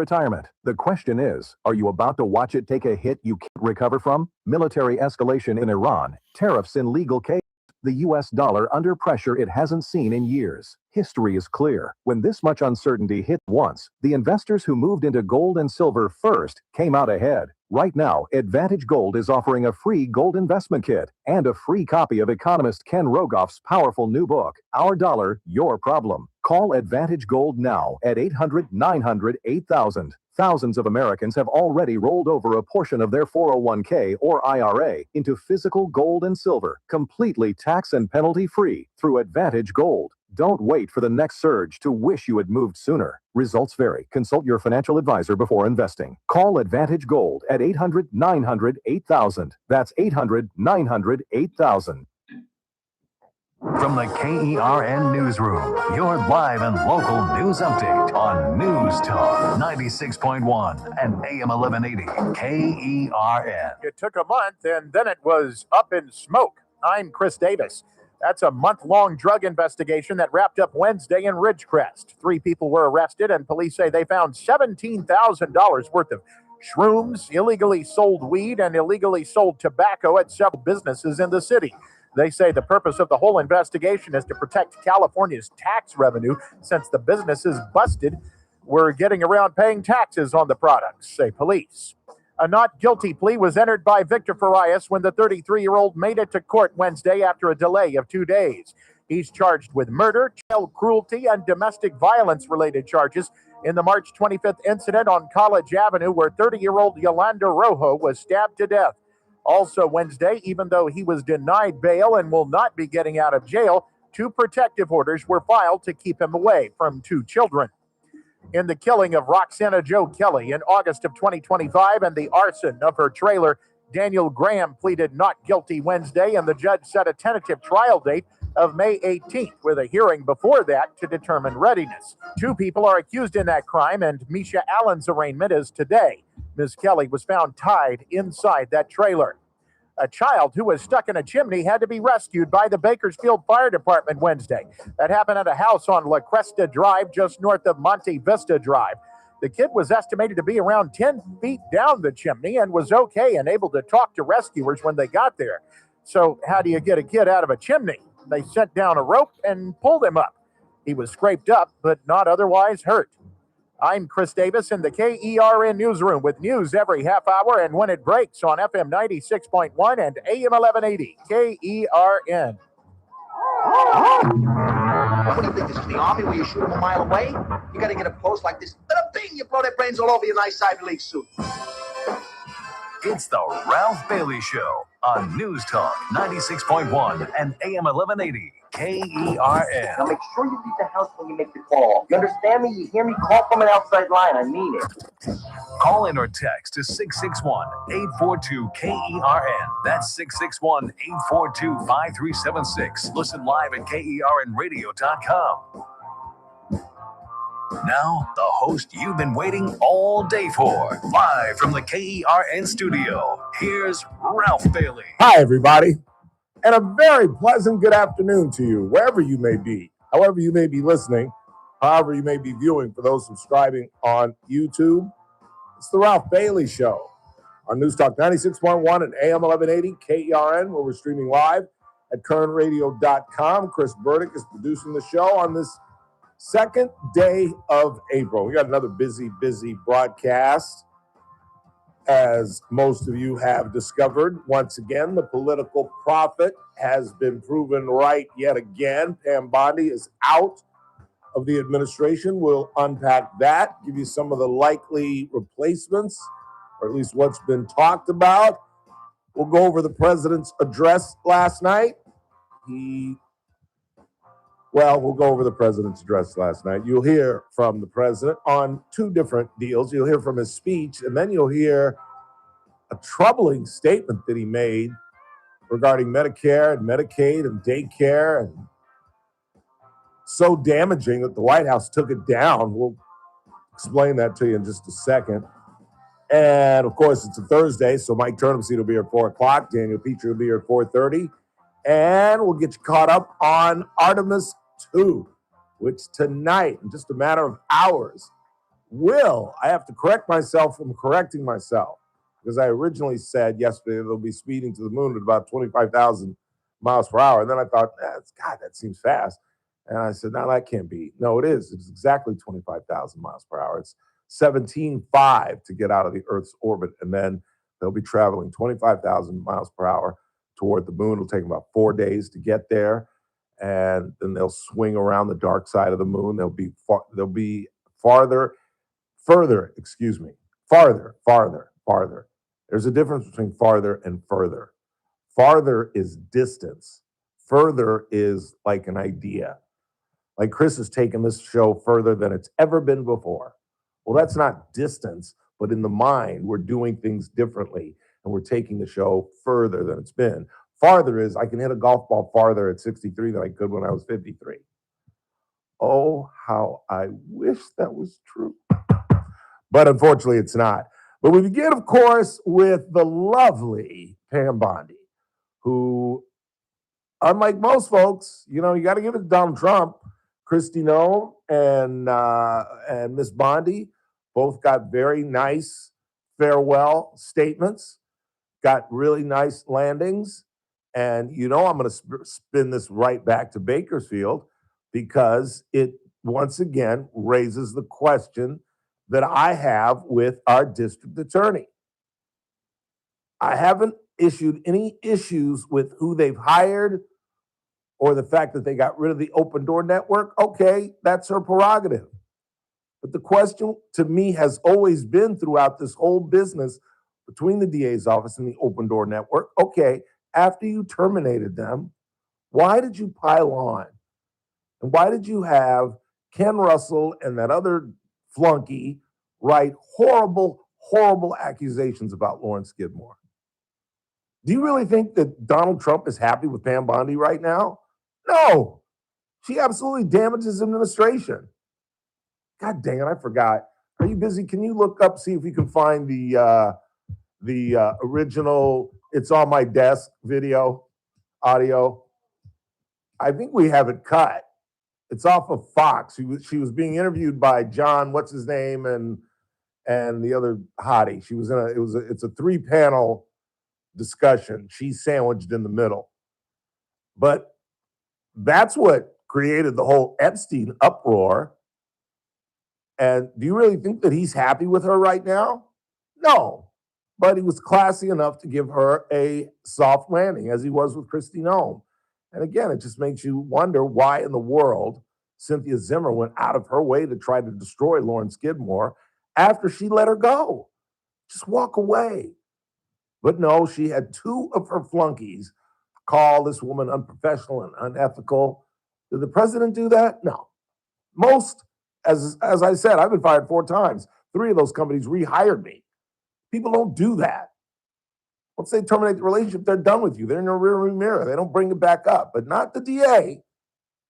retirement. The question is, are you about to watch it take a hit you can't recover from? Military escalation in Iran, tariffs in legal case, the U.S. dollar under pressure it hasn't seen in years. History is clear. When this much uncertainty hit once, the investors who moved into gold and silver first came out ahead. Right now, Advantage Gold is offering a free gold investment kit and a free copy of economist Ken Rogoff's powerful new book, Our Dollar, Your Problem. Call Advantage Gold now at 800-900-8000. Thousands of Americans have already rolled over a portion of their 401k or IRA into physical gold and silver, completely tax and penalty free through Advantage Gold. Don't wait for the next surge to wish you had moved sooner. Results vary. Consult your financial advisor before investing. Call Advantage Gold at 800-900-8000. That's 800-900-8000. From the KERN Newsroom, your live and local news update on News Talk 96.1 and AM 1180 KERN. It took a month and then it was up in smoke. I'm Chris Davis. That's a month-long drug investigation that wrapped up Wednesday in Ridgecrest. 3 people were arrested and police say they found $17,000 worth of shrooms, illegally sold weed, and illegally sold tobacco at several businesses in the city. They say the purpose of the whole investigation is to protect California's tax revenue since the businesses busted were getting around paying taxes on the products, say police. A not guilty plea was entered by Victor Farias when the 33-year-old made it to court Wednesday after a delay of 2 days. He's charged with murder, child cruelty, and domestic violence-related charges in the March 25th incident on College Avenue where 30-year-old Yolanda Rojo was stabbed to death. Also Wednesday, even though he was denied bail and will not be getting out of jail, 2 protective orders were filed to keep him away from 2 children. In the killing of Roxana Joe Kelly in August of 2025 and the arson of her trailer, Daniel Graham pleaded not guilty Wednesday, and the judge set a tentative trial date of May 18th, with a hearing before that to determine readiness. 2 people are accused in that crime, and Misha Allen's arraignment is today. Ms. Kelly was found tied inside that trailer. A child who was stuck in a chimney had to be rescued by the Bakersfield Fire Department Wednesday. That happened at a house on La Cresta Drive, just north of Monte Vista Drive. The kid was estimated to be around 10 feet down the chimney and was okay and able to talk to rescuers when they got there. So how do you get a kid out of a chimney? They sent down a rope and pulled him up. He was scraped up, but not otherwise hurt. I'm Chris Davis in the KERN Newsroom with news every half hour and when it breaks on FM 96.1 and AM 1180 KERN. What do you think, this is the Army where you shoot them a mile away? You got to get a post like this. Bing, you blow their brains all over your nice Ivy League suit. It's the Ralph Bailey Show on News Talk 96.1 and AM 1180 KERN. Now make sure you leave the house when you make the call. You understand me? You hear me? Call from an outside line. I mean it. Call in or text to 661-842-KERN. That's 661-842-5376. Listen live at KERNradio.com. Now, the host you've been waiting all day for. Live from the KERN studio, here's Ralph Bailey. Hi, everybody, and a very pleasant good afternoon to you, wherever you may be, however you may be listening, however you may be viewing, for those subscribing on YouTube. It's the Ralph Bailey Show on News Talk 96.1 and AM 1180 KERN, where we're streaming live at KERNradio.com. Chris Burdick is producing the show on this second day of April. We got another busy broadcast. As most of you have discovered, once again, the political prophet has been proven right yet again. Pam Bondi is out of the administration. We'll unpack that, give you some of the likely replacements, or at least what's been talked about. We'll go over the president's address last night. We'll go over the president's address last night. You'll hear from the president on 2 different deals. You'll hear from his speech, and then you'll hear a troubling statement that he made regarding Medicare and Medicaid and daycare, and so damaging that the White House took it down. We'll explain that to you in just a second. And, of course, it's a Thursday, so Mike Turnipseed will be here at 4 o'clock. Daniel Petrey will be here at 4:30. And we'll get you caught up on Artemis 2, which tonight, in just a matter of hours, I have to correct myself from correcting myself, because I originally said yesterday they'll be speeding to the moon at about 25,000 miles per hour. And then I thought, God, that seems fast. And I said, no, that can't be. No, it is. It's exactly 25,000 miles per hour. It's 17.5 to get out of the Earth's orbit. And then they'll be traveling 25,000 miles per hour toward the moon. It'll take them about 4 days to get there. And then they'll swing around the dark side of the moon. They'll be farther. There's a difference between farther and further. Farther is distance. Further is like an idea. Like Chris has taken this show further than it's ever been before. Well, that's not distance, but in the mind, we're doing things differently, and we're taking the show further than it's been. Farther is I can hit a golf ball farther at 63 than I could when I was 53. Oh, how I wish that was true. But unfortunately, it's not. But we begin, of course, with the lovely Pam Bondi, who, unlike most folks, you got to give it to Donald Trump. Kristi Noem and Miss Bondi both got very nice farewell statements, got really nice landings. And I'm going to spin this right back to Bakersfield, because it once again raises the question that I have with our district attorney. I haven't issued any issues with who they've hired or the fact that they got rid of the open door network. Okay, that's her prerogative. But the question to me has always been throughout this whole business between the DA's office and the open door network, okay, after you terminated them, why did you pile on? And why did you have Ken Russell and that other flunky write horrible, horrible accusations about Lawrence Skidmore? Do you really think that Donald Trump is happy with Pam Bondi right now? No. She absolutely damages his administration. God dang it, I forgot. Are you busy? Can you look up, see if we can find the original It's On My Desk video, audio? I think we have it cut. It's off of Fox. She was being interviewed by John, what's his name, and the other hottie. She was it's a 3-panel discussion. She's sandwiched in the middle. But that's what created the whole Epstein uproar. And do you really think that he's happy with her right now? No. But he was classy enough to give her a soft landing, as he was with Kristi Noem. And again, it just makes you wonder why in the world Cynthia Zimmer went out of her way to try to destroy Lawrence Skidmore after she let her go. Just walk away. But no, she had 2 of her flunkies call this woman unprofessional and unethical. Did the president do that? No. Most, as I said, I've been fired 4 times. 3 of those companies rehired me. People don't do that. Once they terminate the relationship, they're done with you. They're in the rearview mirror. They don't bring it back up. But not the DA.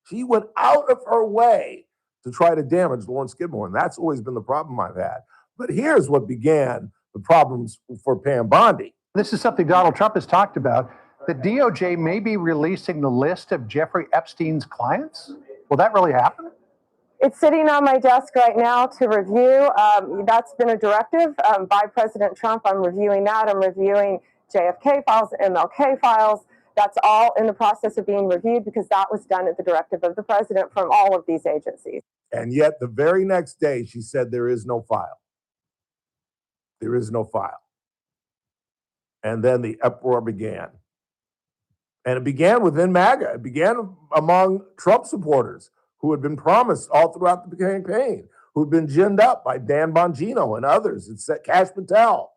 She went out of her way to try to damage Lawrence Skidmore, and that's always been the problem I've had. But here's what began the problems for Pam Bondi. This is something Donald Trump has talked about. The DOJ may be releasing the list of Jeffrey Epstein's clients. Will that really happen? It's sitting on my desk right now to review. That's been a directive by President Trump. I'm reviewing that. I'm reviewing JFK files, MLK files. That's all in the process of being reviewed because that was done at the directive of the president from all of these agencies. And yet the very next day, she said there is no file. There is no file. And then the uproar began. And it began within MAGA. It began among Trump supporters who had been promised all throughout the campaign, who had been ginned up by Dan Bongino and others. It's Kash Patel,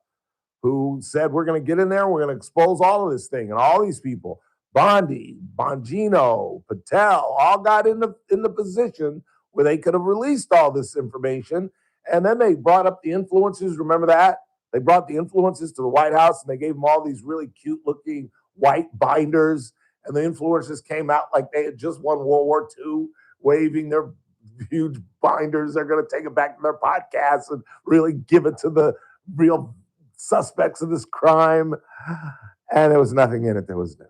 who said, we're going to get in there, we're going to expose all of this thing. And all these people, Bondi, Bongino, Patel, all got in the position where they could have released all this information. And then they brought up the influencers. Remember that? They brought the influencers to the White House and they gave them all these really cute looking white binders. And the influencers came out like they had just won World War II, waving their huge binders. They're going to take it back to their podcasts and really give it to the real suspects of this crime. And there was nothing in it that was new.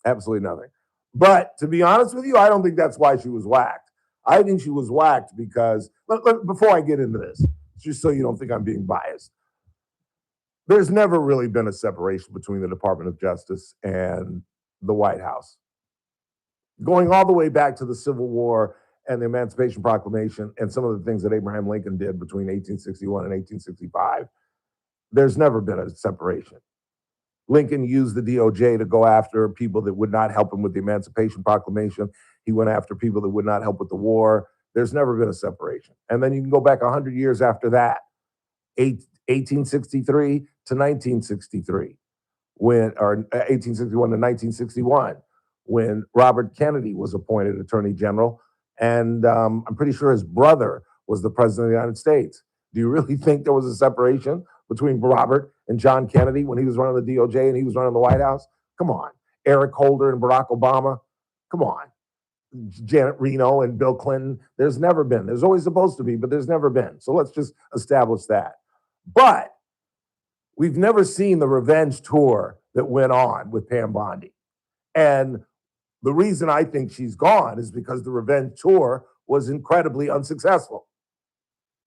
Absolutely nothing. But to be honest with you, I don't think that's why she was whacked. I think she was whacked because, before I get into this, just so you don't think I'm being biased, there's never really been a separation between the Department of Justice and the White House. Going all the way back to the Civil War and the Emancipation Proclamation and some of the things that Abraham Lincoln did between 1861 and 1865, there's never been a separation. Lincoln used the DOJ to go after people that would not help him with the Emancipation Proclamation. He went after people that would not help with the war. There's never been a separation. And then you can go back 100 years after that, 1863 to 1963, or 1861 to 1961, when Robert Kennedy was appointed Attorney General. And I'm pretty sure his brother was the President of the United States. Do you really think there was a separation between Robert and John Kennedy when he was running the DOJ and he was running the White House? Come on. Eric Holder and Barack Obama? Come on. Janet Reno and Bill Clinton? There's never been. There's always supposed to be, but there's never been. So let's just establish that. But we've never seen the revenge tour that went on with Pam Bondi. And the reason I think she's gone is because the revenge tour was incredibly unsuccessful.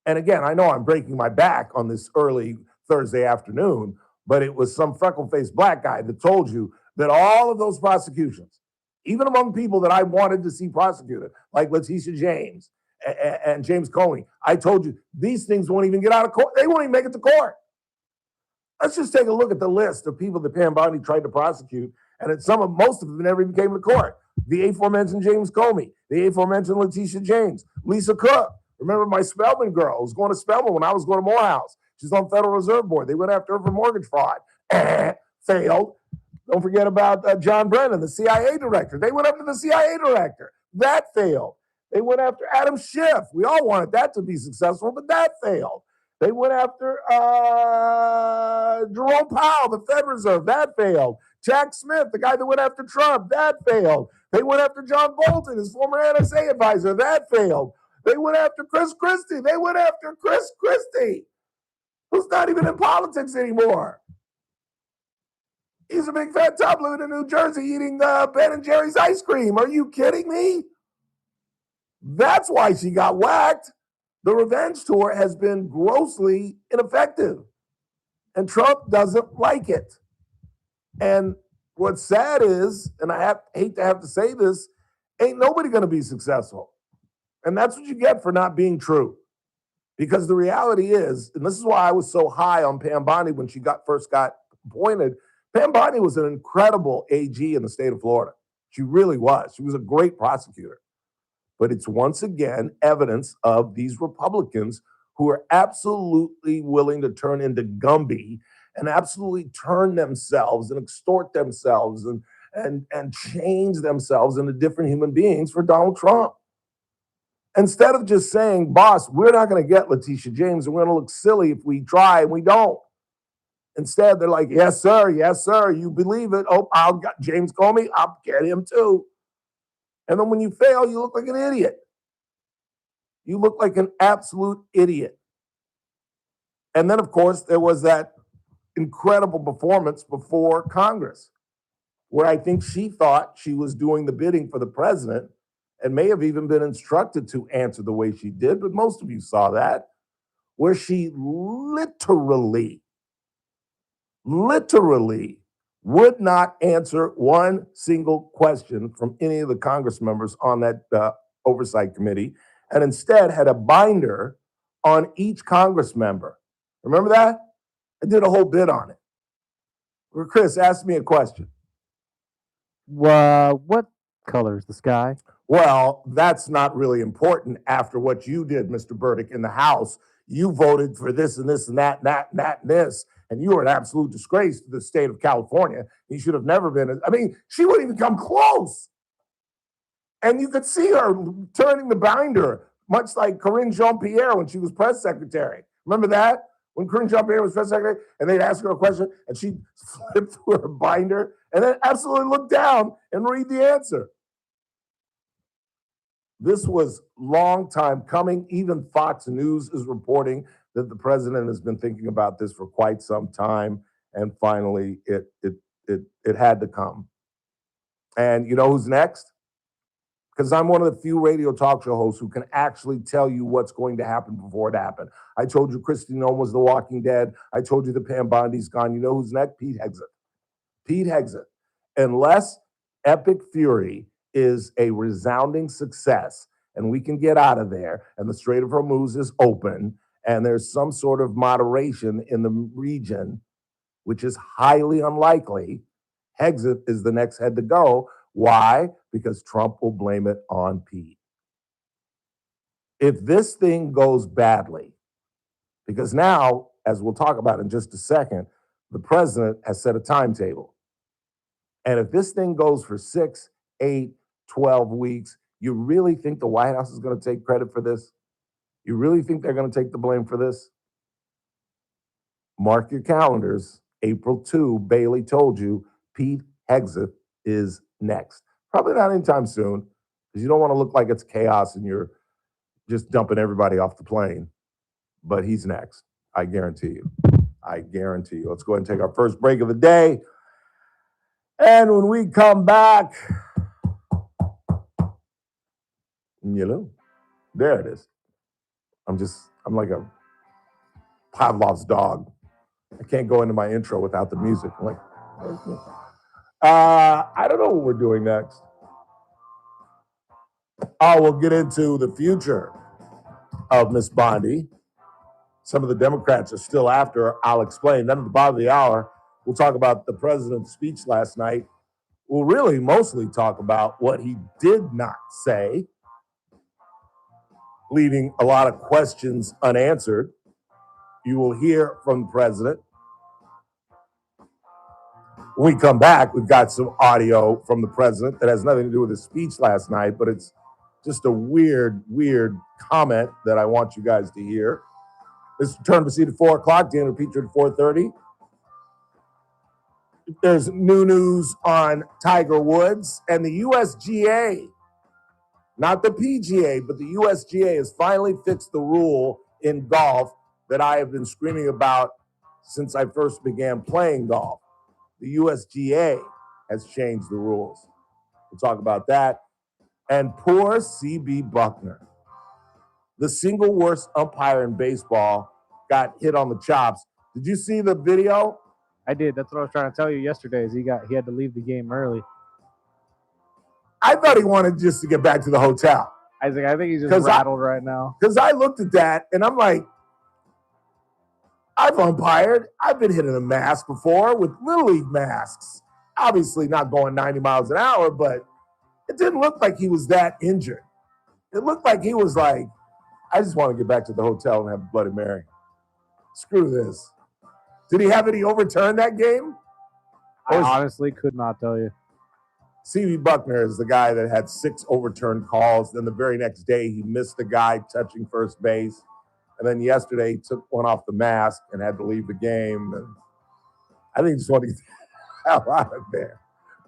And again, I know I'm breaking my back on this early Thursday afternoon, but it was some freckle-faced black guy that told you that all of those prosecutions, even among people that I wanted to see prosecuted, like Letitia James and James Comey, I told you these things won't even get out of court. They won't even make it to court. Let's just take a look at the list of people that Pam Bondi tried to prosecute, and most of them never even came to court. The aforementioned James Comey, the aforementioned Letitia James, Lisa Cook. Remember my Spelman girl who was going to Spelman when I was going to Morehouse. She's on Federal Reserve Board. They went after her for mortgage fraud. Failed. Don't forget about John Brennan, the CIA director. They went after the CIA director. That failed. They went after Adam Schiff. We all wanted that to be successful, but that failed. They went after Jerome Powell, the Fed Reserve. That failed. Jack Smith, the guy that went after Trump. That failed. They went after John Bolton, his former NSA advisor. That failed. They went after Chris Christie. They went after Chris Christie, who's not even in politics anymore. He's a big fat tub living in New Jersey eating Ben and Jerry's ice cream. Are you kidding me? That's why she got whacked. The revenge tour has been grossly ineffective, and Trump doesn't like it. And what's sad is, and I hate to have to say this, ain't nobody going to be successful. And that's what you get for not being true. Because the reality is, and this is why I was so high on Pam Bondi when she first got appointed, Pam Bondi was an incredible AG in the state of Florida. She really was. She was a great prosecutor. But it's once again evidence of these Republicans who are absolutely willing to turn into Gumby and absolutely turn themselves and extort themselves and change themselves into different human beings for Donald Trump. Instead of just saying, boss, we're not going to get Letitia James and we're going to look silly if we try and we don't. Instead, they're like, yes, sir, you believe it. Oh, I'll get James Comey, I'll get him too. And then when you fail, you look like an idiot. You look like an absolute idiot. And then, of course, there was that incredible performance before Congress, where I think she thought she was doing the bidding for the president and may have even been instructed to answer the way she did, but most of you saw that, where she literally would not answer one single question from any of the Congress members on that oversight committee, and instead had a binder on each Congress member. Remember that? I did a whole bit on it. Where Chris asked me a question. What color is the sky? Well, that's not really important after what you did, Mr. Burdick, in the House. You voted for this and this and that and that and that and this, and you were an absolute disgrace to the state of California. You should have never been. I mean, she wouldn't even come close. And you could see her turning the binder, much like Karine Jean-Pierre when she was press secretary. Remember that? When Karine Jean-Pierre was press secretary, and they'd ask her a question, and she'd flip through her binder, and then absolutely look down and read the answer. This was long time coming. Even Fox News is reporting that the president has been thinking about this for quite some time, and finally it had to come. And you know who's next? because I'm one of the few radio talk show hosts who can actually tell you what's going to happen before it happened. I told you Kristi Noem was The Walking Dead. I told you the Pam Bondi's gone. You know who's next? Pete Hegseth. Pete Hegseth. Unless Epic Fury is a resounding success and we can get out of there and the Strait of Hormuz is open and there's some sort of moderation in the region, which is highly unlikely, Hegseth is the next head to go. Why? Because Trump will blame it on Pete. If this thing goes badly, because now, as we'll talk about in just a second, the president has set a timetable. And if this thing goes for 6, 8, 12 weeks, you really think the White House is going to take credit for this? You really think they're going to take the blame for this? Mark your calendars. April 2, Bailey told you Pete Hegseth is next. Probably not anytime soon, because you don't want to look like it's chaos and you're just dumping everybody off the plane. But he's next. I guarantee you. I guarantee you. Let's go ahead and take our first break of the day. And when we come back, there it is. I'm like a Pavlov's dog. I can't go into my intro without the music. I'm like, I don't know what we're doing next. Oh, we'll get into the future of Miss Bondi. Some of the Democrats are still after her. I'll explain. Then at the bottom of the hour, we'll talk about the president's speech last night. We'll really mostly talk about what he did not say, leaving a lot of questions unanswered. You will hear from the president. When we come back, we've got some audio from the president that has nothing to do with his speech last night, but it's just a weird comment that I want you guys to hear. Let's turn to see at 4 o'clock. Daniel Petrey at 4:30. There's new news on Tiger Woods and the USGA. Not the PGA, but the USGA has finally fixed the rule in golf that I have been screaming about since I first began playing golf. The USGA has changed the rules. We'll talk about that. And poor C.B. Buckner, the single worst umpire in baseball, got hit on the chops. Did you see the video? I did. That's what I was trying to tell you yesterday. Is he had to leave the game early. I thought he wanted just to get back to the hotel. I think he's just rattled right now. Because I looked at that and I'm like, I've umpired. I've been hit in a mask before with Little League masks. Obviously not going 90 miles an hour, but it didn't look like he was that injured. It looked like he was like, I just want to get back to the hotel and have a Bloody Mary. Screw this. Did he have any overturn that game? I honestly could not tell you. C.B. Buckner is the guy that had 6 overturned calls. Then the very next day, he missed the guy touching first base. And then yesterday, he took one off the mask and had to leave the game. And I think he just wanted to get the hell out of there,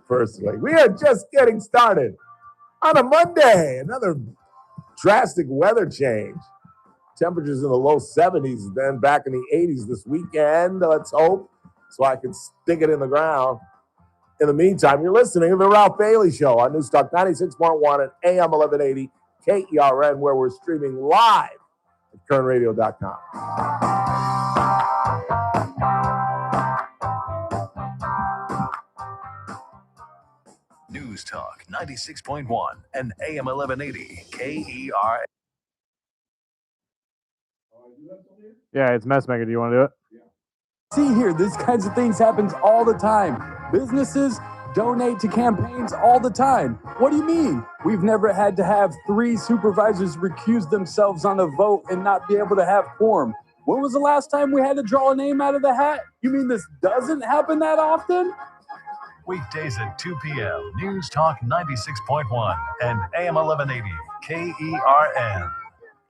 personally. We are just getting started on a Monday. Another drastic weather change. Temperatures in the low 70s, then back in the 80s this weekend, let's hope, so I can stick it in the ground. In the meantime, you're listening to The Ralph Bailey Show on News Talk 96.1 and AM 1180 KERN, where we're streaming live at kernradio.com. News Talk 96.1 and AM 1180 KERN. Yeah, it's Messmaker. Do you want to do it? See here, these kinds of things happens all the time. Businesses donate to campaigns all the time. What do you mean? We've never had to have 3 supervisors recuse themselves on a vote and not be able to have quorum. When was the last time we had to draw a name out of the hat? You mean this doesn't happen that often? Weekdays at 2 p.m. News Talk 96.1 and AM 1180 KERN.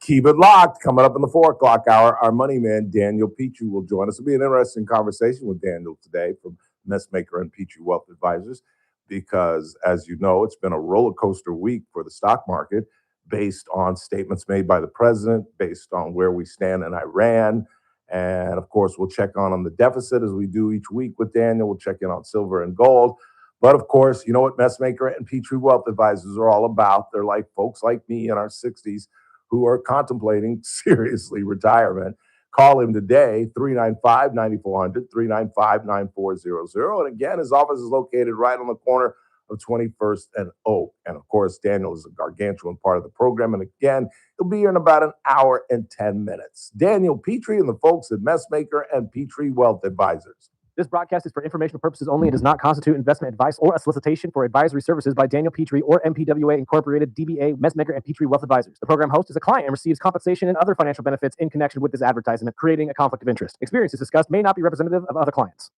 Keep it locked. Coming up in the 4 o'clock hour, our money man, Daniel Petrey, will join us. It'll be an interesting conversation with Daniel today from Messmaker and Petrey Wealth Advisors, because, as you know, it's been a roller coaster week for the stock market based on statements made by the president, based on where we stand in Iran. And, of course, we'll check on the deficit as we do each week with Daniel. We'll check in on silver and gold. But of course, you know what Messmaker and Petrey Wealth Advisors are all about. They're like folks like me in our 60s who are contemplating seriously retirement. Call him today, 395-9400, 395-9400. And again, his office is located right on the corner of 21st and Oak. And of course, Daniel is a gargantuan part of the program. And again, he'll be here in about an hour and 10 minutes. Daniel Petrey and the folks at Messmaker and Petrey Wealth Advisors. This broadcast is for informational purposes only and does not constitute investment advice or a solicitation for advisory services by Daniel Petrey or MPWA Incorporated, DBA, Messmaker, and Petrey Wealth Advisors. The program host is a client and receives compensation and other financial benefits in connection with this advertisement, creating a conflict of interest. Experiences discussed may not be representative of other clients.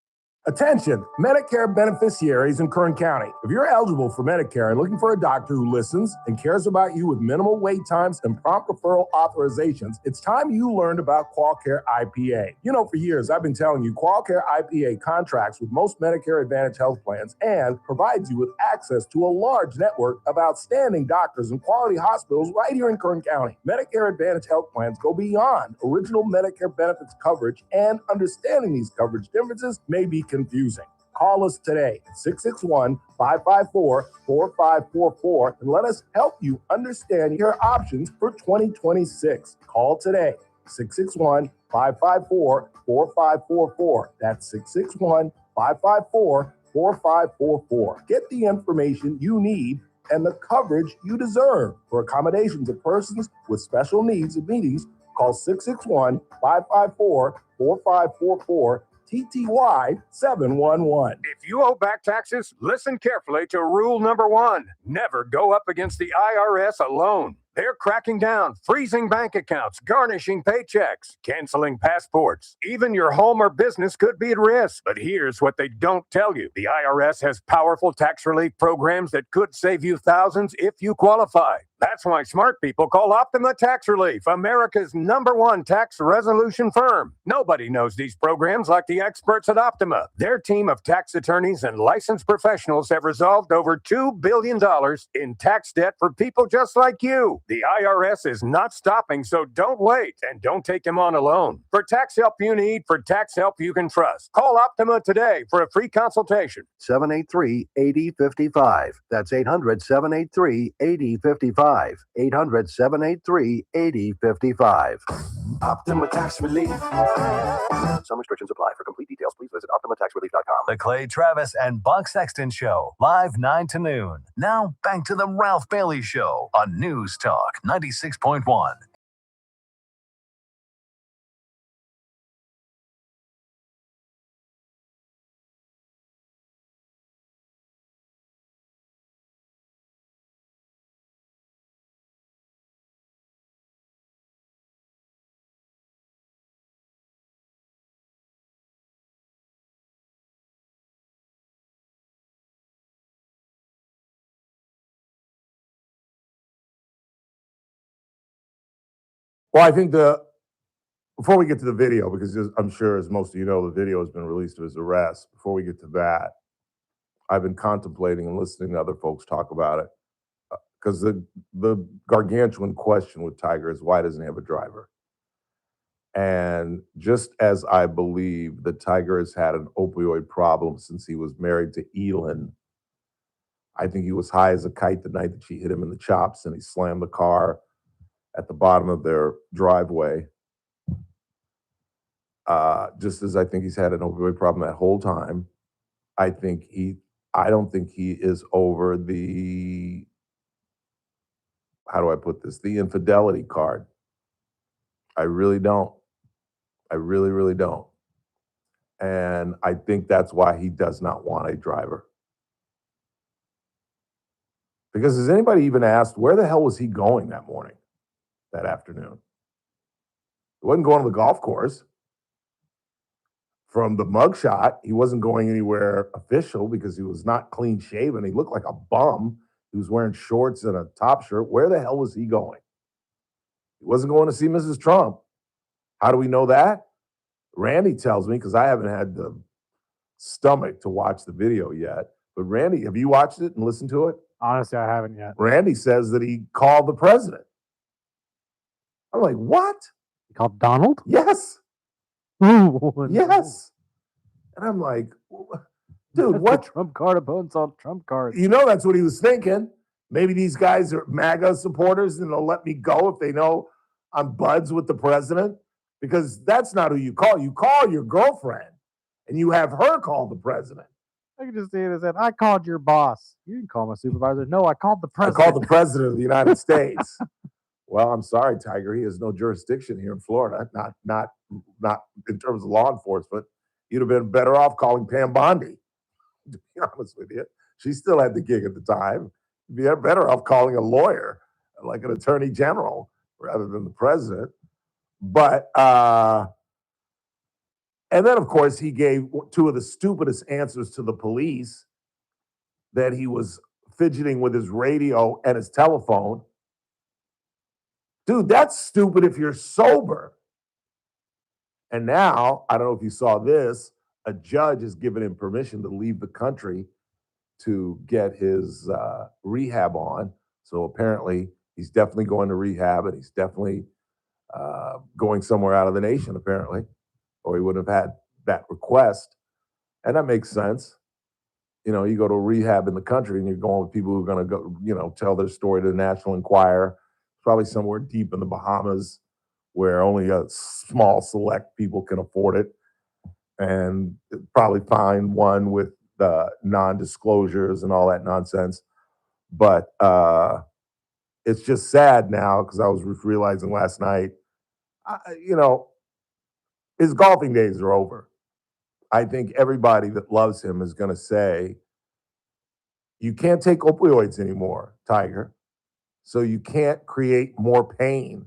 Attention, Medicare beneficiaries in Kern County. If you're eligible for Medicare and looking for a doctor who listens and cares about you with minimal wait times and prompt referral authorizations, it's time you learned about QualCare IPA. You know, for years, I've been telling you QualCare IPA contracts with most Medicare Advantage health plans and provides you with access to a large network of outstanding doctors and quality hospitals right here in Kern County. Medicare Advantage health plans go beyond original Medicare benefits coverage, and understanding these coverage differences may be confusing. Call us today at 661-554-4544 and let us help you understand your options for 2026. Call today, 661-554-4544. That's 661-554-4544. Get the information you need and the coverage you deserve. For accommodations of persons with special needs and meetings, call 661-554-4544. TTY 711. If you owe back taxes, listen carefully to rule number 1. Never go up against the IRS alone. They're cracking down, freezing bank accounts, garnishing paychecks, canceling passports. Even your home or business could be at risk. But here's what they don't tell you. The IRS has powerful tax relief programs that could save you thousands if you qualify. That's why smart people call Optima Tax Relief, America's #1 tax resolution firm. Nobody knows these programs like the experts at Optima. Their team of tax attorneys and licensed professionals have resolved over $2 billion in tax debt for people just like you. The IRS is not stopping, so don't wait, and don't take them on alone. For tax help you need, for tax help you can trust, call Optima today for a free consultation. 783-8055. That's 800-783-8055. 800-783-8055. Optima Tax Relief. Some restrictions apply. For complete details, please visit OptimaTaxRelief.com. The Clay Travis and Buck Sexton Show, live 9 to noon. Now, back to the Ralph Bailey Show on News Talk 96.1. Well, I think before we get to the video, because I'm sure, as most of you know, the video has been released of his arrest. Before we get to that, I've been contemplating and listening to other folks talk about it. Because the gargantuan question with Tiger is, why doesn't he have a driver? And just as I believe that Tiger has had an opioid problem since he was married to Elin, I think he was high as a kite the night that she hit him in the chops and he slammed the car at the bottom of their driveway. Just as I think he's had an opioid problem that whole time, I don't think he is over the, how do I put this, the infidelity card. I really don't. I really, really don't. And I think that's why he does not want a driver. Because has anybody even asked, where the hell was he going that morning, that afternoon? He wasn't going to the golf course. From the mugshot, he wasn't going anywhere official because he was not clean shaven. He looked like a bum. He was wearing shorts and a top shirt. Where the hell was he going? He wasn't going to see Mrs. Trump. How do we know that? Randy tells me, because I haven't had the stomach to watch the video yet. But Randy, have you watched it and listened to it? Honestly, I haven't yet. Randy says that he called the president. I'm like, what? You called Donald? Yes. Yes. And I'm like, Dude, what? Trump card opponents on Trump cards. You know that's what he was thinking. Maybe these guys are MAGA supporters and they'll let me go if they know I'm buds with the president. Because that's not who you call. You call your girlfriend and you have her call the president. I can just see it as that I called your boss. You didn't call my supervisor. No, I called the president. I called the president of the United States. Well, I'm sorry, Tiger. He has no jurisdiction here in Florida. Not in terms of law enforcement. You'd have been better off calling Pam Bondi. To be honest with you, she still had the gig at the time. You'd be better off calling a lawyer, like an attorney general, rather than the president. But and then, of course, he gave two of the stupidest answers to the police, that he was fidgeting with his radio and his telephone. Dude, that's stupid if you're sober. And now, I don't know if you saw this, a judge has given him permission to leave the country to get his rehab on. So apparently, he's definitely going to rehab, and he's definitely going somewhere out of the nation, apparently, or he wouldn't have had that request. And that makes sense. You know, you go to rehab in the country and you're going with people who are going to go, you know, tell their story to the National Enquirer, probably somewhere deep in the Bahamas where only a small select people can afford it, and probably find one with non-disclosures and all that nonsense. But it's just sad now, because I was realizing last night, you know, his golfing days are over. I think everybody that loves him is going to say, you can't take opioids anymore, Tiger. So you can't create more pain.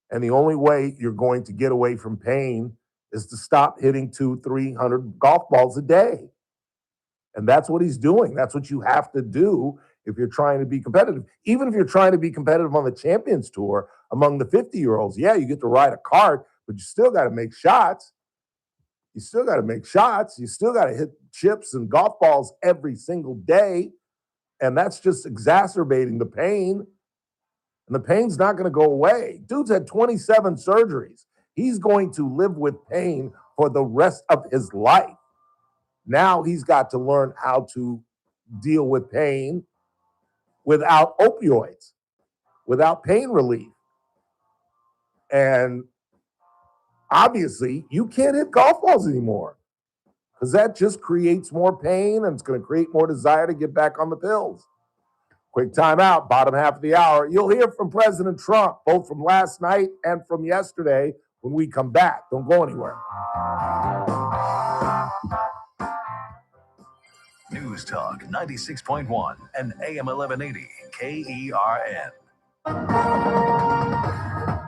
And the only way you're going to get away from pain is to stop hitting 200-300 golf balls a day. And that's what he's doing. That's what you have to do if you're trying to be competitive. Even if you're trying to be competitive on the Champions Tour among the 50-year-olds, yeah, you get to ride a cart, but you still got to make shots. You still got to make shots. You still got to hit chips and golf balls every single day. And that's just exacerbating the pain. And the pain's not going to go away. Dude's had 27 surgeries. He's going to live with pain for the rest of his life. Now he's got to learn how to deal with pain without opioids, without pain relief. And obviously, you can't hit golf balls anymore, because that just creates more pain, and it's going to create more desire to get back on the pills. Quick timeout, bottom half of the hour. You'll hear from President Trump, both from last night and from yesterday, when we come back. Don't go anywhere. News Talk 96.1 and AM 1180 KERN.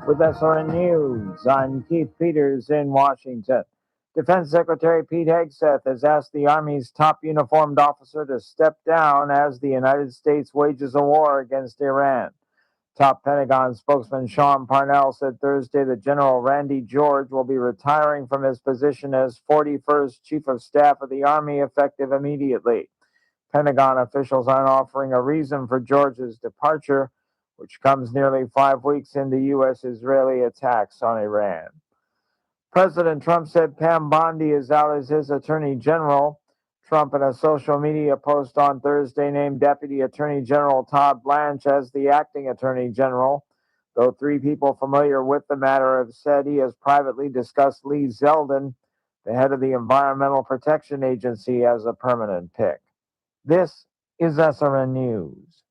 With SRN News, I'm Keith Peters in Washington. Defense Secretary Pete Hegseth has asked the Army's top uniformed officer to step down as the United States wages a war against Iran. Top Pentagon spokesman Sean Parnell said Thursday that General Randy George will be retiring from his position as 41st Chief of Staff of the Army effective immediately. Pentagon officials aren't offering a reason for George's departure, which comes nearly 5 weeks into U.S.-Israeli attacks on Iran. President Trump said Pam Bondi is out as his Attorney General. Trump, in a social media post on Thursday, named Deputy Attorney General Todd Blanche as the acting Attorney General, though 3 people familiar with the matter have said he has privately discussed Lee Zeldin, the head of the Environmental Protection Agency, as a permanent pick. This is SRN News.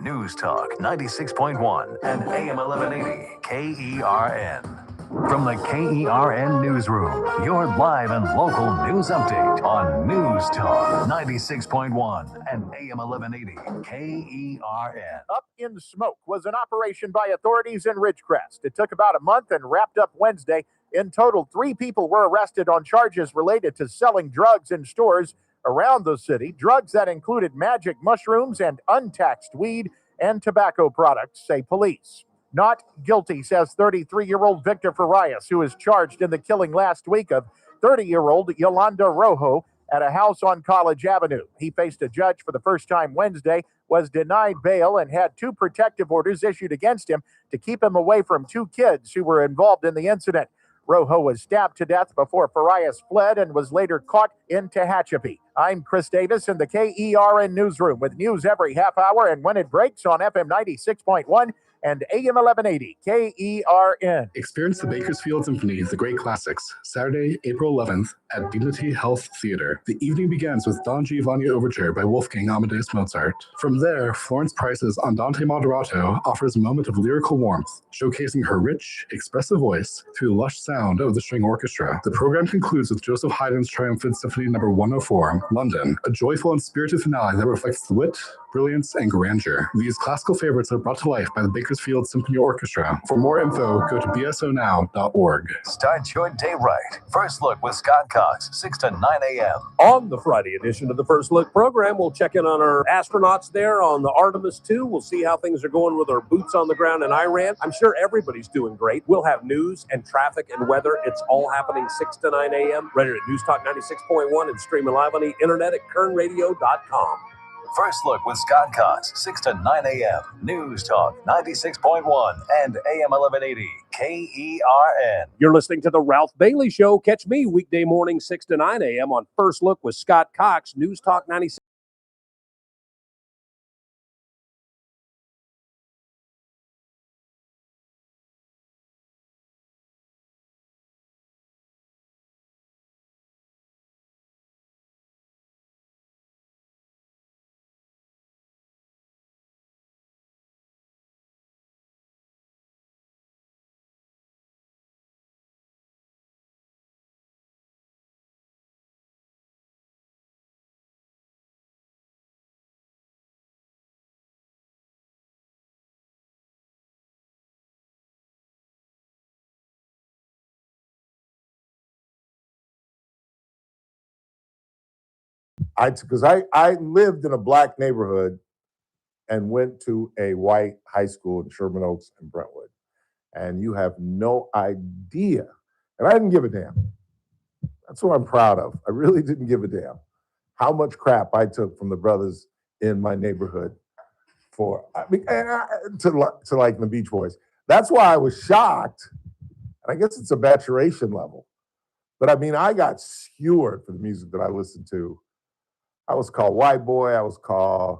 News Talk 96.1 and AM 1180 KERN. From the KERN Newsroom, your live and local news update on News Talk 96.1 and AM 1180 KERN. Up in Smoke was an operation by authorities in Ridgecrest. It took about a month and wrapped up Wednesday. In total, 3 people were arrested on charges related to selling drugs in stores around the city, drugs that included magic mushrooms and untaxed weed and tobacco products, say police. Not guilty, says 33-year-old Victor Farias, who is charged in the killing last week of 30-year-old Yolanda Rojo at a house on College Avenue. He faced a judge for the first time Wednesday, was denied bail, and had 2 protective orders issued against him to keep him away from 2 kids who were involved in the incident. Rojo was stabbed to death before Farias fled and was later caught in Tehachapi. I'm Chris Davis in the KERN newsroom with news every half hour and when it breaks on FM 96.1 and AM 1180 KERN. Experience the Bakersfield Symphony, The Great Classics, Saturday, April 11th at Dignity Health Theater. The evening begins with Don Giovanni Overture by Wolfgang Amadeus Mozart. From there, Florence Price's Andante Moderato offers a moment of lyrical warmth, showcasing her rich, expressive voice through the lush sound of the string orchestra. The program concludes with Joseph Haydn's Triumphant Symphony No. 104, London, a joyful and spirited finale that reflects the wit, brilliance, and grandeur. These classical favorites are brought to life by the Bakersfield Symphony Orchestra. For more info, go to bsonow.org. Start your day right. First Look with Scott Cox, 6 to 9 a.m. On the Friday edition of the First Look program, we'll check in on our astronauts there on the Artemis II. We'll see how things are going with our boots on the ground in Iran. I'm sure everybody's doing great. We'll have news and traffic and weather. It's all happening 6 to 9 a.m. Right here at News Talk 96.1 and streaming live on the internet at kernradio.com. First Look with Scott Cox, 6 to 9 a.m. News Talk 96.1 and AM 1180 KERN. You're listening to The Ralph Bailey Show. Catch me weekday morning 6 to 9 a.m. on First Look with Scott Cox, News Talk 96. Because I lived in a black neighborhood and went to a white high school in Sherman Oaks and Brentwood. And you have no idea. And I didn't give a damn. That's what I'm proud of. I really didn't give a damn how much crap I took from the brothers in my neighborhood to like the Beach Boys. That's why I was shocked. And I guess it's a maturation level. But I mean, I got skewered for the music that I listened to. I was called white boy. I was called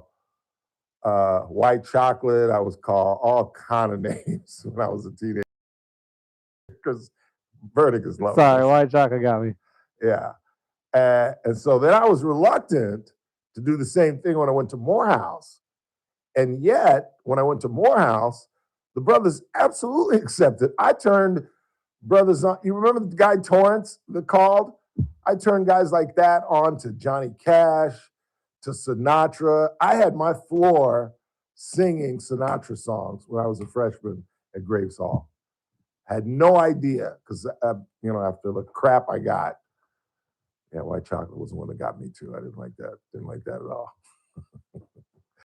white chocolate. I was called all kind of names when I was a teenager. Because Verdict is love. Sorry, white chocolate got me. Yeah. And so then I was reluctant to do the same thing when I went to Morehouse. And yet, when I went to Morehouse, the brothers absolutely accepted. I turned brothers on. You remember the guy Torrance that called? I turned guys like that on to Johnny Cash, to Sinatra. I had my floor singing Sinatra songs when I was a freshman at Graves Hall. I had no idea because, after the crap I got, white chocolate was the one that got me too. I didn't like that. Didn't like that at all.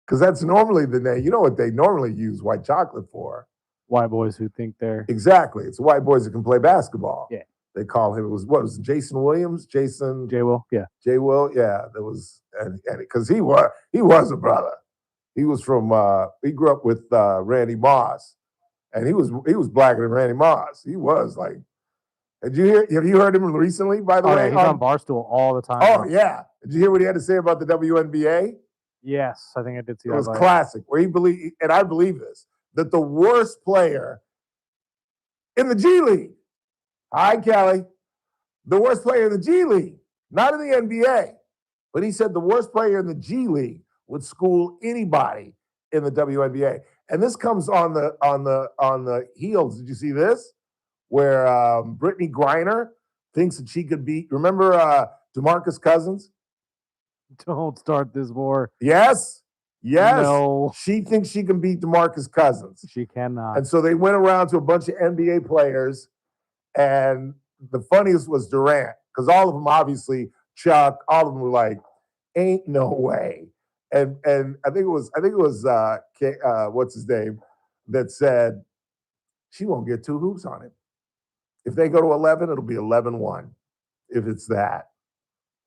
Because that's normally the name. You know what they normally use white chocolate for? White boys who think they're... Exactly. It's white boys that can play basketball. Yeah. They call him, what was it, Jason Williams? J. Will, yeah. J. Will, yeah. There was, and because he was a brother. He was from, he grew up with Randy Moss. And he was blacker than Randy Moss. He was like, have you heard him recently, by the way? Yeah, he's on Barstool all the time. Oh, yeah. Did you hear what he had to say about the WNBA? Yes, I think I did see that. It was classic, where he believed, and I believe this, that the worst player in the G League, hi, Kelly, the worst player in the G League, not in the NBA, but he said the worst player in the G League would school anybody in the WNBA. And this comes on the heels. Did you see this? Where Brittany Griner thinks that she could beat, remember DeMarcus Cousins? Don't start this war. Yes. No. She thinks she can beat DeMarcus Cousins. She cannot. And so they went around to a bunch of NBA players, and the funniest was Durant, because all of them, obviously, Chuck, all of them were like, ain't no way. And I think it was what's his name that said she won't get 2 hoops on him. If they go to 11, it'll be 11-1, if it's that.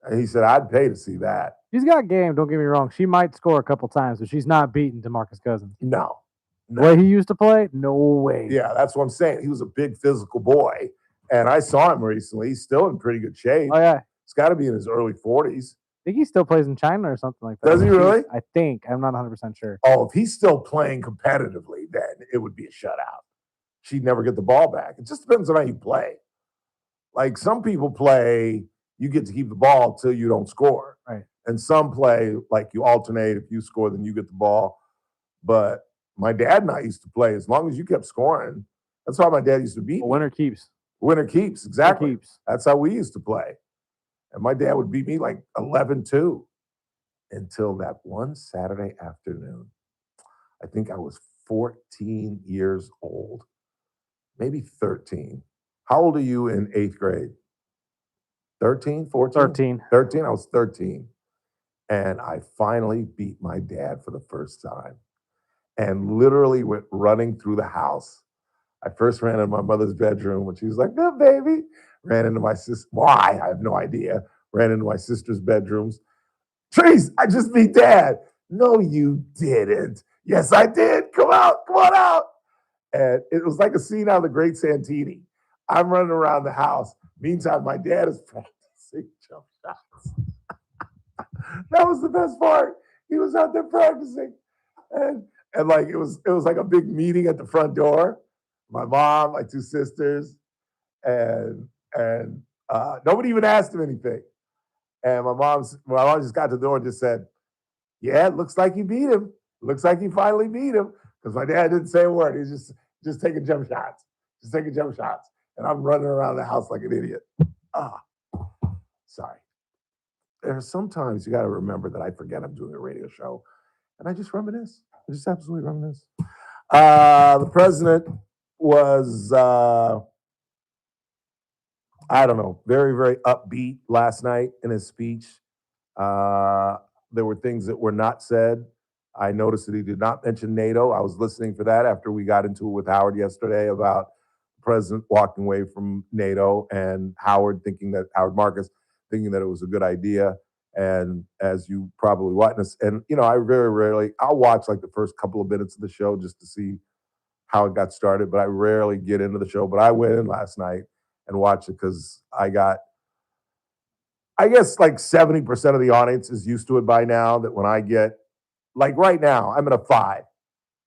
And he said, I'd pay to see that. She's got game, don't get me wrong. She might score a couple times, but she's not beating DeMarcus Cousins. No. The way he used to play, no way. Yeah, that's what I'm saying. He was a big physical boy. And I saw him recently. He's still in pretty good shape. Oh yeah, He's got to be in his early 40s. I think he still plays in China or something like that. Does he really? I think. I'm not 100% sure. Oh, if he's still playing competitively, then it would be a shutout. She'd never get the ball back. It just depends on how you play. Like some people play, you get to keep the ball till you don't score. Right. And some play, like you alternate. If you score, then you get the ball. But my dad and I used to play as long as you kept scoring. That's how my dad used to beat me. Winner keeps. Winner keeps, exactly. Winner keeps. That's how we used to play. And my dad would beat me like 11-2 until that one Saturday afternoon. I think I was 14 years old, maybe 13. How old are you in 8th grade? 13, 14? 13. 13? I was 13. And I finally beat my dad for the first time and literally went running through the house. I first ran into my mother's bedroom and she was like, "Good baby." Ran into my sister. Why? I have no idea. Ran into my sister's bedrooms. "Trace, I just beat Dad." "No, you didn't." "Yes, I did. Come out. Come on out." And it was like a scene out of The Great Santini. I'm running around the house. Meantime, my dad is practicing jump shots. That was the best part. He was out there practicing. And like it was like a big meeting at the front door. My mom, my two sisters, and nobody even asked him anything. And my mom just got to the door and just said, "Yeah, it looks like you beat him. Looks like you finally beat him." Because my dad didn't say a word. He's just taking jump shots. Just taking jump shots. And I'm running around the house like an idiot. Sorry. There are sometimes you got to remember that I forget I'm doing a radio show. And I just reminisce. I just absolutely reminisce. The president was, I don't know, very, very upbeat last night in his speech. There were things that were not said. I noticed that he did not mention NATO. I was listening for that after we got into it with Howard yesterday about the president walking away from NATO and Howard Marcus thinking that it was a good idea. And as you probably witnessed, and I very rarely, I'll watch like the first couple of minutes of the show just to see how it got started, but I rarely get into the show. But I went in last night and watched it because I guess like 70% of the audience is used to it by now, that when I get, like right now, I'm at a 5.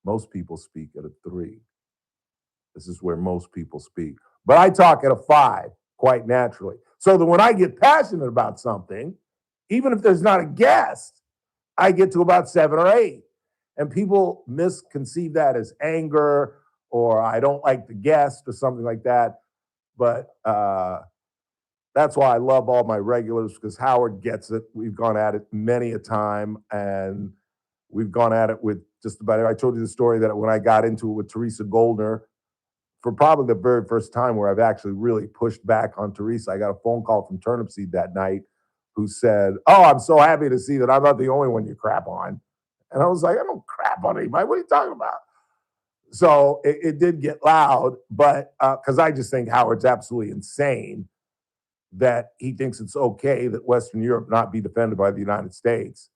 Most people speak at a 3. This is where most people speak. But I talk at a 5 quite naturally. So that when I get passionate about something, even if there's not a guest, I get to about 7 or 8. And people misconceive that as anger or I don't like the guest or something like that. But that's why I love all my regulars, because Howard gets it. We've gone at it many a time, and we've gone at it with just about it. I told you the story that when I got into it with Teresa Goldner, for probably the very first time where I've actually really pushed back on Teresa, I got a phone call from Turnipseed that night who said, "Oh, I'm so happy to see that I'm not the only one you crap on." And I was like, "I don't crap on anybody. What are you talking about?" So it did get loud, but because I just think Howard's absolutely insane that he thinks it's okay that Western Europe not be defended by the United States.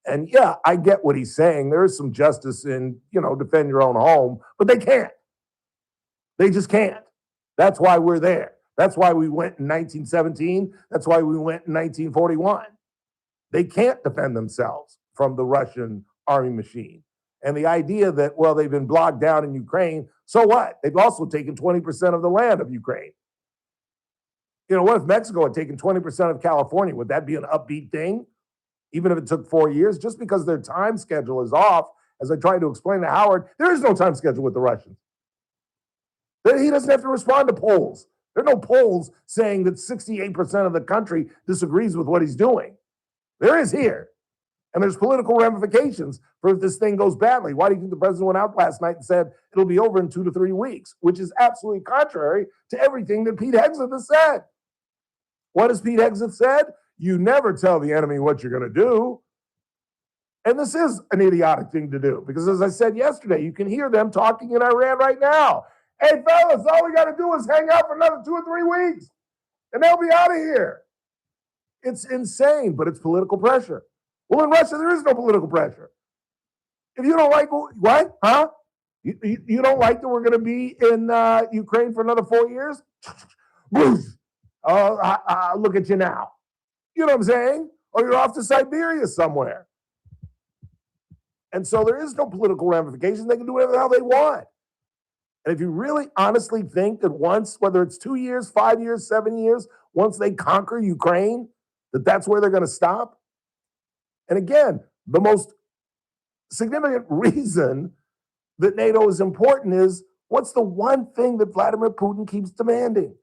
And yeah, I get what he's saying. There is some justice in, defend your own home, but they can't. They just can't. That's why we're there. That's why we went in 1917. That's why we went in 1941. They can't defend themselves from the Russian army machine. And the idea that, well, they've been bogged down in Ukraine, so what? They've also taken 20% of the land of Ukraine. What if Mexico had taken 20% of California? Would that be an upbeat thing? Even if it took 4 years? Just because their time schedule is off, as I tried to explain to Howard, there is no time schedule with the Russians. He doesn't have to respond to polls. There are no polls saying that 68% of the country disagrees with what he's doing. There is here. And there's political ramifications for if this thing goes badly. Why do you think the president went out last night and said it'll be over in 2 to 3 weeks, which is absolutely contrary to everything that Pete Hegseth has said? What has Pete Hegseth said? You never tell the enemy what you're going to do. And this is an idiotic thing to do because, as I said yesterday, you can hear them talking in Iran right now. "Hey, fellas, all we got to do is hang out for another 2 or 3 weeks, and they'll be out of here." It's insane, but it's political pressure. Well, in Russia, there is no political pressure. If you don't like what? Huh? You don't like that we're going to be in Ukraine for another 4 years? Look at you now. You know what I'm saying? Or you're off to Siberia somewhere. And so there is no political ramifications. They can do whatever the hell they want. And if you really honestly think that once, whether it's 2 years, 5 years, 7 years, once they conquer Ukraine, that's where they're going to stop. And again, the most significant reason that NATO is important is, what's the one thing that Vladimir Putin keeps demanding?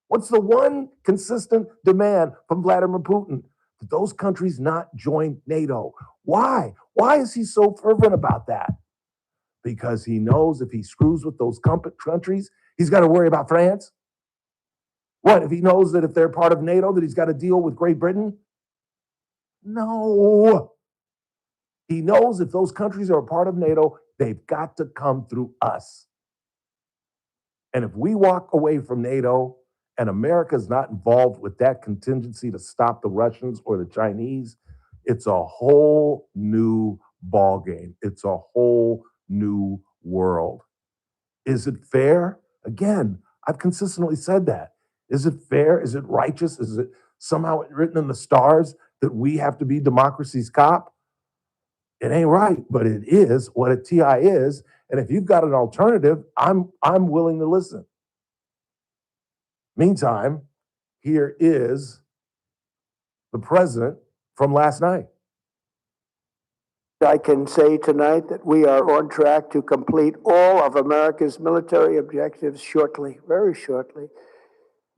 What's the one consistent demand from Vladimir Putin? That those countries not join NATO. Why? Why is he so fervent about that? Because he knows if he screws with those countries, he's got to worry about France. What, if he knows that if they're part of NATO, that he's got to deal with Great Britain? No. He knows if those countries are a part of NATO, they've got to come through us. And if we walk away from NATO and America is not involved with that contingency to stop the Russians or the Chinese, it's a whole new ballgame. It's a whole new world. Is it fair? Again, I've consistently said that. Is it fair? Is it righteous? Is it somehow written in the stars that we have to be democracy's cop? It ain't right, but it is what a TI is. And if you've got an alternative, I'm willing to listen. Meantime, here is the president from last night. I can say tonight that we are on track to complete all of America's military objectives shortly, very shortly.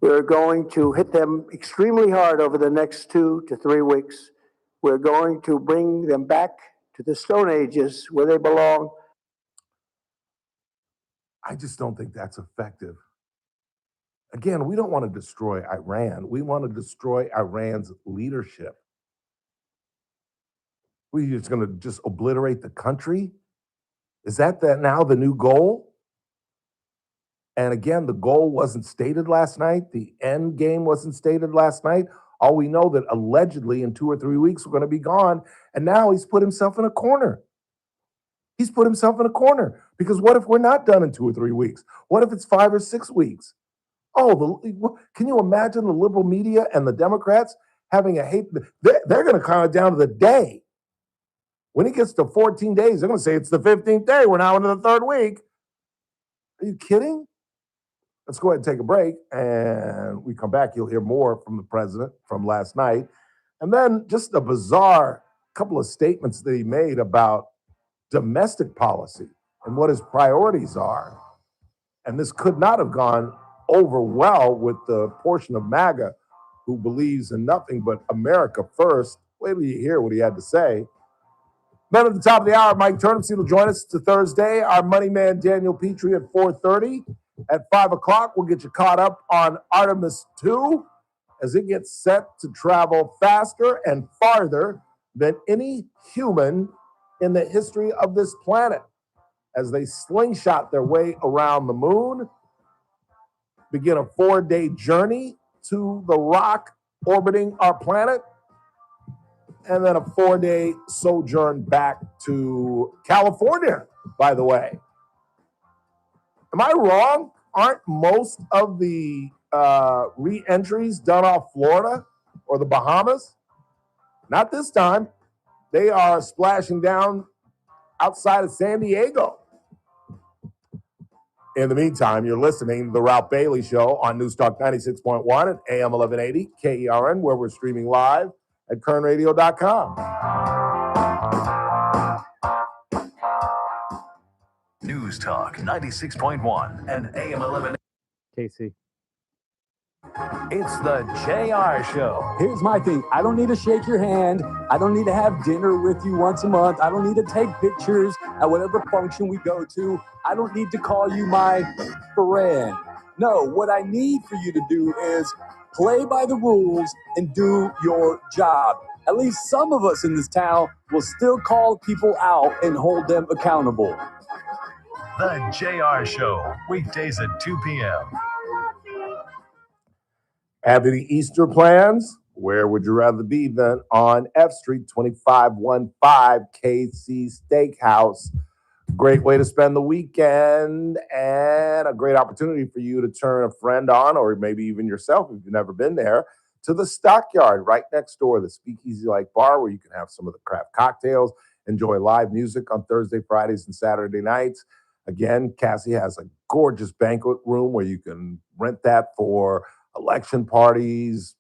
We're going to hit them extremely hard over the next 2 to 3 weeks. We're going to bring them back to the Stone Ages where they belong. I just don't think that's effective. Again, we don't want to destroy Iran. We want to destroy Iran's leadership. We're just going to just obliterate the country? Is that now the new goal? And again, the goal wasn't stated last night. The end game wasn't stated last night. All we know that allegedly in 2 or 3 weeks we're going to be gone. And now he's put himself in a corner. He's put himself in a corner. Because what if we're not done in 2 or 3 weeks? What if it's 5 or 6 weeks? Can you imagine the liberal media and the Democrats having a hate? They're going to count it down to the day. When he gets to 14 days, they're going to say it's the 15th day. We're now into the 3rd week. Are you kidding? Let's go ahead and take a break. And we come back, you'll hear more from the president from last night. And then just a bizarre couple of statements that he made about domestic policy and what his priorities are. And this could not have gone over well with the portion of MAGA who believes in nothing but America first. Wait till you hear what he had to say. Then at the top of the hour, Mike Turnipseed will join us. It's a Thursday. Our money man, Daniel Petrey, at 4:30. At 5 o'clock, we'll get you caught up on Artemis 2 as it gets set to travel faster and farther than any human in the history of this planet. As they slingshot their way around the moon, begin a 4-day journey to the rock orbiting our planet, and then a 4-day sojourn back to California, by the way. Am I wrong? Aren't most of the re-entries done off Florida or the Bahamas? Not this time. They are splashing down outside of San Diego. In the meantime, you're listening to The Ralph Bailey Show on News Talk 96.1 and AM 1180 KERN, where we're streaming live at kernradio.com. News Talk 96.1 and AM 1180. Casey. It's the JR Show. Here's my thing. I don't need to shake your hand. I don't need to have dinner with you once a month. I don't need to take pictures at whatever function we go to. I don't need to call you my friend. No, what I need for you to do is play by the rules and do your job. At least some of us in this town will still call people out and hold them accountable. The JR Show, weekdays at 2 p.m. Have any Easter plans? Where would you rather be than on F Street, 2515 KC Steakhouse? Great way to spend the weekend and a great opportunity for you to turn a friend on, or maybe even yourself if you've never been there, to the Stockyard right next door, the speakeasy-like bar where you can have some of the craft cocktails, enjoy live music on Thursday, Fridays, and Saturday nights. Again, Cassie has a gorgeous banquet room where you can rent that for election parties,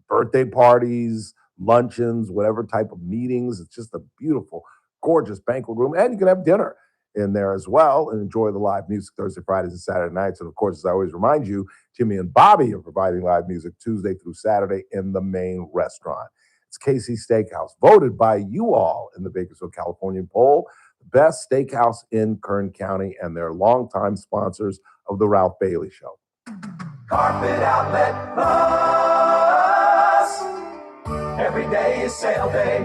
birthday parties, luncheons, whatever type of meetings. It's just a beautiful, gorgeous banquet room. And you can have dinner in there as well and enjoy the live music Thursday, Fridays, and Saturday nights. And of course, as I always remind you, Jimmy and Bobby are providing live music Tuesday through Saturday in the main restaurant. It's KC Steakhouse, voted by you all in the Bakersfield, California poll, the best steakhouse in Kern County, and they're longtime sponsors of the Ralph Bailey Show. Carpet Outlet Plus. Every day is sale day.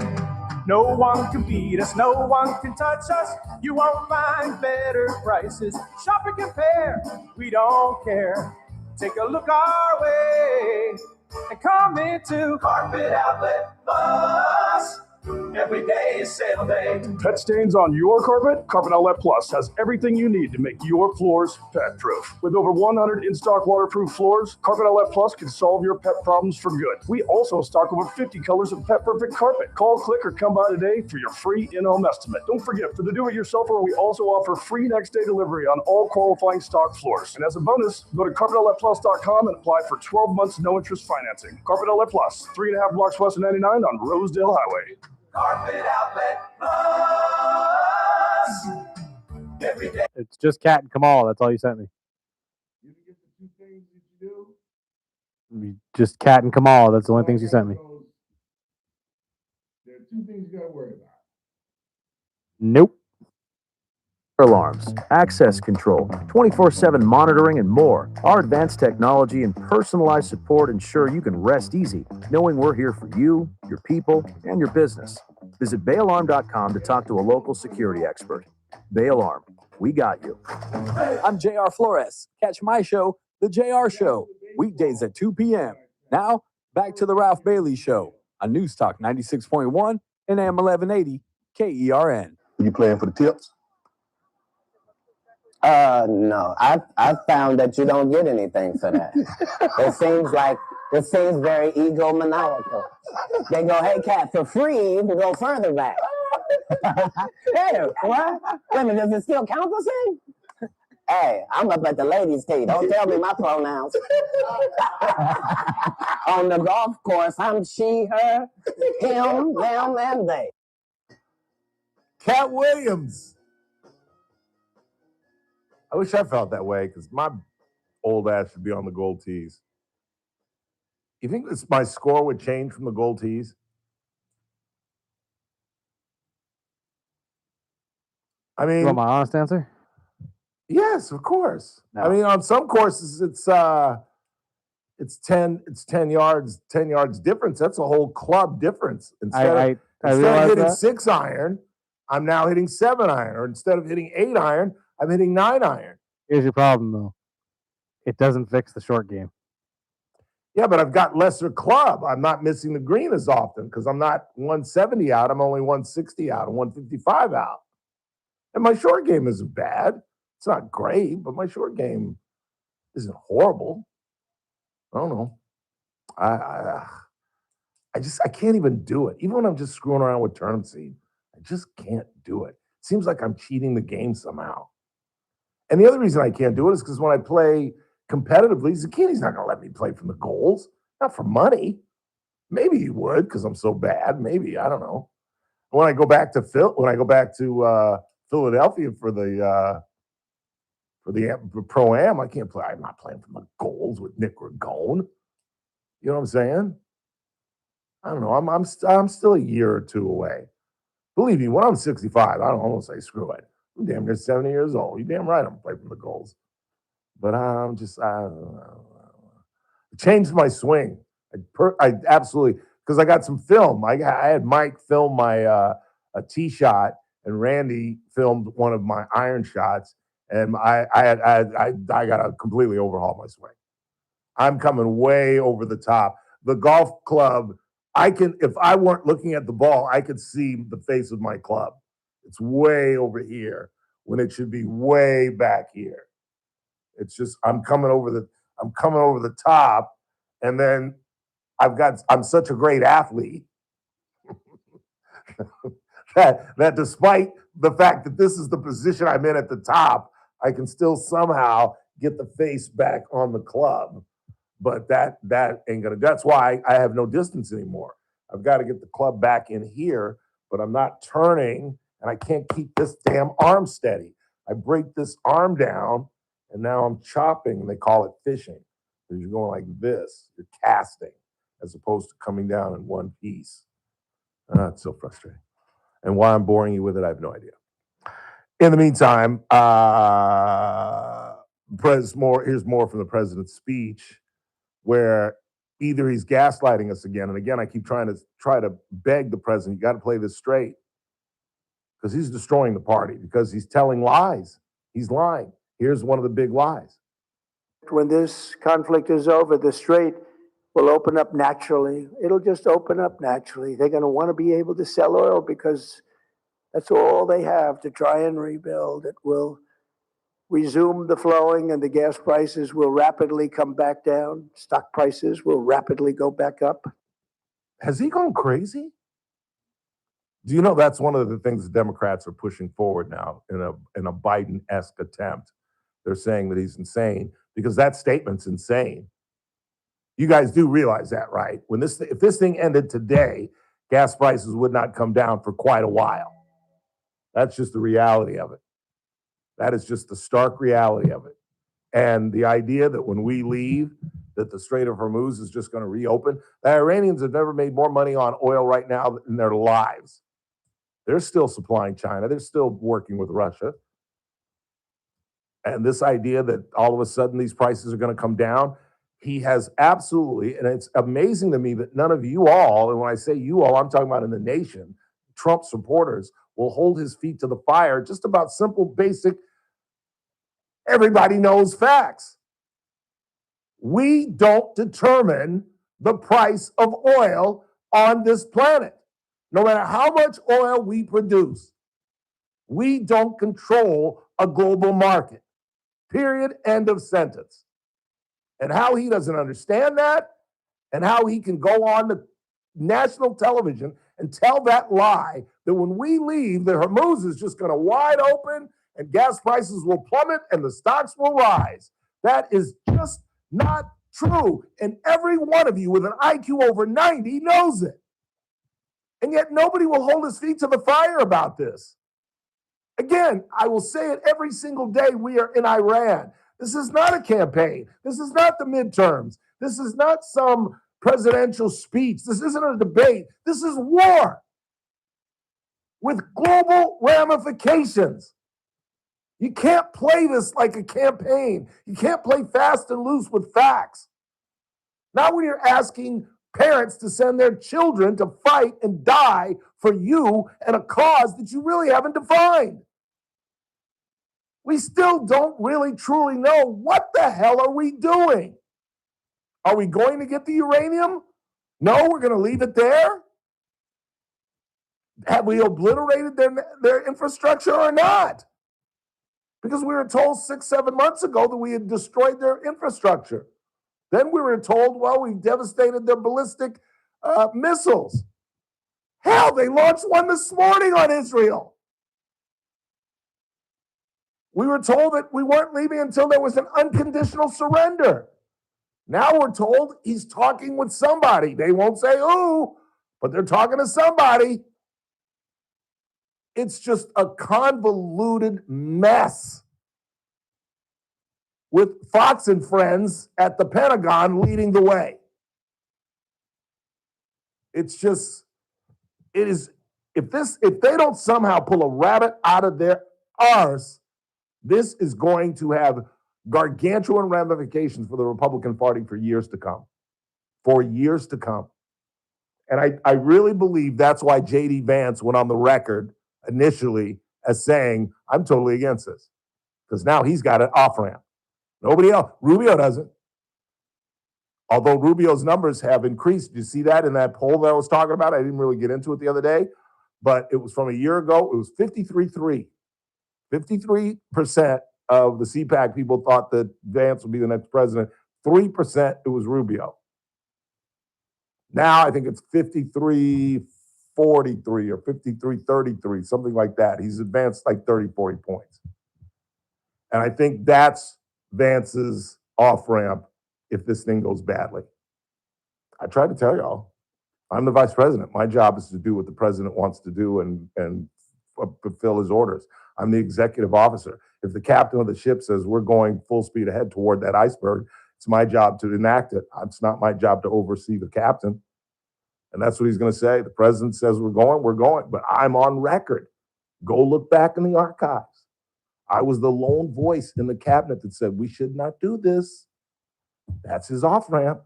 No one can beat us, no one can touch us. You won't find better prices. Shop and compare, we don't care. Take a look our way and come into Carpet Outlet Plus. Every day is sale day. Pet stains on your carpet? Carpet Outlet Plus has everything you need to make your floors pet-proof. With over 100 in-stock waterproof floors, Carpet Outlet Plus can solve your pet problems for good. We also stock over 50 colors of pet-perfect carpet. Call, click, or come by today for your free in-home estimate. Don't forget, for the do-it-yourselfer, we also offer free next-day delivery on all qualifying stock floors. And as a bonus, go to carpetoutletplus.com and apply for 12 months no-interest financing. Carpet Outlet Plus, 3.5 blocks west of 99 on Rosedale Highway. Carpet Outlet Plus. Every day. It's just Cat and Kamal. That's all you sent me. You didn't get the two things that you do? Just Cat and Kamal. That's the only things you sent me. There are two things you got to worry about. Nope. Alarms, access control, 24/7 monitoring, and more. Our advanced technology and personalized support ensure you can rest easy, knowing we're here for you, your people, and your business. Visit bayalarm.com to talk to a local security expert. Bay Alarm, we got you. I'm JR Flores. Catch my show, The JR Show, weekdays at 2 p.m. Now, back to the Ralph Bailey Show on News Talk 96.1 and AM 1180 KERN. You playing for the tips? No. I found that you don't get anything for that. It seems very egomaniacal. They go, hey, Cat, for free, you can go further back. Hey, what? Wait a minute, does it still count the same? Hey, I'm up at the ladies' tee. Don't tell me my pronouns. On the golf course, I'm she, her, him, them, and they. Cat Williams. I wish I felt that way because my old ass should be on the gold tees. You think my score would change from the gold tees? I mean, You want my honest answer? yes, of course. No. I mean, on some courses, it's 10 yards difference. That's a whole club difference. Instead of hitting that. 6-iron, I'm now hitting 7-iron, or instead of hitting 8-iron, I'm hitting 9-iron. Here's your problem, though. It doesn't fix the short game. Yeah, but I've got lesser club. I'm not missing the green as often because I'm not 170 out. I'm only 160 out and 155 out. And my short game isn't bad. It's not great, but my short game isn't horrible. I don't know. I can't even do it. Even when I'm just screwing around with turnip seed, I just can't do it. It seems like I'm cheating the game somehow. And the other reason I can't do it is because when I play competitively, Zucchini's not going to let me play from the goals, not for money. Maybe he would because I'm so bad. Maybe, I don't know. When I go back to Philadelphia for the Pro-Am, I can't play. I'm not playing from the goals with Nick Ragone. You know what I'm saying? I don't know. I'm still a year or two away. Believe me, when I'm 65, I'm going to say screw it. I'm damn near 70 years old. You're damn right I'm playing from the goals. But I changed my swing. I absolutely, because I got some film. I had Mike film my a tee shot, and Randy filmed one of my iron shots, and I got to completely overhaul my swing. I'm coming way over the top. The golf club, if I weren't looking at the ball, I could see the face of my club. It's way over here, when it should be way back here. It's just I'm coming over the top, and then I'm such a great athlete that despite the fact that this is the position I'm in at the top, I can still somehow get the face back on the club. But that ain't gonna. That's why I have no distance anymore. I've got to get the club back in here, but I'm not turning, and I can't keep this damn arm steady. I break this arm down, and now I'm chopping, and they call it fishing. Because you're going like this, you're casting, as opposed to coming down in one piece. It's so frustrating. And why I'm boring you with it, I have no idea. In the meantime, here's more from the president's speech, where either he's gaslighting us again, and again, I keep trying to beg the president, you got to play this straight, because he's destroying the party, because he's telling lies. He's lying. Here's one of the big lies. When this conflict is over, the strait will open up naturally. It'll just open up naturally. They're going to want to be able to sell oil because that's all they have to try and rebuild. It will resume the flowing, and the gas prices will rapidly come back down. Stock prices will rapidly go back up. Has he gone crazy? Do you know that's one of the things the Democrats are pushing forward now in a Biden-esque attempt? They're saying that he's insane because that statement's insane. You guys do realize that, right? If this thing ended today, gas prices would not come down for quite a while. That's just the reality of it. That is just the stark reality of it. And the idea that when we leave, that the Strait of Hormuz is just going to reopen. The Iranians have never made more money on oil right now in their lives. They're still supplying China. They're still working with Russia. And this idea that all of a sudden these prices are going to come down, he has absolutely, and it's amazing to me that none of you all, and when I say you all, I'm talking about in the nation, Trump supporters, will hold his feet to the fire just about simple, basic, everybody knows facts. We don't determine the price of oil on this planet. No matter how much oil we produce, we don't control a global market. Period. End of sentence. And how he doesn't understand that, and how he can go on the national television and tell that lie that when we leave, the Hormuz is just going to wide open and gas prices will plummet and the stocks will rise. That is just not true. And every one of you with an IQ over 90 knows it. And yet nobody will hold his feet to the fire about this. Again, I will say it every single day we are in Iran. This is not a campaign. This is not the midterms. This is not some presidential speech. This isn't a debate. This is war with global ramifications. You can't play this like a campaign. You can't play fast and loose with facts. Not when you're asking parents to send their children to fight and die for you and a cause that you really haven't defined. We still don't really truly know what the hell are we doing. Are we going to get the uranium? No, we're going to leave it there. Have we obliterated their infrastructure or not? Because we were told 6-7 months ago that we had destroyed their infrastructure. Then we were told, well, we devastated their ballistic missiles. Hell, they launched one this morning on Israel. We were told that we weren't leaving until there was an unconditional surrender. Now we're told he's talking with somebody. They won't say who, but they're talking to somebody. It's just a convoluted mess with Fox and friends at the Pentagon leading the way. It's just, it is, if they don't somehow pull a rabbit out of their arse, this is going to have gargantuan ramifications for the Republican Party for years to come. For years to come. And I really believe that's why J.D. Vance went on the record initially as saying, I'm totally against this. Because now he's got an off-ramp. Nobody else. Rubio doesn't. Although Rubio's numbers have increased. You see that in that poll that I was talking about? I didn't really get into it the other day. But it was from a year ago. It was 53-3. 53% of the CPAC people thought that Vance would be the next president. 3% it was Rubio. Now I think it's 53-43 or 53-33, something like that. He's advanced like 30, 40 points. And I think that's Vance's off-ramp if this thing goes badly. I tried to tell y'all, I'm the vice president. My job is to do what the president wants to do and fulfill his orders. I'm the executive officer. If the captain of the ship says we're going full speed ahead toward that iceberg, it's my job to enact it. It's not my job to oversee the captain. And that's what he's going to say. The president says we're going. But I'm on record. Go look back in the archives. I was the lone voice in the cabinet that said we should not do this. That's his off-ramp.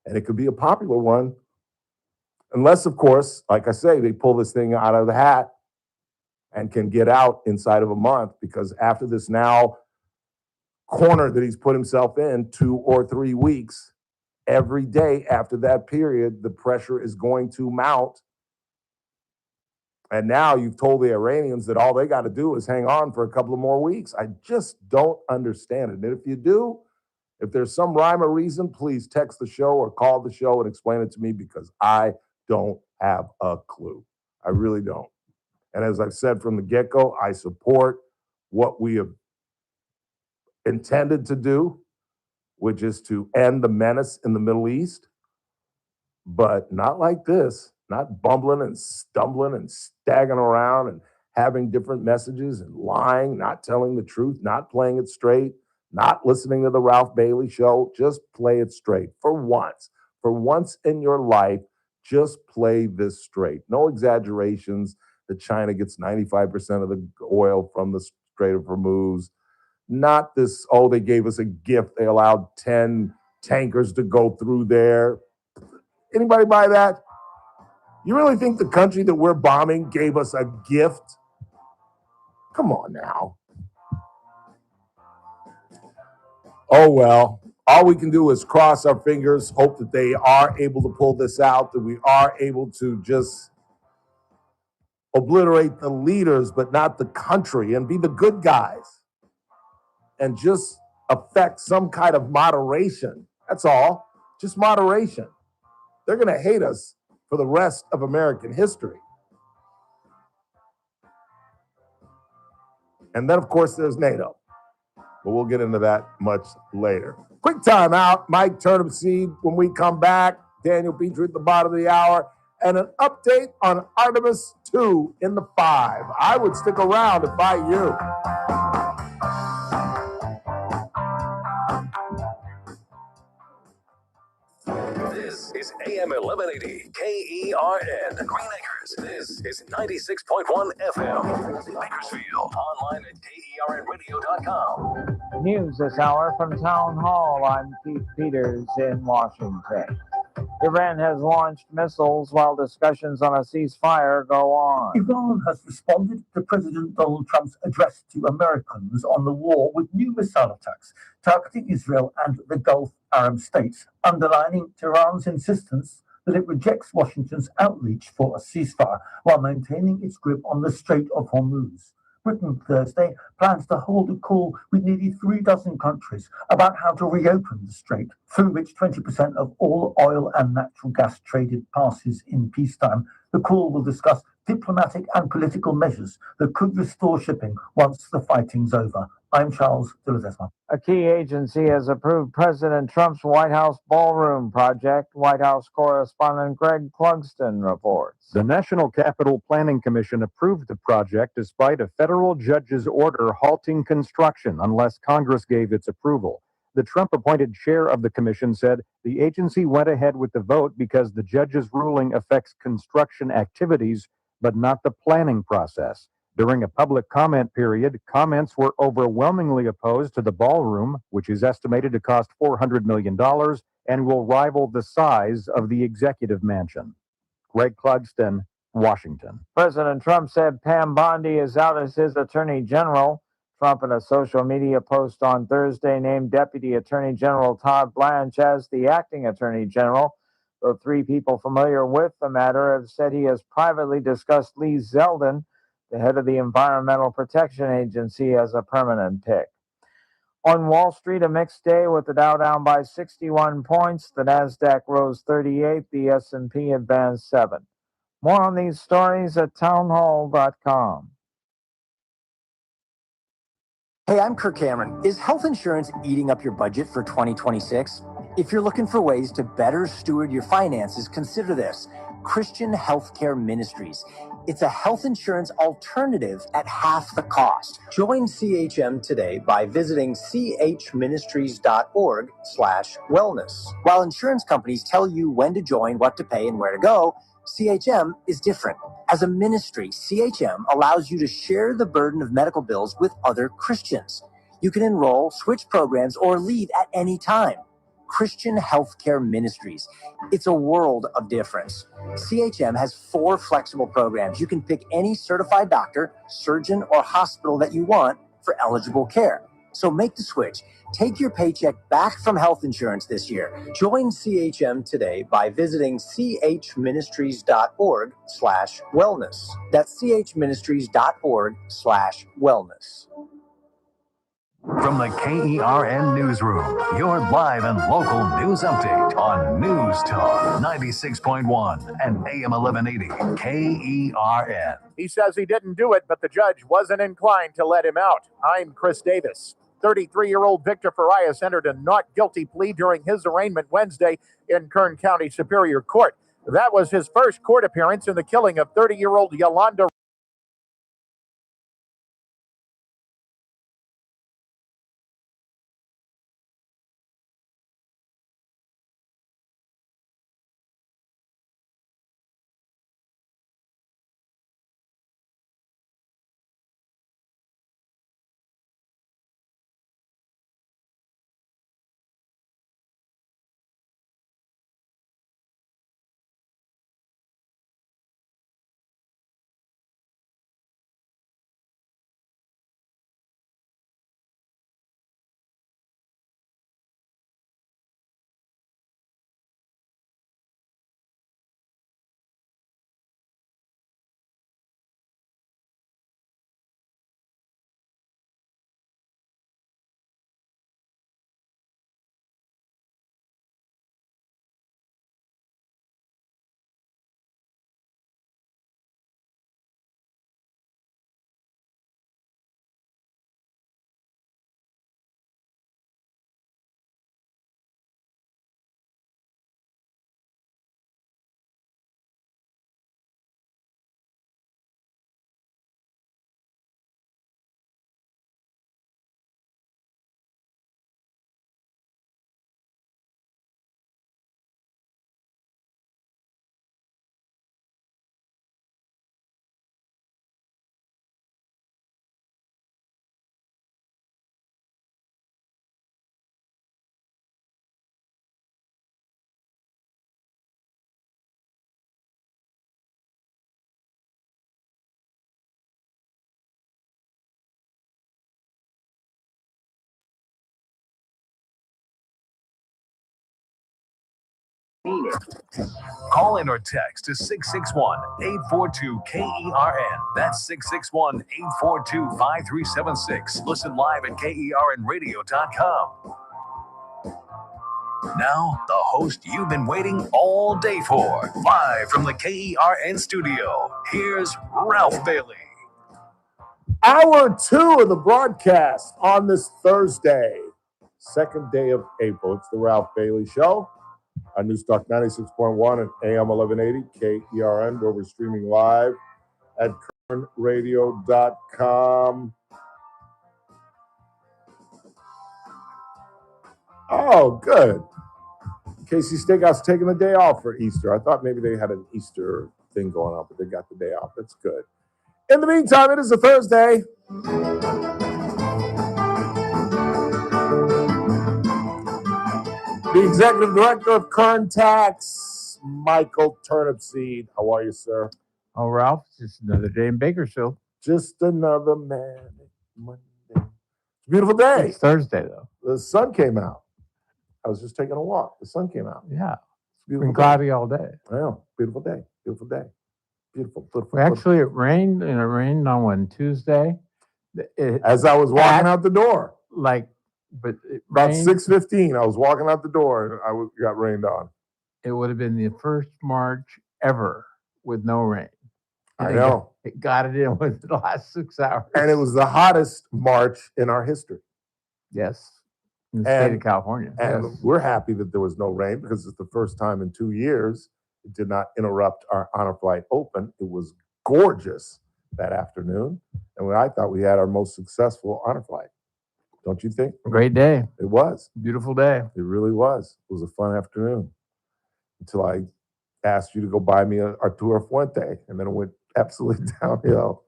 And it could be a popular one. Unless, of course, like I say, they pull this thing out of the hat and can get out inside of a month, because after this now corner that he's put himself in, 2 or 3 weeks, every day after that period, the pressure is going to mount. And now you've told the Iranians that all they got to do is hang on for a couple of more weeks. I just don't understand it. And if you do, if there's some rhyme or reason, please text the show or call the show and explain it to me, because I don't have a clue. I really don't. And as I've said from the get-go, I support what we have intended to do, which is to end the menace in the Middle East, but not like this, not bumbling and stumbling and staggering around and having different messages and lying, not telling the truth, not playing it straight, not listening to the Ralph Bailey show. Just play it straight for once. For once in your life, just play this straight. No exaggerations that China gets 95% of the oil from the Strait of Hormuz. Not this, oh, they gave us a gift. They allowed 10 tankers to go through there. Anybody buy that? You really think the country that we're bombing gave us a gift? Come on now. Oh, well, all we can do is cross our fingers, hope that they are able to pull this out, that we are able to just obliterate the leaders, but not the country, and be the good guys, and just affect some kind of moderation. That's all. Just moderation. They're going to hate us for the rest of American history. And then, of course, there's NATO. But we'll get into that much later. Quick time out. Mike Turnipseed when we come back. Daniel Petrey at the bottom of the hour. And an update on Artemis 2 in the 5. I would stick around if I you. This is AM 1180 KERN Green Acres. This is 96.1 FM Bakersfield. Online at KERNradio.com. News this hour from Town Hall. I'm Keith Peters in Washington. Iran has launched missiles while discussions on a ceasefire go on. Iran has responded to President Donald Trump's address to Americans on the war with new missile attacks targeting Israel and the Gulf Arab states, underlining Tehran's insistence that it rejects Washington's outreach for a ceasefire while maintaining its grip on the Strait of Hormuz. Britain Thursday plans to hold a call with nearly 36 countries about how to reopen the strait, through which 20% of all oil and natural gas traded passes in peacetime. The call will discuss diplomatic and political measures that could restore shipping once the fighting's over. I'm Charles de Ledesma. A key agency has approved President Trump's White House ballroom project. White House correspondent Greg Clugston reports. The National Capital Planning Commission approved the project despite a federal judge's order halting construction unless Congress gave its approval. The Trump-appointed chair of the commission said the agency went ahead with the vote because the judge's ruling affects construction activities, but not the planning process. During a public comment period, comments were overwhelmingly opposed to the ballroom, which is estimated to cost $400 million and will rival the size of the executive mansion. Greg Clugston, Washington. President Trump said Pam Bondi is out as his attorney general. Trump, in a social media post on Thursday, named Deputy Attorney General Todd Blanche as the acting attorney general. Though 3 people familiar with the matter have said he has privately discussed Lee Zeldin. The head of the Environmental Protection Agency as a permanent pick. On Wall Street, a mixed day with the Dow down by 61 points. The Nasdaq rose 38. The S&P advanced 7. More on these stories at townhall.com. Hey, I'm Kirk Cameron. Is health insurance eating up your budget for 2026? If you're looking for ways to better steward your finances, consider this: Christian Healthcare Ministries. It's a health insurance alternative at half the cost. Join CHM today by visiting chministries.org/wellness. While insurance companies tell you when to join, what to pay, and where to go, CHM is different. As a ministry, CHM allows you to share the burden of medical bills with other Christians. You can enroll, switch programs, or leave at any time. Christian Healthcare Ministries. It's a world of difference. CHM has 4 flexible programs. You can pick any certified doctor, surgeon, or hospital that you want for eligible care. So make the switch. Take your paycheck back from health insurance this year. Join CHM today by visiting chministries.org/wellness. That's chministries.org/wellness. From the KERN Newsroom, your live and local news update on News Talk 96.1 and AM 1180 KERN. He says he didn't do it, but the judge wasn't inclined to let him out. I'm Chris Davis. 33-year-old Victor Farias entered a not guilty plea during his arraignment Wednesday in Kern County Superior Court. That was his first court appearance in the killing of 30-year-old Yolanda. Call in or text to 661-842-KERN. That's 661-842-5376. Listen live at KERNradio.com. Now, the host you've been waiting all day for. Live from the KERN studio, here's Ralph Bailey. Hour 2 of the broadcast on this Thursday, 2nd day of April. It's the Ralph Bailey Show on News Talk 96.1 and AM 1180 KERN, where we're streaming live at KERNradio.com. Oh, good. Casey Steakhouse taking the day off for Easter. I thought maybe they had an Easter thing going on, but they got the day off. That's good. In the meantime, it is a Thursday. The Executive Director of Kern Tax, Michael Turnipseed. How are you, sir? Oh, Ralph, it's just another day in Bakersfield. Just another manic Monday. It's a beautiful day. It's Thursday, though. The sun came out. I was just taking a walk. The sun came out. Yeah. It's a beautiful Been day. cloudy all day. I know. Beautiful day. Beautiful day. Beautiful, beautiful. Well, actually, it rained, and it rained on one Tuesday. As I was walking out the door, but it about rained. 6:15, I was walking out the door and got rained on. It would have been the first March ever with no rain. I know. It got it in within the last 6 hours. And it was the hottest March in our history. Yes. In the state of California. And Yes. we're happy that there was no rain because it's the first time in 2 years it did not interrupt our honor flight open. It was gorgeous that afternoon. And I thought we had our most successful honor flight. Don't you think? Great day. It was. Beautiful day. It really was. It was a fun afternoon until I asked you to go buy me a Arturo Fuente, and then it went absolutely downhill.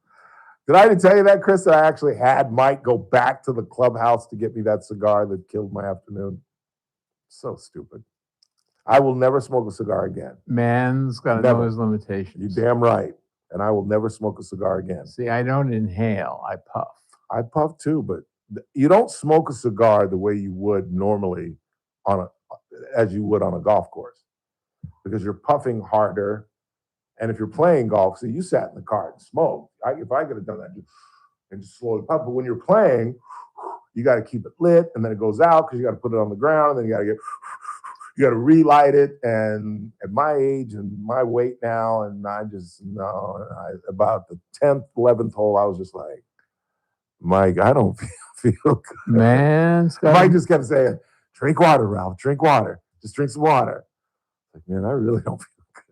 Did I even tell you that, Chris, that I actually had Mike go back to the clubhouse to get me that cigar that killed my afternoon? So stupid. I will never smoke a cigar again. Man's got to know his limitations. You're damn right. And I will never smoke a cigar again. See, I don't inhale. I puff. I puff too, but you don't smoke a cigar the way you would normally as you would on a golf course, because you're puffing harder. And if you're playing golf, so you sat in the car and smoked. If I could have done that and just slowly puff, but when you're playing, you got to keep it lit, and then it goes out because you got to put it on the ground, and then you got to relight it. And at my age and my weight now, and about the 10th, 11th hole, I was just like, Mike, I don't feel good. Man, Mike just kept saying, drink water, Ralph, drink water. Just drink some water. Like, man, I really don't feel good.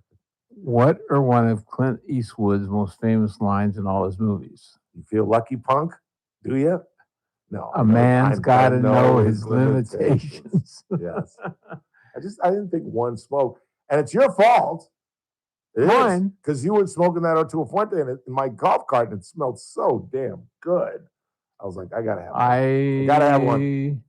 What are one of Clint Eastwood's most famous lines in all his movies? You feel lucky, punk? Do you? No. A man's got to know his limitations. Yes. I didn't think one smoke. And it's your fault. Mine. Because you were smoking that Arturo Fuente in my golf cart, and it smelled so damn good. I was like, I got to have one. I got to have one.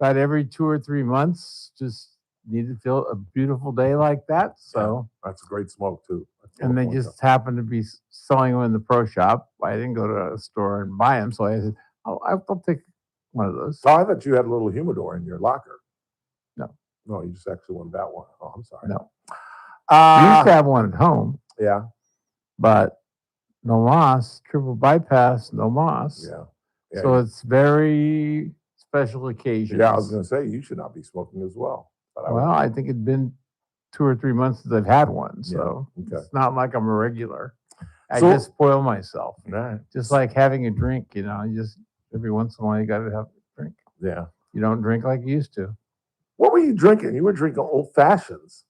About every 2 or 3 months, just need to feel a beautiful day like that. So that's a great smoke too. And they just happened to be selling them in the pro shop. I didn't go to a store and buy them, so I said, I'll take one of those. Oh, I thought you had a little humidor in your locker. No. No, you just actually wanted that one. Oh, I'm sorry. No. I used to have one at home. Yeah. But no mas, triple bypass, no mas. Yeah. So it's very special occasions. Yeah, I was going to say, you should not be smoking as well. But I think it'd been 2 or 3 months since I've had one. So it's not like I'm a regular. I just spoil myself. Right. Just like having a drink, you just every once in a while you got to have a drink. Yeah. You don't drink like you used to. What were you drinking? You were drinking old fashions.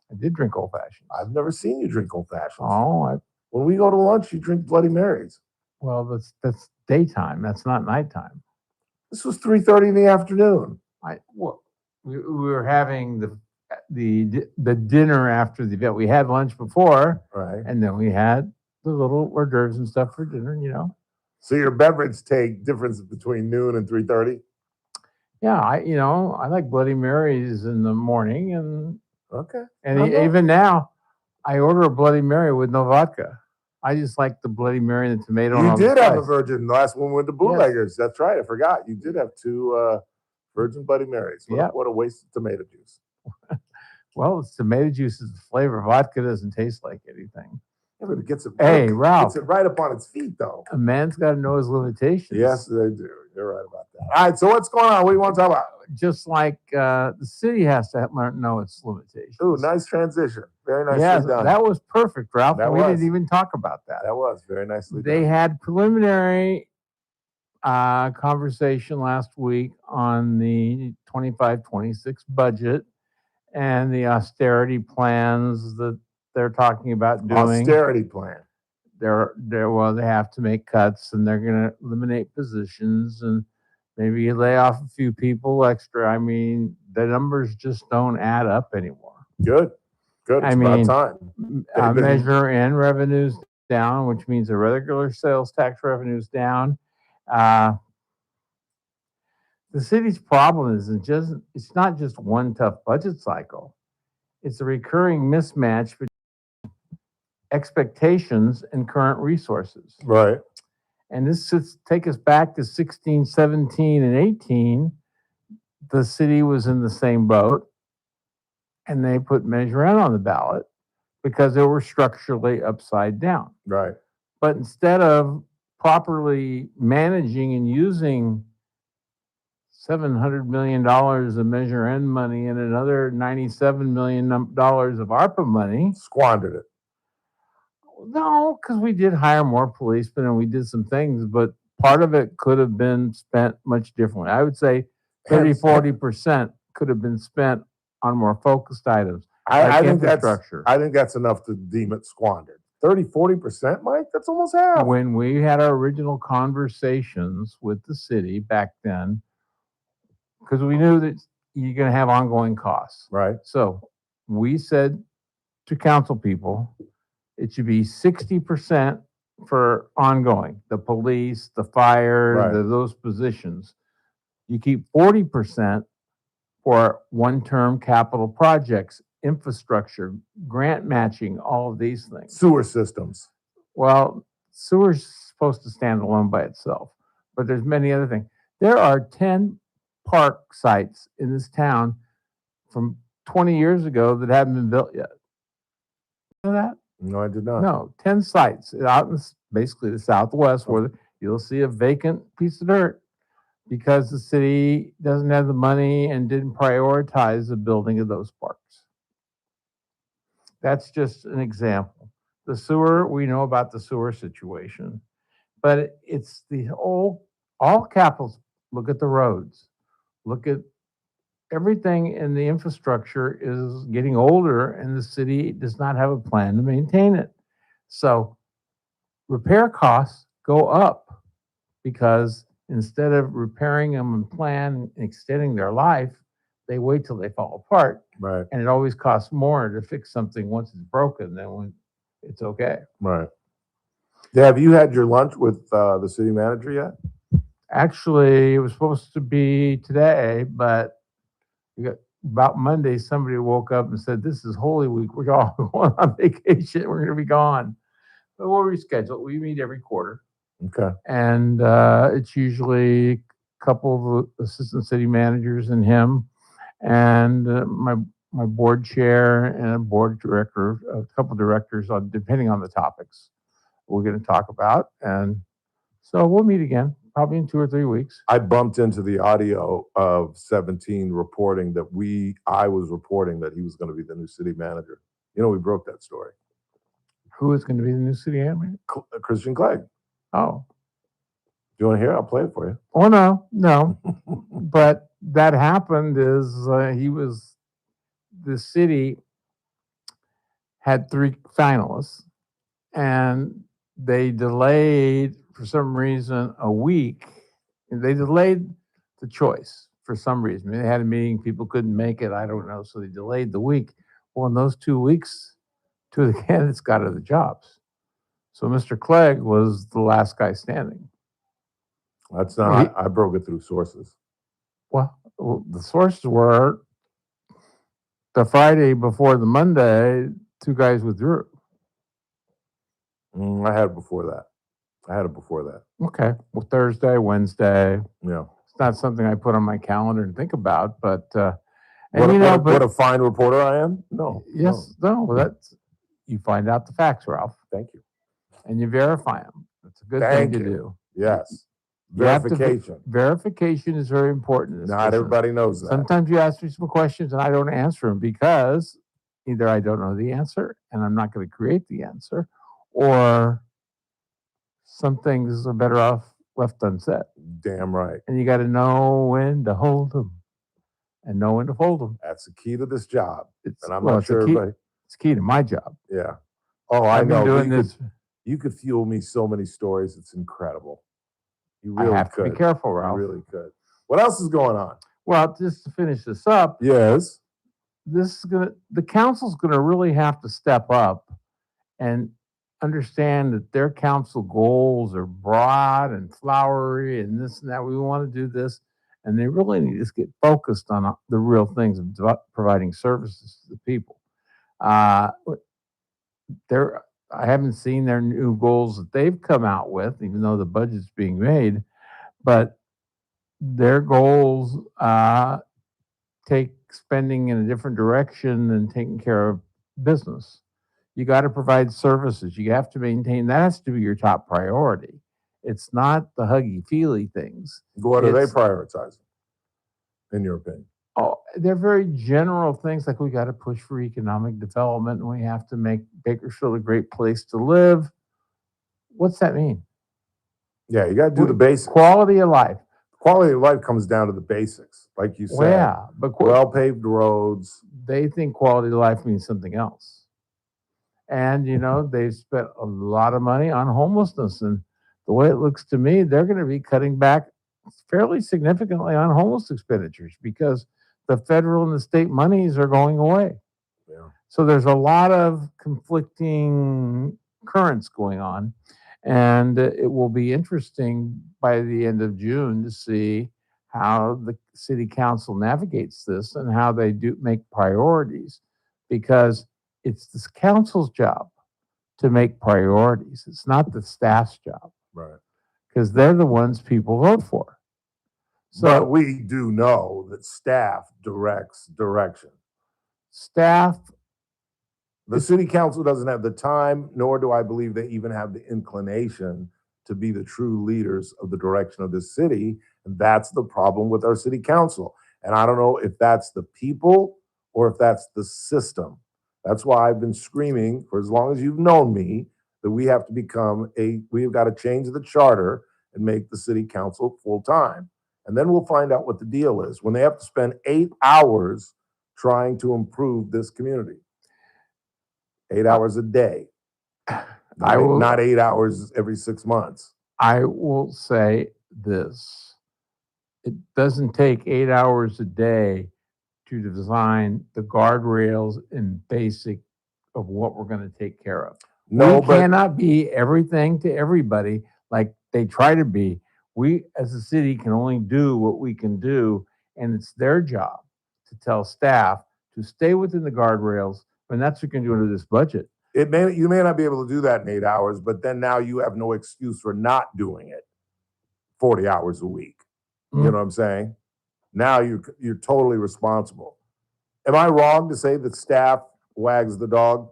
I did drink old fashions. I've never seen you drink old fashions. Oh, when we go to lunch, you drink Bloody Marys. Well, that's daytime. That's not nighttime. This was 3:30 in the afternoon. We were having the dinner after the event. We had lunch before, right? And then we had the little hors d'oeuvres and stuff for dinner. So your beverage take difference between noon and 3:30. Yeah, I like Bloody Marys in the morning, and okay. And even now, I order a Bloody Mary with no vodka. I just like the Bloody Mary and the tomato. You did have a virgin. The last one with the bootleggers. Yes. That's right. I forgot. You did have 2 virgin Bloody Marys. What a waste of tomato juice. Well, it's tomato juice is the flavor. Vodka doesn't taste like anything. Yeah, but it gets it. Ralph. Gets it right up on its feet, though. A man's got to know his limitations. Yes, they do. You're right about that. All right. So what's going on? What do you want to talk about? Just like the city has to know its limitations. Ooh, nice transition. Very nicely done. That was perfect, Ralph. We didn't even talk about that. That was very nicely done. They had preliminary conversation last week on the 25-26 budget and the austerity plans that they're talking about doing. Austerity plan. They have to make cuts, and they're going to eliminate positions and maybe lay off a few people extra. I mean, the numbers just don't add up anymore. Good. It's about time. Measure in revenues down, which means the regular sales tax revenues down. The city's problem it's not just one tough budget cycle. It's a recurring mismatch between expectations and current resources. Right. And this should take us back to 16, 17, and 18. The city was in the same boat, and they put Measure N on the ballot because they were structurally upside down. Right. But instead of properly managing and using $700 million of Measure N money and another $97 million of ARPA money. Squandered it. No, because we did hire more policemen and we did some things, but part of it could have been spent much differently. I would say 30-40% could have been spent on more focused items. I think that's enough to deem it squandered. 30-40%, Mike? That's almost half. When we had our original conversations with the city back then, because we knew that you're going to have ongoing costs. Right. So we said to council people, it should be 60% for ongoing, the police, the fire, Right. those positions. You keep 40% for one-term capital projects, infrastructure, grant matching, all of these things. Sewer systems. Well, sewer's supposed to stand alone by itself, but there's many other things. There are 10 park sites in this town from 20 years ago that haven't been built yet. You know that? No, I did not. No, 10 sites out in basically the Southwest where you'll see a vacant piece of dirt because the city doesn't have the money and didn't prioritize the building of those parks. That's just an example. The sewer, we know about the sewer situation, but it's the all capitals. Look at the roads. Look at everything in the infrastructure is getting older and the city does not have a plan to maintain it. So repair costs go up because instead of repairing them and plan and extending their life, they wait till they fall apart. Right. And it always costs more to fix something once it's broken than when it's okay. Right. Yeah, have you had your lunch with the city manager yet? Actually, it was supposed to be today, but about Monday, somebody woke up and said, "This is Holy Week. We're all going on vacation. We're going to be gone." But we'll reschedule. We meet every quarter. Okay. And it's usually a couple of assistant city managers and him, and my board chair and a board director, a couple of directors, on depending on the topics we're going to talk about. And so we'll meet again, probably in 2 or 3 weeks. I bumped into the audio of 17 reporting that I was reporting that he was going to be the new city manager. You know, we broke that story. Who is going to be the new city manager? Christian Clegg. Oh. Do you want to hear it? I'll play it for you. Oh, no. But that happened is the city had 3 finalists and they delayed for some reason a week. They delayed the choice for some reason. They had a meeting, people couldn't make it, I don't know, so they delayed the week. Well, in those 2 weeks, 2 of the candidates got other jobs. So Mr. Clegg was the last guy standing. That's not, I broke it through sources. Well, the sources were the Friday before the Monday, 2 guys withdrew. I had it before that. Okay. Well, Thursday, Wednesday. Yeah. It's not something I put on my calendar and think about, but what a fine reporter I am? No. Yes, no. That's, you find out the facts, Ralph. Thank you. And you verify them. That's a good thing to do. Yes. Verification. Verification is very important. Not everybody knows that. Sometimes you ask me some questions and I don't answer them because either I don't know the answer and I'm not going to create the answer, or some things are better off left unsaid. Damn right. And you got to know when to hold them and know when to fold them. That's the key to this job. And I'm well, not sure everybody. It's key to my job. Yeah. Oh, I've been doing this. You could fuel me so many stories. It's incredible. You really I have could. to be careful, Ralph. You really could. What else is going on? Well, just to finish this up. Yes. The council's gonna really have to step up and understand that their council goals are broad and flowery and this and that. We want to do this. And they really need to get focused on the real things of providing services to the people. I haven't seen their new goals that they've come out with, even though the budget's being made, but their goals take spending in a different direction than taking care of business. You got to provide services. You have to maintain. That has to be your top priority. It's not the huggy-feely things. What are they prioritizing, in your opinion? Oh, they're very general things like we got to push for economic development and we have to make Bakersfield a great place to live. What's that mean? Yeah, you got to do the basics. Quality of life. Quality of life comes down to the basics, like you said. Well, yeah, but well-paved roads. They think quality of life means something else. And, you know, they've spent a lot of money on homelessness. And the way it looks to me, they're going to be cutting back fairly significantly on homeless expenditures because the federal and the state monies are going away. Yeah. So there's a lot of conflicting currents going on. And it will be interesting by the end of June to see how the city council navigates this and how they do make priorities, because it's the council's job to make priorities. It's not the staff's job. Right. Because they're the ones people vote for. So but we do know that staff directs direction. Staff. The city council doesn't have the time, nor do I believe they even have the inclination to be the true leaders of the direction of this city. And that's the problem with our city council. And I don't know if that's the people or if that's the system. That's why I've been screaming for as long as you've known me that we have to we've got to change the charter and make the city council full-time. And then we'll find out what the deal is when they have to spend 8 hours trying to improve this community. 8 hours a day. Not 8 hours every 6 months. I will say this. It doesn't take 8 hours a day to design the guardrails and basic of what we're going to take care of. No, we cannot be everything to everybody like they try to be. We as a city can only do what we can do, and it's their job to tell staff to stay within the guardrails, and that's what you can do under this budget. You may not be able to do that in 8 hours, but then now you have no excuse for not doing it 40 hours a week. You know what I'm saying? Now you're totally responsible. Am I wrong to say that staff wags the dog?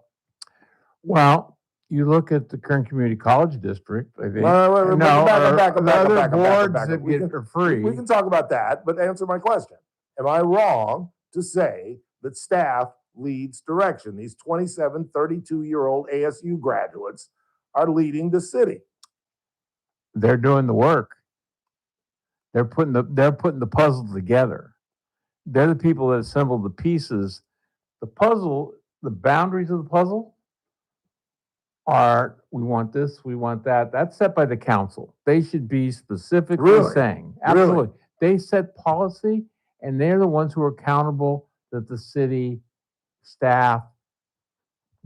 Well, you look at the Kern Community College District, I think. Wait, back up. We can talk about that, but answer my question. Am I wrong to say that staff leads direction? These 27, 32-year-old ASU graduates are leading the city. They're doing the work. They're putting the puzzle together. They're the people that assemble the pieces. The puzzle, the boundaries of the puzzle are, we want this, we want that. That's set by the council. They should be specifically saying, absolutely. Really? They set policy, and they're the ones who are accountable that the city staff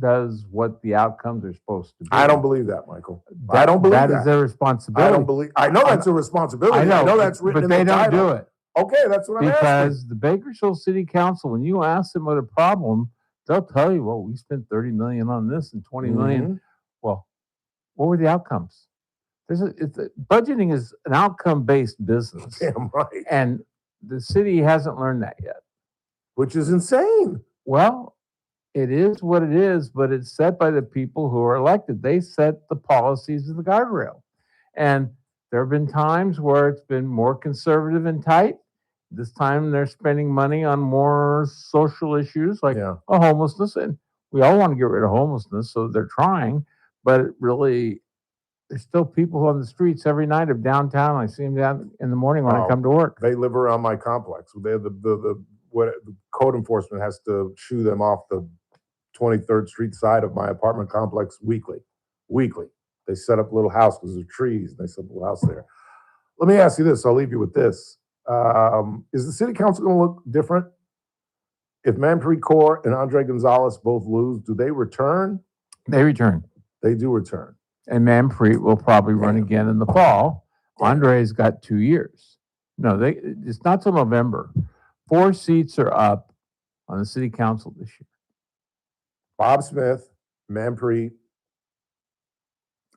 does what the outcomes are supposed to be. I don't believe that, Michael. I don't believe that. That is their responsibility. I know that's a responsibility. I know that's written in the title. But they don't do it. Okay, that's what I'm asking. Because the Bakersfield City Council, when you ask them what a problem, they'll tell you, well, we spent $30 million on this and $20 million. Well, what were the outcomes? Budgeting is an outcome-based business. Damn right. And the city hasn't learned that yet. Which is insane. Well, it is what it is, but it's set by the people who are elected. They set the policies of the guardrail. And there have been times where it's been more conservative and tight. This time they're spending money on more social issues like homelessness. And we all want to get rid of homelessness, so they're trying. But it really, there's still people on the streets every night of downtown. I see them down in the morning when I come to work. They live around my complex. The code enforcement has to shoo them off the 23rd Street side of my apartment complex weekly. They set up a little house because there's trees, and they set up a little house there. Let me ask you this. I'll leave you with this. Is the city council going to look different? If Petrey and Andre Gonzalez both lose, do they return? They return. They do return. And Petrey will probably run again in the fall. Andre's got 2 years. No, it's not till November. 4 seats are up on the city council this year. Bob Smith, Petrey,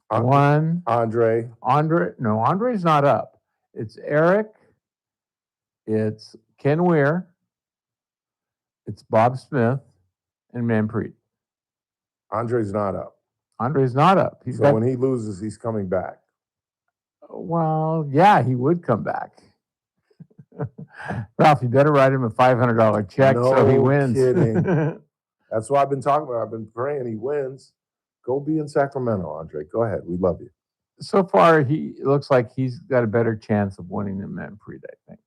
Andre. No, Andre's not up. It's Eric. It's Ken Weir. It's Bob Smith and Petrey. Andre's not up. Andre's not up. So when he loses, he's coming back. Well, yeah, he would come back. Ralph, you better write him a $500 check so he wins. Kidding. That's what I've been talking about. I've been praying he wins. Go be in Sacramento, Andre. Go ahead. We love you. So far, it looks like he's got a better chance of winning than Manpreet, I think.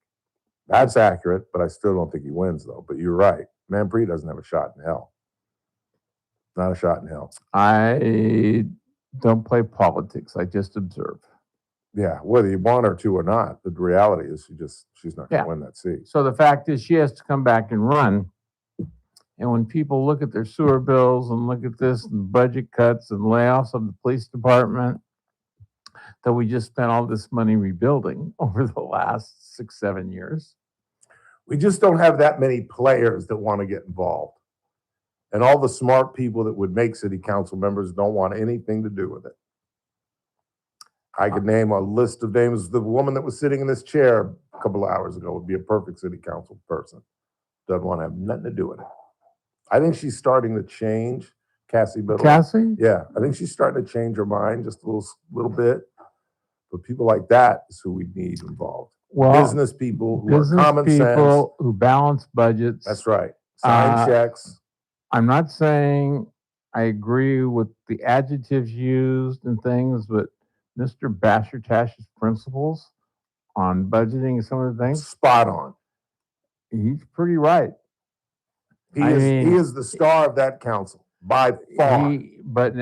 That's accurate, but I still don't think he wins, though. But you're right. Manpreet doesn't have a shot in hell. Not a shot in hell. I don't play politics. I just observe. Yeah, whether you want her to or not, the reality is she's not going to win that seat. So the fact is she has to come back and run. And when people look at their sewer bills and look at this and budget cuts and layoffs of the police department that we just spent all this money rebuilding over the last 6-7 years. We just don't have that many players that want to get involved. And all the smart people that would make city council members don't want anything to do with it. I could name a list of names. The woman that was sitting in this chair a couple of hours ago would be a perfect city council person. Doesn't want to have nothing to do with it. I think she's starting to change. Cassie Biddle. Cassie? Yeah, I think she's starting to change her mind just a little bit. But people like that is who we need involved. Well, business people who are common sense. Who balance budgets. That's right. Sign checks. I'm not saying I agree with the adjectives used and things, but Mr. Bashertash's principles on budgeting and some of the things. Spot on. He's pretty right. He is the star of that council by far. But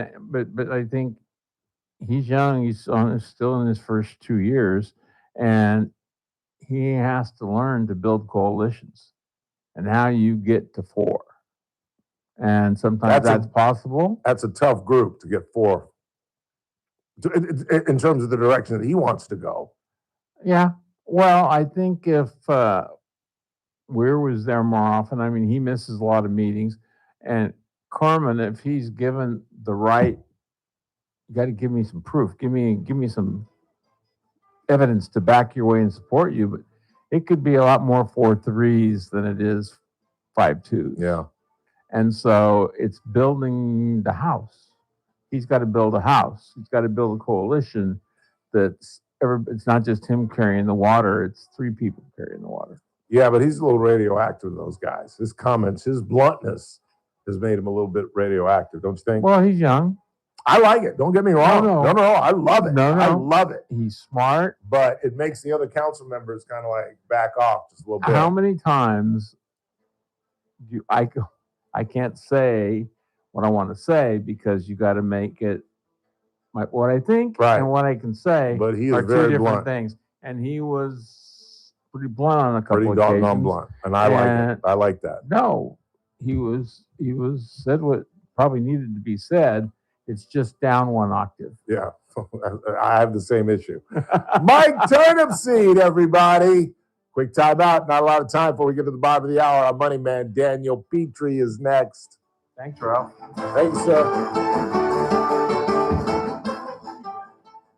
I think he's young. He's still in his first 2 years, and he has to learn to build coalitions and how you get to 4. And sometimes that's possible. That's a tough group to get 4 in terms of the direction that he wants to go. Yeah. Well, I think if Weir was there more often, I mean, he misses a lot of meetings. And Corman, if he's given the right, you got to give me some proof. Give me some evidence to back your way and support you. But it could be a lot more 4-3s than it is 5-2s. Yeah. And so it's building the house. He's got to build a house. He's got to build a coalition it's not just him carrying the water. It's 3 people carrying the water. Yeah, but he's a little radioactive, those guys. His comments, his bluntness has made him a little bit radioactive, don't you think? Well, he's young. I like it. Don't get me wrong. No. I love it. No. I love it. He's smart. But it makes the other council members kind of like back off just a little bit. How many times I can't say what I want to say because you got to make it what I think and what I can say but he is are very 2 different blunt. things. And he was pretty blunt on a couple Pretty of doggone occasions. blunt. And I like it. I like that. No, he was said what probably needed to be said. It's just down 1 octave. Yeah, I have the same issue. Mike Turnipseed, everybody. Quick timeout. Not a lot of time before we get to the bottom of the hour. Our money man, Daniel Petrey, is next. Thanks, Ralph. Thanks, sir.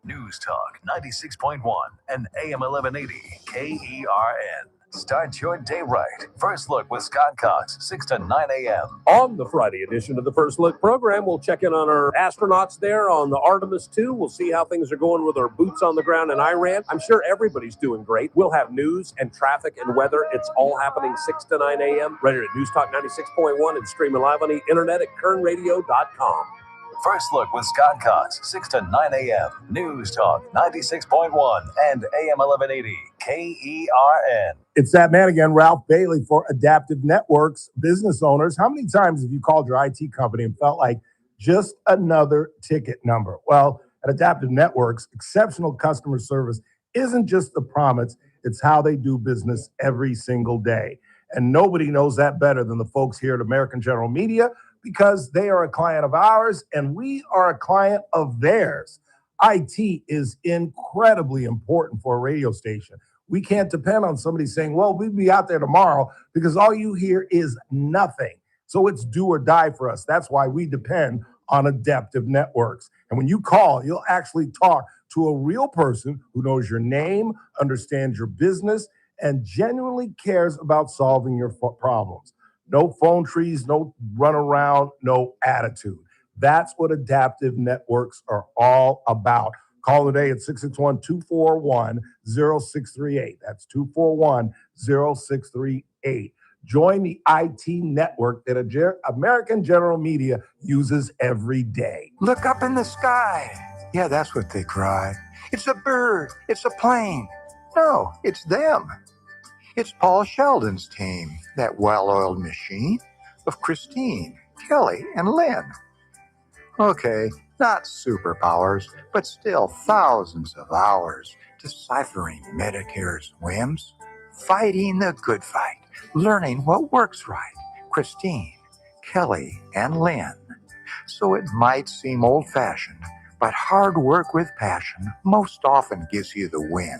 News Talk 96.1 and AM 1180 KERN. Start your day right. First Look with Scott Cox, 6 to 9 a.m. On the Friday edition of the First Look program, we'll check in on our astronauts there on the Artemis 2. We'll see how things are going with our boots on the ground in Iran. I'm sure everybody's doing great. We'll have news and traffic and weather. It's all happening 6 to 9 a.m. right here at News Talk 96.1 and streaming live on the internet at kernradio.com. First Look with Scott Cox, 6 to 9 a.m. News Talk 96.1 and AM 1180 KERN. It's that man again, Ralph Bailey for Adaptive Networks. Business owners, how many times have you called your IT company and felt like just another ticket number? Well, at Adaptive Networks, exceptional customer service isn't just the promise, it's how they do business every single day. And nobody knows that better than the folks here at American General Media, because they are a client of ours and we are a client of theirs. IT is incredibly important for a radio station. We can't depend on somebody saying, well, we'll be out there tomorrow, because all you hear is nothing. So it's do or die for us. That's why we depend on Adaptive Networks. And when you call, you'll actually talk to a real person who knows your name, understands your business, and genuinely cares about solving your problems. No phone trees, no run around, no attitude. That's what adaptive networks are all about. Call today at 661-241-0638. That's 241-0638. Join the IT network that American General Media uses every day. Look up in the sky. Yeah, that's what they cry. It's a bird. It's a plane. No, it's them. It's Paul Sheldon's team, that well-oiled machine of Christine, Kelly, and Lynn. Okay, not superpowers, but still thousands of hours deciphering Medicare's whims, fighting the good fight, learning what works right. Christine, Kelly, and Lynn. So it might seem old-fashioned, but hard work with passion most often gives you the win.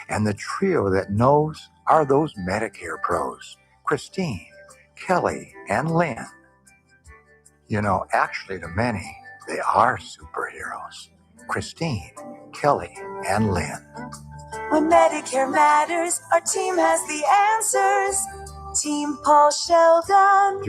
And the trio that knows are those Medicare pros, Christine, Kelly, and Lynn. You know, actually to many, they are superheroes. Christine, Kelly, and Lynn. When Medicare matters, our team has the answers. Team Paul Sheldon.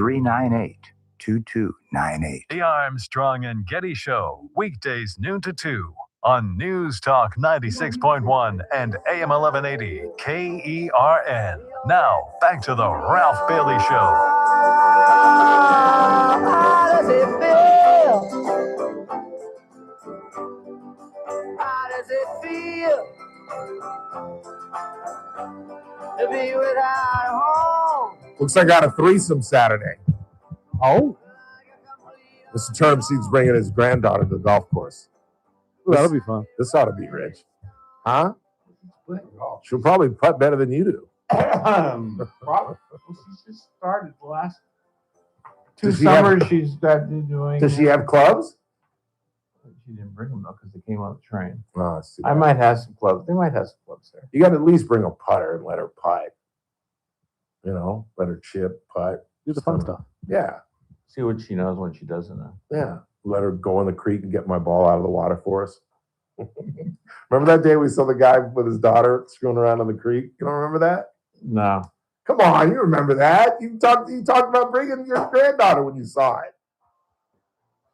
398-2298. The Armstrong and Getty Show, weekdays noon to 2 on News Talk 96.1 and AM 1180 KERN. Now, back to the Ralph Bailey Show. How does it feel? How does it feel to be without a home? Looks like I got a threesome Saturday. Oh? Mr. Turnipseed's bringing his granddaughter to the golf course. Ooh, that'll be fun. This ought to be rich. Huh? She'll probably putt better than you do. Probably. Well, she's just started the last 2 summers she's got doing. Does she have clubs? She didn't bring them though because they came on the train. Oh, I might have some clubs. They might have some clubs there. You got to at least bring a putter and let her putt. You know, let her chip, putt. Do the fun stuff. Yeah. See what she knows when she doesn't know. Yeah. Let her go in the creek and get my ball out of the water for us. Remember that day we saw the guy with his daughter screwing around in the creek? You don't remember that? No. Come on, you remember that. You talked about bringing your granddaughter when you saw it.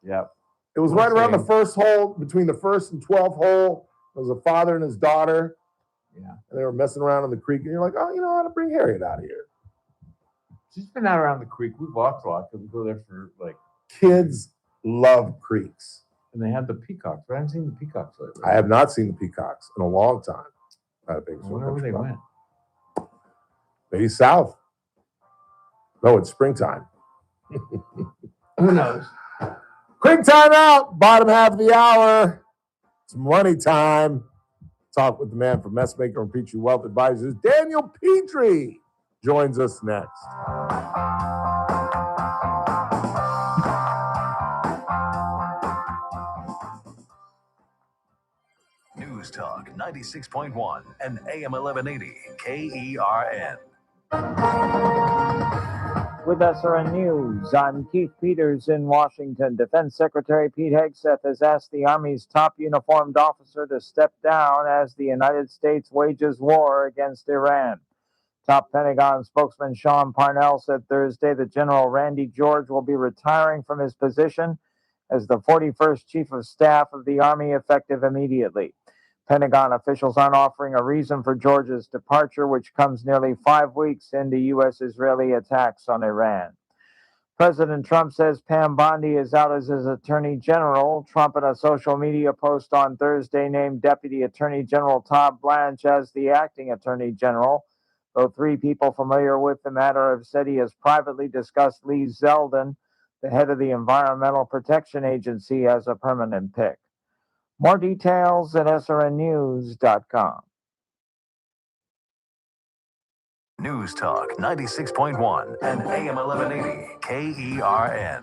Yep. It was right around the first hole, between the first and 12th hole. There was a father and his daughter. Yeah. And they were messing around in the creek. And you're like, oh, you know how to bring Harriet out of here. She's been out around the creek. We walked a lot because we go there for like. Kids love creeks. And they have the peacocks. But I haven't seen the peacocks lately. I have not seen the peacocks in a long time. I wonder where they went. Maybe south. No, it's springtime. Who knows? Quick time out. Bottom half of the hour. It's money time. Talk with the man from Messmaker and Petrey Wealth Advisors. Daniel Petrey joins us next. News Talk 96.1 and AM 1180 KERN. With SRN News, I'm Keith Peters in Washington. Defense Secretary Pete Hegseth has asked the Army's top uniformed officer to step down as the United States wages war against Iran. Top Pentagon spokesman Sean Parnell said Thursday that General Randy George will be retiring from his position as the 41st Chief of Staff of the Army effective immediately. Pentagon officials aren't offering a reason for George's departure, which comes nearly 5 weeks into U.S.-Israeli attacks on Iran. President Trump says Pam Bondi is out as his Attorney General. Trump, in a social media post on Thursday, named Deputy Attorney General Todd Blanche as the acting Attorney General, though 3 people familiar with the matter have said he has privately discussed Lee Zeldin, the head of the Environmental Protection Agency, as a permanent pick. More details at srnnews.com. News Talk 96.1 and AM 1180 KERN.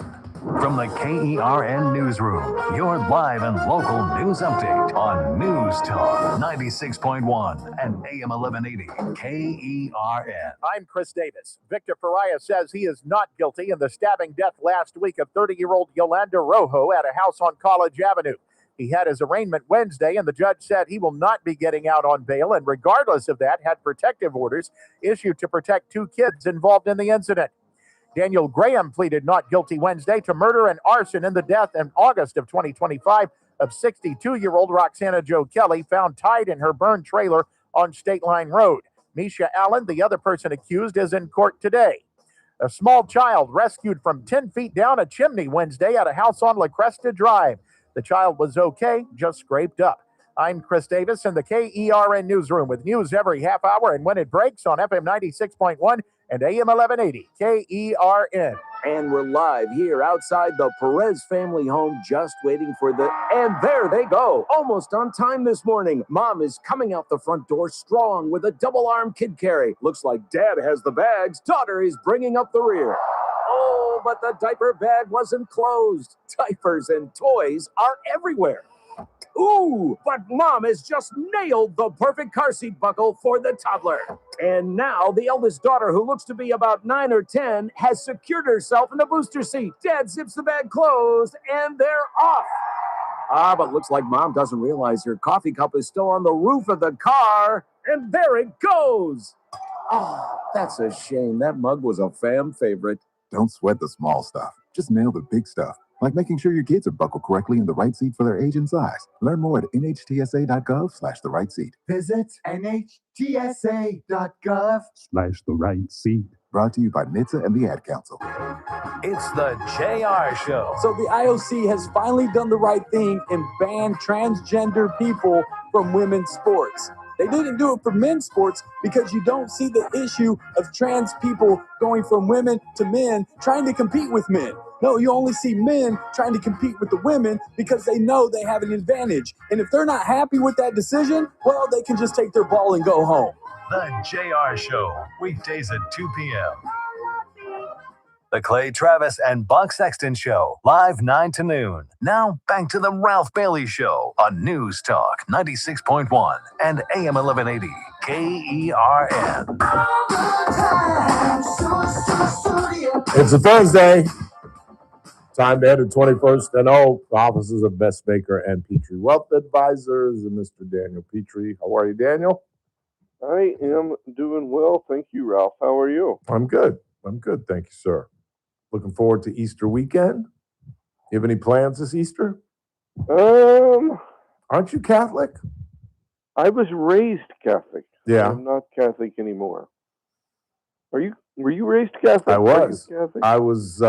From the KERN Newsroom, your live and local news update on News Talk 96.1 and AM 1180 KERN. I'm Chris Davis. Victor Faria says he is not guilty in the stabbing death last week of 30-year-old Yolanda Rojo at a house on College Avenue. He had his arraignment Wednesday, and the judge said he will not be getting out on bail, and regardless of that, had protective orders issued to protect 2 kids involved in the incident. Daniel Graham pleaded not guilty Wednesday to murder and arson in the death in August of 2025 of 62-year-old Roxana Joe Kelly, found tied in her burned trailer on State Line Road. Misha Allen, the other person accused, is in court today. A small child rescued from 10 feet down a chimney Wednesday at a house on La Cresta Drive. The child was okay, just scraped up. I'm Chris Davis in the KERN newsroom with news every half hour and when it breaks on FM 96.1 and AM 1180 KERN. And we're live here outside the Perez family home, just waiting for and there they go. Almost on time this morning. Mom is coming out the front door strong with a double-arm kid carry. Looks like Dad has the bags. Daughter is bringing up the rear. Oh, but the diaper bag wasn't closed. Diapers and toys are everywhere. Ooh, but Mom has just nailed the perfect car seat buckle for the toddler. And now the eldest daughter, who looks to be about 9 or 10, has secured herself in the booster seat. Dad zips the bag closed, and they're off. But looks like Mom doesn't realize her coffee cup is still on the roof of the car, and there it goes. Oh, that's a shame. That mug was a fam favorite. Don't sweat the small stuff. Just nail the big stuff, like making sure your kids are buckled correctly in the right seat for their age and size. Learn more at nhtsa.gov/the right seat. Visit nhtsa.gov/the right seat. Brought to you by NHTSA and the Ad Council. It's the JR Show. So the IOC has finally done the right thing and banned transgender people from women's sports. They didn't do it for men's sports because you don't see the issue of trans people going from women to men trying to compete with men. No, you only see men trying to compete with the women because they know they have an advantage. And if they're not happy with that decision, well, they can just take their ball and go home. The JR Show, weekdays at 2 p.m. The Clay Travis and Buck Sexton Show, live 9 to noon. Now, back to the Ralph Bailey Show on News Talk 96.1 and AM 1180 KERN. It's a Thursday. Time to head to 21st and Oak, the offices of Best Baker and Petrey Wealth Advisors, and Mr. Daniel Petrey. How are you, Daniel? I am doing well. Thank you, Ralph. How are you? I'm good. Thank you, sir. Looking forward to Easter weekend. You have any plans this Easter? Aren't you Catholic? I was raised Catholic. Yeah. I'm not Catholic anymore. Were you raised Catholic? I was. Catholic? I was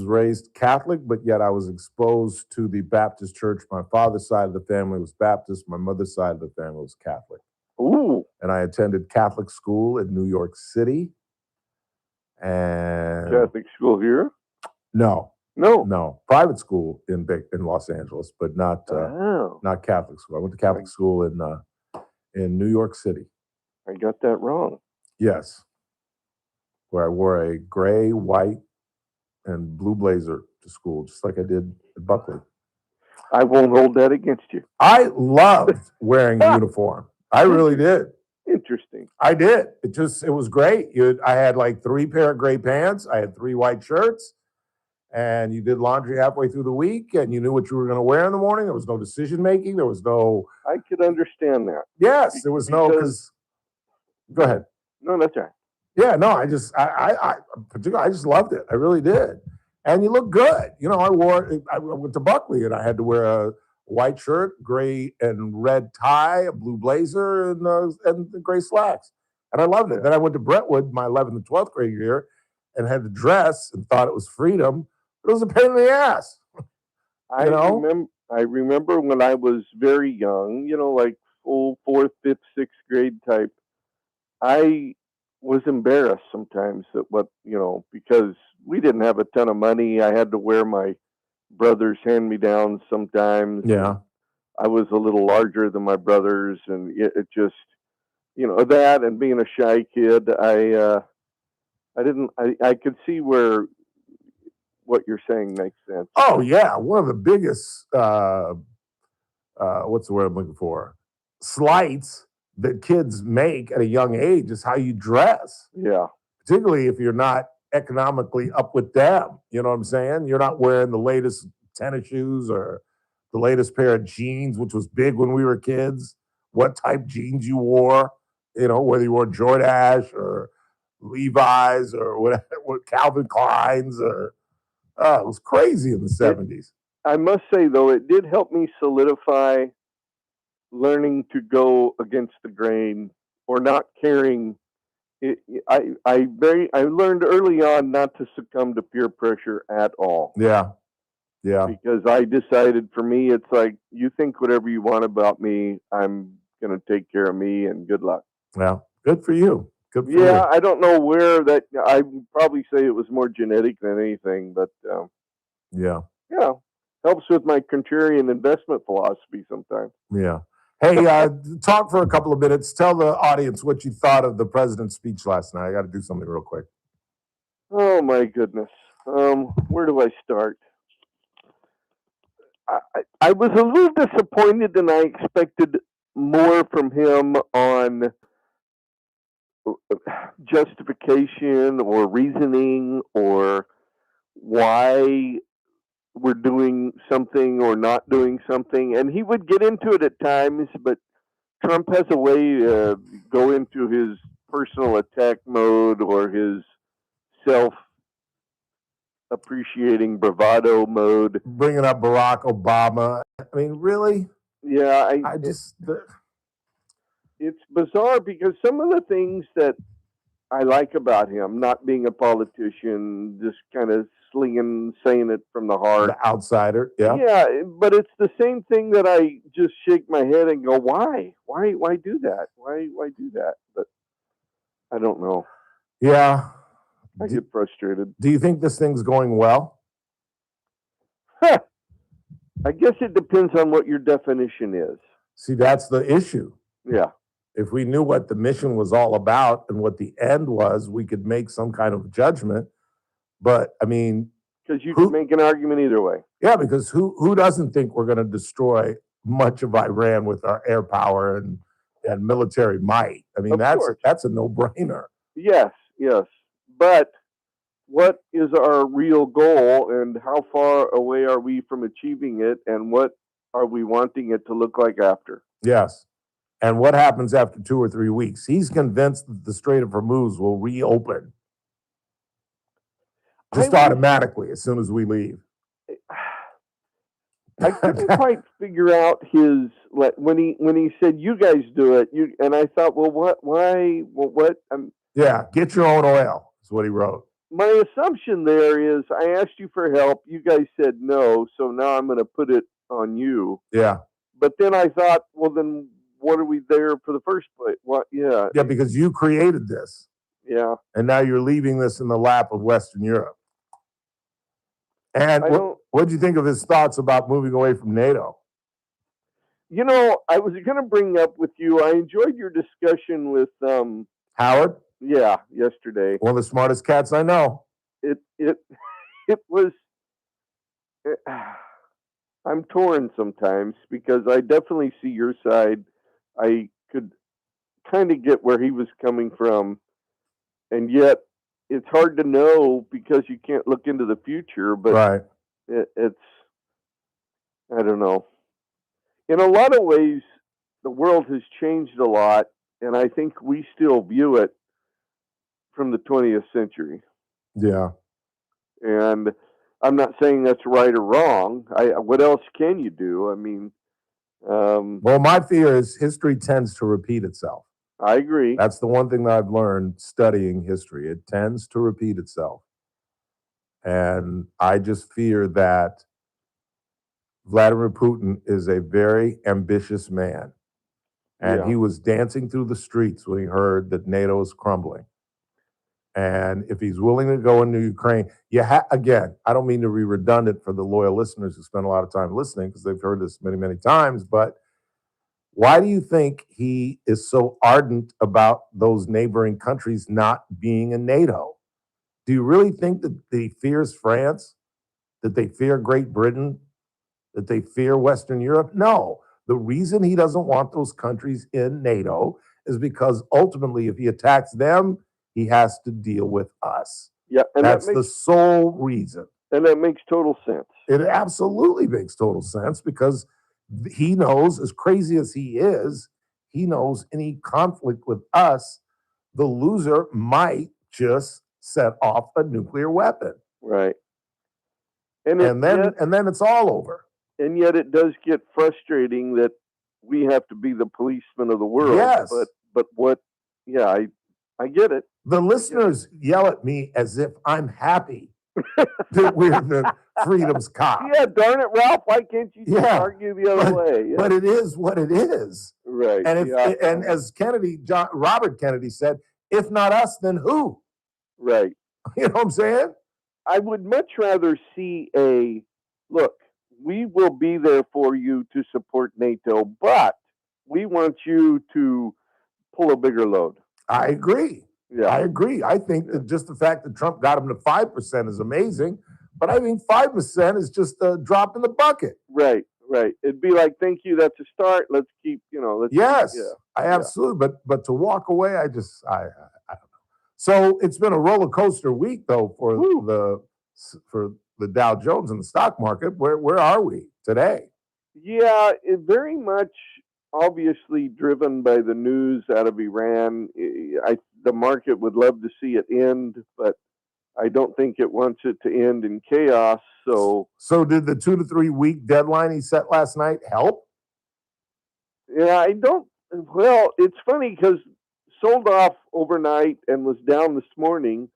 raised Catholic, but yet I was exposed to the Baptist church. My father's side of the family was Baptist. My mother's side of the family was Catholic. Ooh. And I attended Catholic school in New York City. And Catholic school here? No. Private school in Los Angeles, but not Catholic school. I went to Catholic school in New York City. I got that wrong. Yes, where I wore a gray, white, and blue blazer to school, just like I did at Buckley. I won't hold that against you. I loved wearing a uniform. I really did. Interesting. I did. It was great. I had like 3 pair of gray pants. I had 3 white shirts. And you did laundry halfway through the week, and you knew what you were going to wear in the morning. There was no decision making. There was no. I could understand that. Yes, there was no. Because go ahead. No, that's all right. Yeah, no, I just loved it. I really did. And you look good. You know, I went to Buckley, and I had to wear a white shirt, gray and red tie, a blue blazer, and the gray slacks. And I loved it. Then I went to Brentwood my 11th and 12th grade year and had to dress and thought it was freedom. It was a pain in the ass. I remember when I was very young, like full 4th, 5th, 6th grade type, I was embarrassed sometimes because we didn't have a ton of money. I had to wear my brother's hand-me-downs sometimes. Yeah. I was a little larger than my brothers, and it just, that and being a shy kid, I could see where what you're saying makes sense. Oh, yeah. One of the biggest, what's the word I'm looking for? Slights that kids make at a young age is how you dress. Yeah. Particularly if you're not economically up with them. You know what I'm saying? You're not wearing the latest tennis shoes or the latest pair of jeans, which was big when we were kids. What type jeans you wore, whether you wore Jordache or Levi's or whatever, Calvin Klein's or it was crazy in the 70s. I must say though, it did help me solidify learning to go against the grain or not caring. I learned early on not to succumb to peer pressure at all. Yeah. Yeah. Because I decided for me, it's like, you think whatever you want about me, I'm going to take care of me and good luck. Yeah. Good for you. Good for you. Yeah. I don't know where that, I would probably say it was more genetic than anything, but yeah. Yeah. Helps with my contrarian investment philosophy sometimes. Yeah. Hey, talk for a couple of minutes. Tell the audience what you thought of the president's speech last night. I got to do something real quick. Oh my goodness. Where do I start? I was a little disappointed, and I expected more from him on justification or reasoning or why we're doing something or not doing something. And he would get into it at times, but Trump has a way to go into his personal attack mode or his self-appreciating bravado mode. Bringing up Barack Obama. I mean, really? Yeah, it's bizarre because some of the things that I like about him, not being a politician, just kind of saying it from the heart. The outsider, yeah. Yeah, but it's the same thing that I just shake my head and go, why? Why do that? Why do that? But I don't know. Yeah. I get frustrated. Do you think this thing's going well? I guess it depends on what your definition is. See, that's the issue. Yeah. If we knew what the mission was all about and what the end was, we could make some kind of judgment. But I mean, because you can make an argument either way. Yeah, because who doesn't think we're going to destroy much of Iran with our air power and military might? I mean, that's a no-brainer. Yes. But what is our real goal, and how far away are we from achieving it, and what are we wanting it to look like after? Yes. And what happens after 2 or 3 weeks? He's convinced that the Strait of Hormuz will reopen just automatically as soon as we leave. I couldn't quite figure out his when he said, "You guys do it," and I thought, well, what? Why? Well, what? Yeah, get your own oil is what he wrote. My assumption there is, I asked you for help. You guys said no, so now I'm going to put it on you. Yeah. But then I thought, well, then what are we there for the first place? What? Yeah. Yeah, because you created this. Yeah. And now you're leaving this in the lap of Western Europe. And what did you think of his thoughts about moving away from NATO? You know, I was going to bring up with you, I enjoyed your discussion with Howard? Yeah, yesterday. One of the smartest cats I know. It was I'm torn sometimes because I definitely see your side. I could kind of get where he was coming from, and yet it's hard to know because you can't look into the future. But right. It's I don't know. In a lot of ways, the world has changed a lot, and I think we still view it from the 20th century. Yeah. And I'm not saying that's right or wrong. What else can you do? I mean, well, my fear is history tends to repeat itself. I agree. That's the one thing that I've learned studying history. It tends to repeat itself. And I just fear that Vladimir Putin is a very ambitious man. And he was dancing through the streets when he heard that NATO is crumbling. And if he's willing to go into Ukraine, again, I don't mean to be redundant for the loyal listeners who spend a lot of time listening because they've heard this many, many times, but why do you think he is so ardent about those neighboring countries not being in NATO? Do you really think that he fears France, that they fear Great Britain, that they fear Western Europe? No. The reason he doesn't want those countries in NATO is because ultimately, if he attacks them, he has to deal with us. Yeah, and that's the sole reason. And that makes total sense. It absolutely makes total sense because he knows, as crazy as he is, he knows any conflict with us, the loser might just set off a nuclear weapon. Right. And then it's all over. And yet it does get frustrating that we have to be the policemen of the world. Yes. But what, yeah, I get it. The listeners yell at me as if I'm happy that we're the freedom's cop. Yeah, darn it, Ralph. Why can't you just argue the other way? Yeah. But it is what it is. Right. And and as Robert Kennedy said, if not us, then who? Right. You know what I'm saying? I would much rather see a look, we will be there for you to support NATO, but we want you to pull a bigger load. I agree. Yeah. I agree. I think that just the fact that Trump got him to 5% is amazing, but I think 5% is just a drop in the bucket. Right, right. It'd be like, thank you, that's a start. Let's keep, Yes, I absolutely. But to walk away, I don't know. So it's been a roller coaster week though for the Dow Jones and the stock market. Where are we today? Yeah, it very much obviously driven by the news out of Iran. The market would love to see it end, but I don't think it wants it to end in chaos. So did the 2 to 3 week deadline he set last night help? Yeah, I don't. Well, it's funny because sold off overnight and was down this morning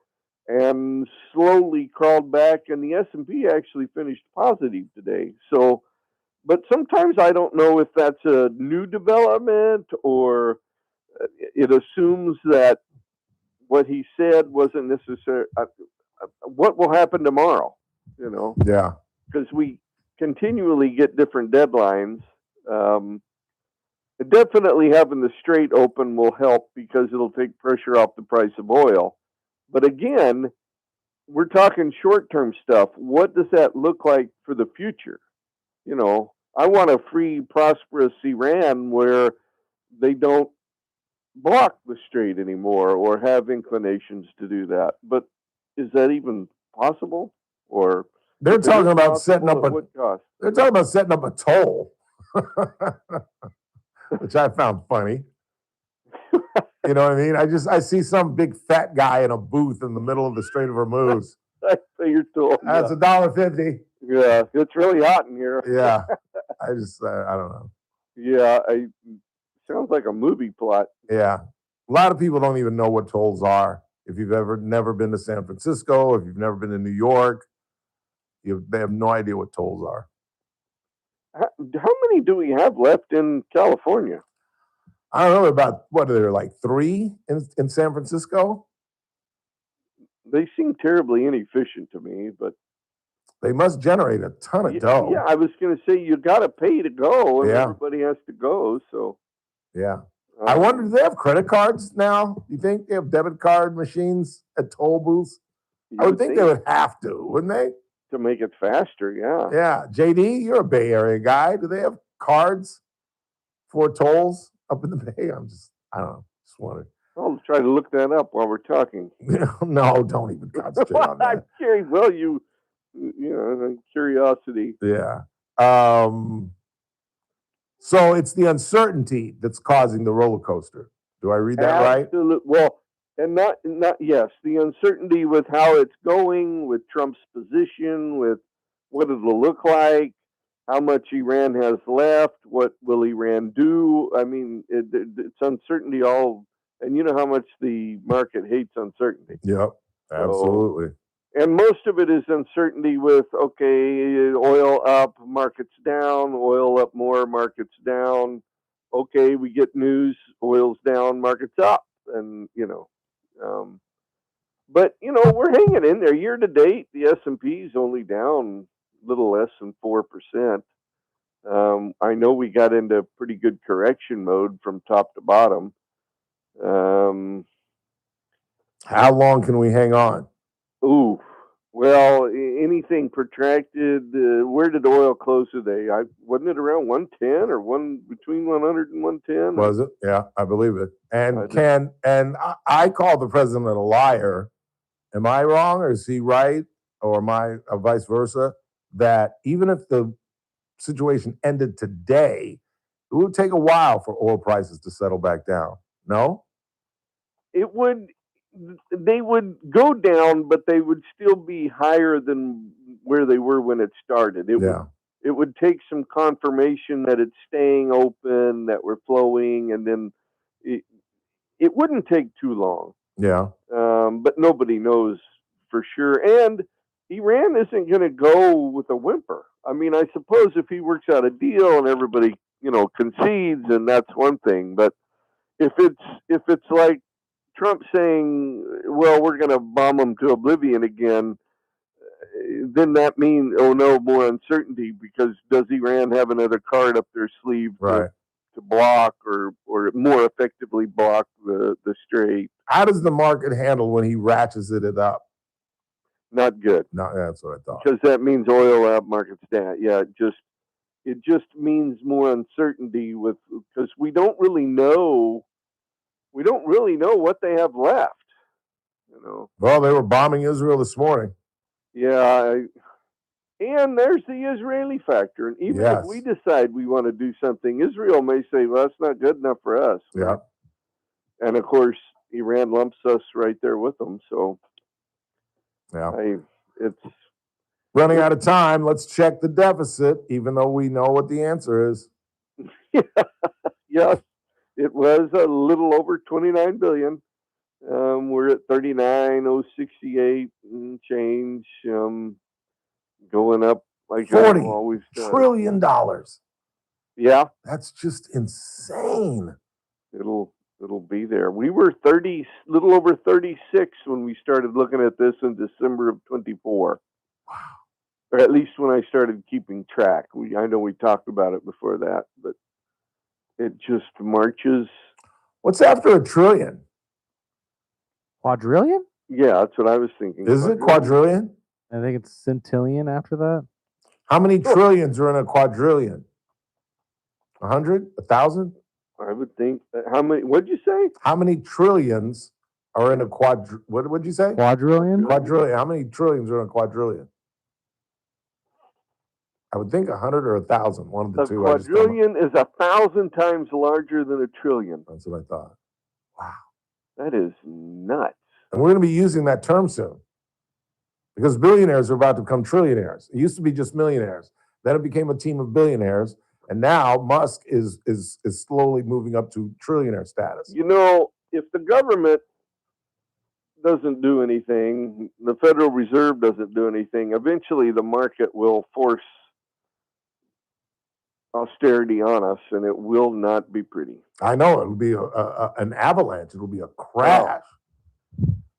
and slowly crawled back, and the S&P actually finished positive today. So, but sometimes I don't know if that's a new development or it assumes that what he said wasn't necessary. What will happen tomorrow? Yeah, because we continually get different deadlines. Definitely having the Strait open will help because it'll take pressure off the price of oil. But again, we're talking short-term stuff. What does that look like for the future? I want a free, prosperous Iran where they don't block the Strait anymore or have inclinations to do that. But is that even possible? Or they're talking about setting up They're talking about setting up a toll. Which I found funny. You know what I mean? I see some big fat guy in a booth in the middle of the Strait of Hormuz. I say you're told. That's $1.50. Yeah, it's really hot in here. Yeah, I don't know. Yeah, sounds like a movie plot. Yeah, a lot of people don't even know what tolls are. If you've never been to San Francisco, if you've never been to New York, they have no idea what tolls are. How many do we have left in California? I don't know, about, what are there, like 3 in San Francisco? They seem terribly inefficient to me, but they must generate a ton of dough. Yeah, I was going to say, you got to pay to go, and Yeah. everybody has to go, so. Yeah. I wonder, do they have credit cards now? You think they have debit card machines at toll booths? I would think they would have to, wouldn't they? To make it faster, yeah. Yeah. JD, you're a Bay Area guy. Do they have cards for tolls up in the Bay? I don't know. Just wondering. I'll try to look that up while we're talking. No, don't even concentrate on that. I'm curious. Well, curiosity. Yeah. So it's the uncertainty that's causing the roller coaster. Do I read that right? Absolutely. Well, and not yes, the uncertainty with how it's going, with Trump's position, with what it'll look like, how much Iran has left, what will Iran do? I mean, it's uncertainty all, and you know how much the market hates uncertainty. Yep, absolutely. And most of it is uncertainty with, okay, oil up, markets down, oil up more, markets down. Okay, we get news, oil's down, markets up. And, but, we're hanging in there. Year to date, the S&P is only down a little less than 4%. I know we got into pretty good correction mode from top to bottom. How long can we hang on? Ooh, well, anything protracted. Where did oil close today? Wasn't it around 110 or between 100 and 110? Was it? Yeah, I believe it. And I call the president a liar. Am I wrong, or is he right, or am I vice versa? That even if the situation ended today, it would take a while for oil prices to settle back down. No? It would. they would go down, but they would still be higher than where they were when it started. It would take some confirmation that it's staying open, that we're flowing, and then it wouldn't take too long. Yeah. But nobody knows for sure. And Iran isn't going to go with a whimper. I mean, I suppose if he works out a deal and everybody, concedes, and that's one thing. But if it's like Trump saying, "Well, we're going to bomb them to oblivion again," then that means, oh no, more uncertainty, because does Iran have another card up their sleeve to block or more effectively block the strait? How does the market handle when he ratchets it up? Not good. No, that's what I thought. Because that means oil up, markets down. Yeah, it just means more uncertainty because we don't really know what they have left. Well, they were bombing Israel this morning. Yeah, and there's the Israeli factor. And even if we decide we want to do something, Israel may say, "Well, that's not good enough for us." Yeah. And of course, Iran lumps us right there with them. So, it's running out of time. Let's check the deficit, even though we know what the answer is. Yes, it was a little over 29 billion. We're at 39,068 and change, going up like $40 always done. trillion. Yeah, that's just insane. It'll be there. We were little over 36 when we started looking at this in December of 24. Wow. Or at least when I started keeping track. I know we talked about it before that, but it just marches. What's after a trillion? Quadrillion? Yeah, that's what I was thinking. Is it quadrillion? I think it's centillion after that. How many trillions are in a quadrillion? 100? 1,000? I would think. How many? What'd you say? How many trillions are in a What would you say? Quadrillion? Quadrillion. How many trillions are in a quadrillion? I would think 100 or 1,000. One of the two. A quadrillion is 1,000 times larger than a trillion. That's what I thought. Wow. That is nuts. And we're going to be using that term soon, because billionaires are about to become trillionaires. It used to be just millionaires. Then it became a team of billionaires. And now Musk is slowly moving up to trillionaire status. If the government doesn't do anything, the Federal Reserve doesn't do anything, eventually the market will force austerity on us, and it will not be pretty. I know. It'll be an avalanche. It'll be a crash.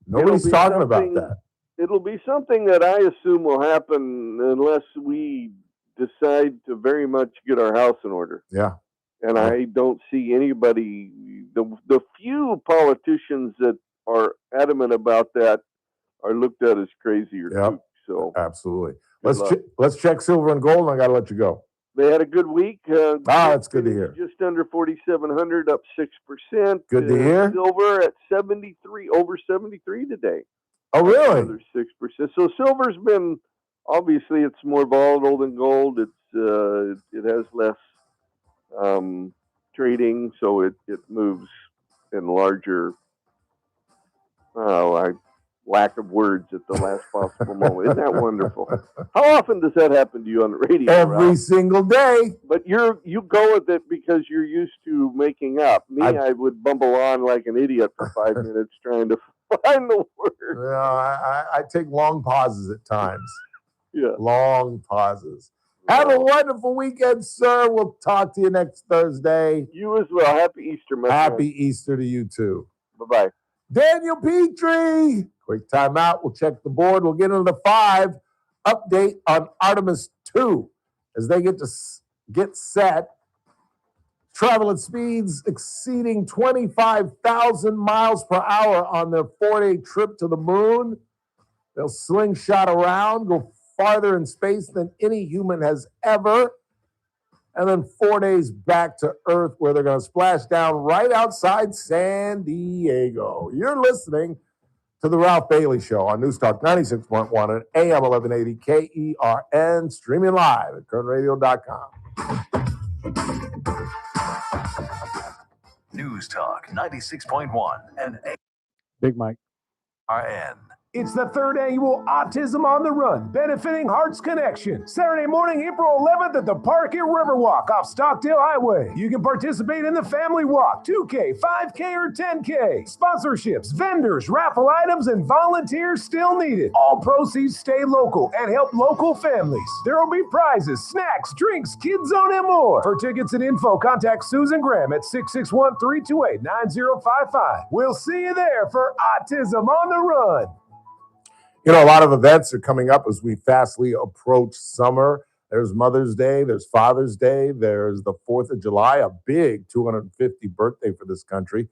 Nobody's talking about that. It'll be something that I assume will happen unless we decide to very much get our house in order. Yeah. And I don't see anybody, the few politicians that are adamant about that are looked at as crazy or kooks. So absolutely. Let's check silver and gold, and I got to let you go. They had a good week. That's good to hear. Just under 4,700, up 6%. Good to hear. Silver at 73, over 73 today. Oh, really? Another 6%. So silver's been, obviously, it's more volatile than gold. It has less trading, so it moves in larger. Lack of words at the last possible moment. Isn't that wonderful? How often does that happen to you on the radio? Every single day. But you go with it because you're used to making up. Me, I would bumble on like an idiot for 5 minutes trying to find the word. I take long pauses at times. Yeah. Long pauses. Have a wonderful weekend, sir. We'll talk to you next Thursday. You as well. Happy Easter, my friend. Happy Easter to you, too. Bye-bye. Daniel Petrey. Quick timeout. We'll check the board. We'll get into the 5 update on Artemis 2 as they get set. Travel at speeds exceeding 25,000 miles per hour on their 4-day trip to the moon. They'll slingshot around, go farther in space than any human has ever. And then 4 days back to Earth, where they're going to splash down right outside San Diego. You're listening to The Ralph Bailey Show on News Talk 96.1 and AM 1180 KERN, streaming live at kernradio.com. News Talk 96.1 and Big Mike. KERN. It's the third annual Autism on the Run, benefiting Hearts Connection. Saturday morning, April 11th at the Park at Riverwalk off Stockdale Highway. You can participate in the family walk, 2K, 5K, or 10K. Sponsorships, vendors, raffle items, and volunteers still needed. All proceeds stay local and help local families. There will be prizes, snacks, drinks, kids zone, and more. For tickets and info, contact Susan Graham at 661-328-9055. We'll see you there for Autism on the Run. You know, a lot of events are coming up as we fastly approach summer. There's Mother's Day, there's Father's Day, there's the 4th of July, a big 250 birthday for this country.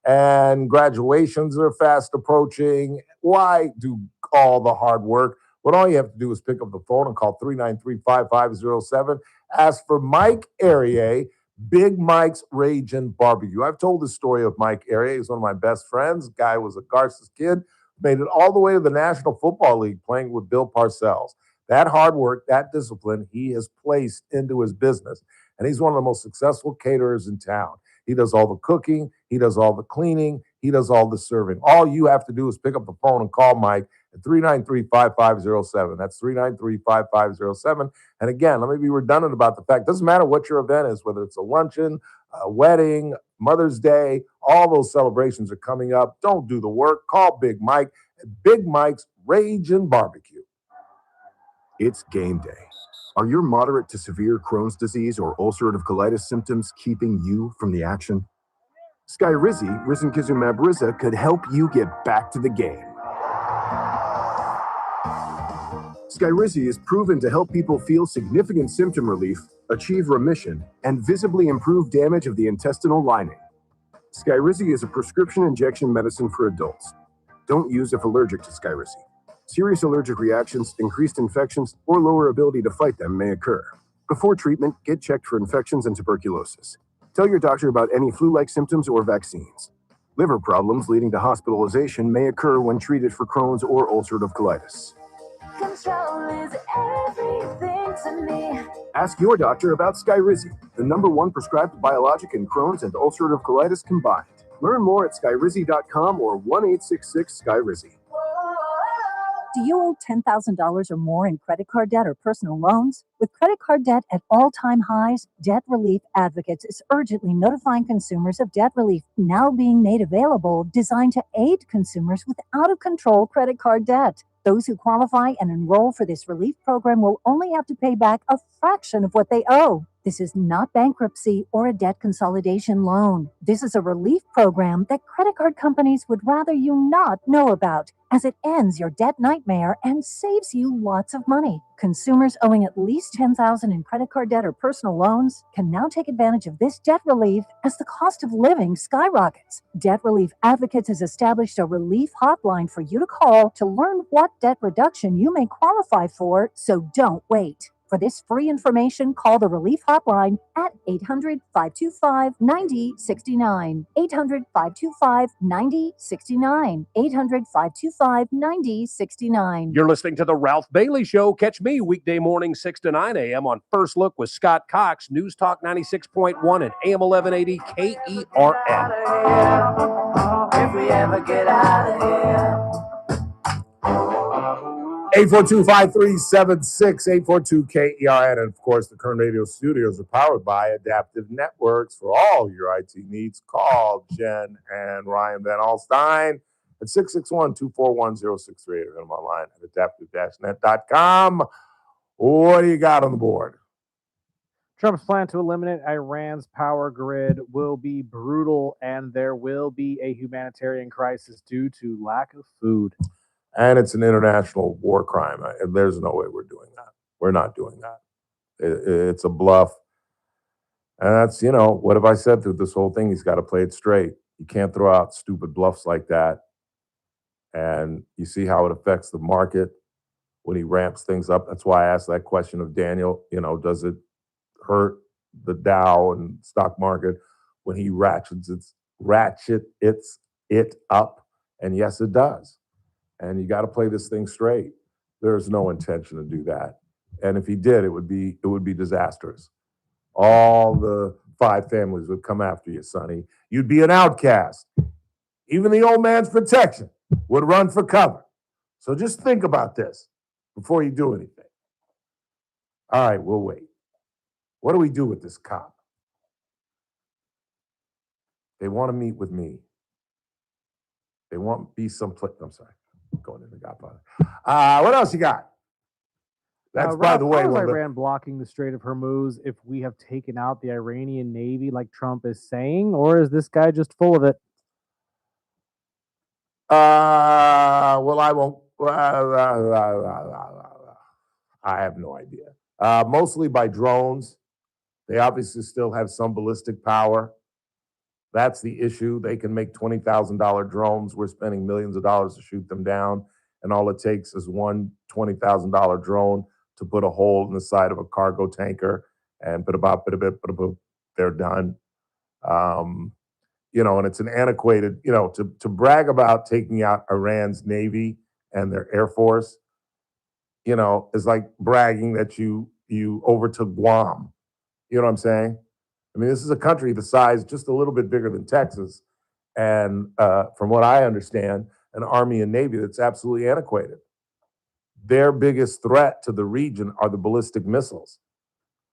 And graduations are fast approaching. Why do all the hard work when all you have to do is pick up the phone and call 393-5507? Ask for Mike Arier, Big Mike's Ragin' Barbecue. I've told the story of Mike Arier. He's one of my best friends. Guy was a Garces kid. Made it all the way to the National Football League playing with Bill Parcells. That hard work, that discipline, he has placed into his business. And he's one of the most successful caterers in town. He does all the cooking. He does all the cleaning. He does all the serving. All you have to do is pick up the phone and call Mike at 393-5507. That's 393-5507. And again, let me be redundant about the fact, it doesn't matter what your event is, whether it's a luncheon, a wedding, Mother's Day, all those celebrations are coming up. Don't do the work. Call Big Mike at Big Mike's Ragin' Barbecue. It's game day. Are your moderate to severe Crohn's disease or ulcerative colitis symptoms keeping you from the action? Skyrizi, risankizumab Riza, could help you get back to the game. Skyrizi is proven to help people feel significant symptom relief, achieve remission, and visibly improve damage of the intestinal lining. Skyrizi is a prescription injection medicine for adults. Don't use if allergic to Skyrizi. Serious allergic reactions, increased infections, or lower ability to fight them may occur. Before treatment, get checked for infections and tuberculosis. Tell your doctor about any flu-like symptoms or vaccines. Liver problems leading to hospitalization may occur when treated for Crohn's or ulcerative colitis. Control is everything to me. Ask your doctor about Skyrizi, the #1 prescribed biologic in Crohn's and ulcerative colitis combined. Learn more at skyrizi.com or 1-866-SKYRIZI. Do you owe $10,000 or more in credit card debt or personal loans? With credit card debt at all-time highs, Debt Relief Advocates is urgently notifying consumers of debt relief now being made available, designed to aid consumers with out-of-control credit card debt. Those who qualify and enroll for this relief program will only have to pay back a fraction of what they owe. This is not bankruptcy or a debt consolidation loan. This is a relief program that credit card companies would rather you not know about, as it ends your debt nightmare and saves you lots of money. Consumers owing at least $10,000 in credit card debt or personal loans can now take advantage of this debt relief as the cost of living skyrockets. Debt Relief Advocates has established a relief hotline for you to call to learn what debt reduction you may qualify for, so don't wait. For this free information, call the Relief Hotline at 800-525-9069. 800-525-9069. 800-525-9069. You're listening to The Ralph Bailey Show. Catch me weekday morning 6 to 9 a.m. on First Look with Scott Cox, News Talk 96.1 and AM 1180 KERN. If we ever get out of here. 842-5376, 842-KERN. And, of course, the Kern Radio studios are powered by Adaptive Networks. For all your IT needs, call Jen and Ryan Van Alstyne at 661-241-0638 or them online at adaptive-net.com. What do you got on the board? Trump's plan to eliminate Iran's power grid will be brutal, and there will be a humanitarian crisis due to lack of food. And it's an international war crime. There's no way we're doing that. We're not doing that. It's a bluff. And that's, what have I said through this whole thing? He's got to play it straight. You can't throw out stupid bluffs like that. And you see how it affects the market when he ramps things up. That's why I asked that question of Daniel, does it hurt the Dow and stock market when he ratchets it up? And yes, it does. And you got to play this thing straight. There's no intention to do that. And if he did, it would be disastrous. All the 5 families would come after you, Sonny. You'd be an outcast. Even the old man's protection would run for cover. So just think about this before you do anything. All right, we'll wait. What do we do with this cop? They want to meet with me. They want to be someplace. I'm sorry, going into Godfather. What else you got? That's, by Ralph, the way, how is one of the- Iran blocking the Strait of Hormuz if we have taken out the Iranian Navy like Trump is saying, or is this guy just full of it? Well, I won't. I have no idea. Mostly by drones. They obviously still have some ballistic power. That's the issue. They can make $20,000 drones. We're spending millions of dollars to shoot them down. And all it takes is one $20,000 drone to put a hole in the side of a cargo tanker and they're done. And it's an antiquated, to brag about taking out Iran's Navy and their Air Force, is like bragging that you overtook Guam. You know what I'm saying? I mean, this is a country the size just a little bit bigger than Texas. And from what I understand, an army and navy that's absolutely antiquated. Their biggest threat to the region are the ballistic missiles.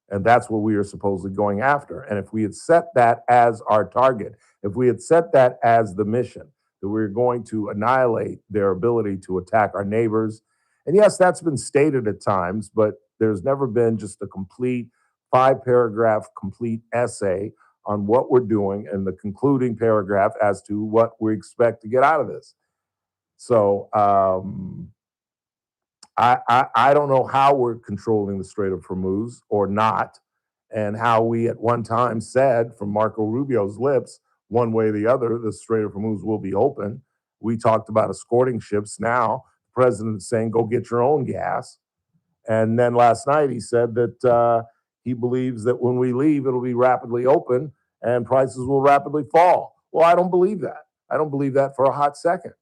And that's what we are supposedly going after. And if we had set that as our target, if we had set that as the mission, that we're going to annihilate their ability to attack our neighbors. And yes, that's been stated at times, but there's never been just a complete 5-paragraph complete essay on what we're doing and the concluding paragraph as to what we expect to get out of this. So I don't know how we're controlling the Strait of Hormuz or not, and how we at one time said from Marco Rubio's lips, one way or the other, the Strait of Hormuz will be open. We talked about escorting ships. Now the president's saying, go get your own gas. And then last night he said that he believes that when we leave, it'll be rapidly open and prices will rapidly fall. Well, I don't believe that. I don't believe that for a hot second.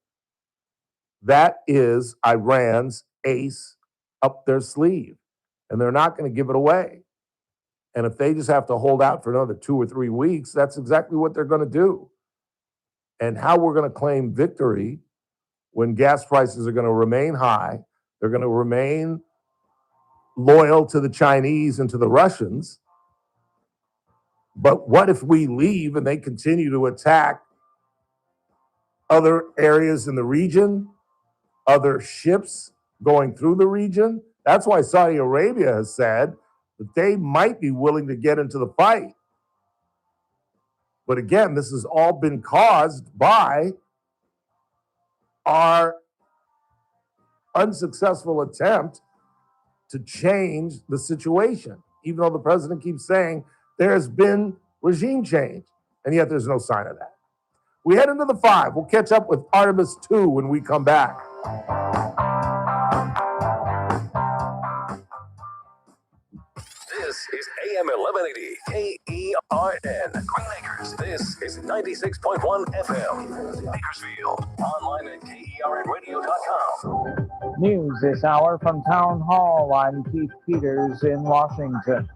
That is Iran's ace up their sleeve, and they're not going to give it away. And if they just have to hold out for another 2 or 3 weeks, that's exactly what they're going to do. And how we're going to claim victory when gas prices are going to remain high, they're going to remain loyal to the Chinese and to the Russians. But what if we leave and they continue to attack other areas in the region, other ships going through the region? That's why Saudi Arabia has said that they might be willing to get into the fight. But again, this has all been caused by our unsuccessful attempt to change the situation, even though the president keeps saying there's been regime change, and yet there's no sign of that. We head into the 5. We'll catch up with Artemis 2 when we come back. This is AM 1180 KERN Green Acres. This is 96.1 FM Bakersfield. Online at KERNradio.com. News this hour from Town Hall. I'm Keith Peters in Washington.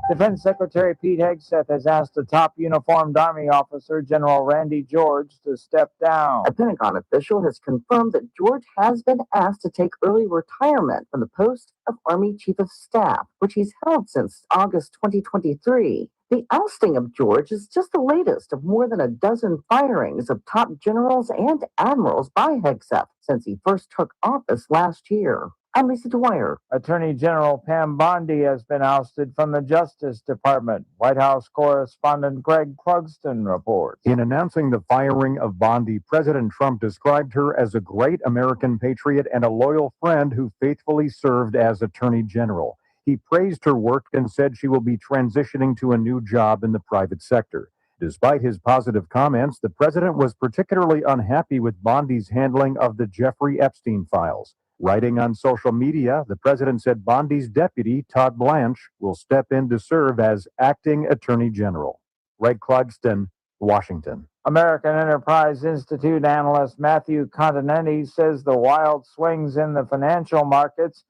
Defense Secretary Pete Hegseth has asked the top uniformed Army officer, General Randy George, to step down. A Pentagon official has confirmed that George has been asked to take early retirement from the post of Army Chief of Staff, which he's held since August 2023. The ousting of George is just the latest of more than a dozen firings of top generals and admirals by Hegseth since he first took office last year. I'm Lisa Dwyer. Attorney General Pam Bondi has been ousted from the Justice Department. White House correspondent Greg Clugston reports. In announcing the firing of Bondi, President Trump described her as a great American patriot and a loyal friend who faithfully served as Attorney General. He praised her work and said she will be transitioning to a new job in the private sector. Despite his positive comments, the president was particularly unhappy with Bondi's handling of the Jeffrey Epstein files. Writing on social media, the president said Bondi's deputy, Todd Blanche, will step in to serve as acting attorney general. Greg Clugston, Washington. American Enterprise Institute analyst Matthew Continenti says the wild swings in the financial markets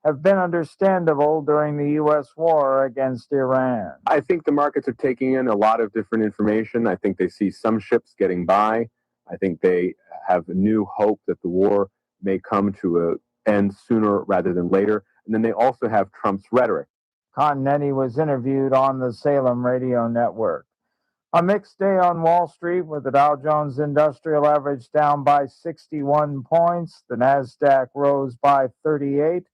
have been understandable during the U.S. war against Iran. I think the markets are taking in a lot of different information. I think they see some ships getting by. I think they have a new hope that the war may come to an end sooner rather than later. And then they also have Trump's rhetoric. Continetti was interviewed on the Salem Radio Network. A mixed day on Wall Street with the Dow Jones Industrial Average down by 61 points. The Nasdaq rose by 38,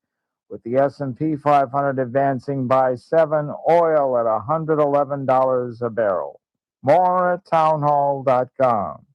with the S&P 500 advancing by 7. Oil at $111 a barrel. More at townhall.com.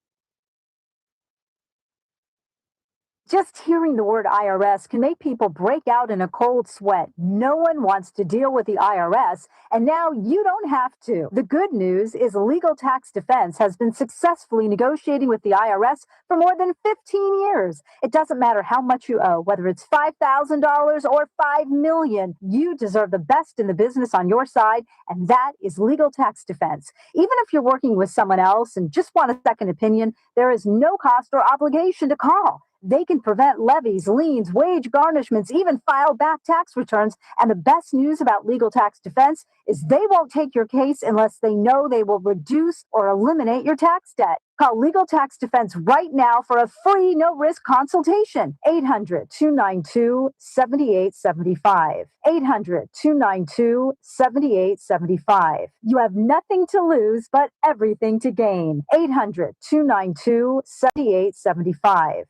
Just hearing the word IRS can make people break out in a cold sweat. No one wants to deal with the IRS, and now you don't have to. The good news is Legal Tax Defense has been successfully negotiating with the IRS for more than 15 years. It doesn't matter how much you owe, whether it's $5,000 or $5 million. You deserve the best in the business on your side, and that is Legal Tax Defense. Even if you're working with someone else and just want a second opinion, there is no cost or obligation to call. They can prevent levies, liens, wage garnishments, even file back tax returns. And the best news about Legal Tax Defense is they won't take your case unless they know they will reduce or eliminate your tax debt. Call Legal Tax Defense right now for a free, no-risk consultation. 800-292-7875. 800-292-7875. You have nothing to lose, but everything to gain. 800-292-7875.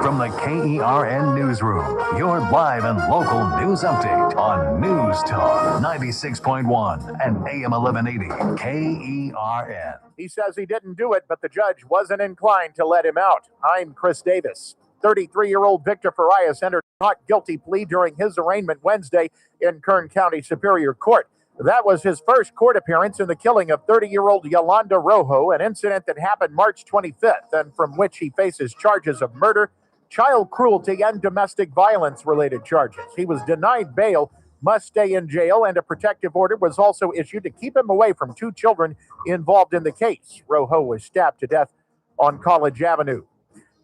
From the KERN Newsroom, your live and local news update on News Talk 96.1 and AM 1180 KERN. He says he didn't do it, but the judge wasn't inclined to let him out. I'm Chris Davis. 33-year-old Victor Farias entered a not guilty plea during his arraignment Wednesday in Kern County Superior Court. That was his first court appearance in the killing of 30-year-old Yolanda Rojo, an incident that happened March 25th, and from which he faces charges of murder, child cruelty, and domestic violence-related charges. He was denied bail, must stay in jail, and a protective order was also issued to keep him away from 2 children involved in the case. Rojo was stabbed to death on College Avenue.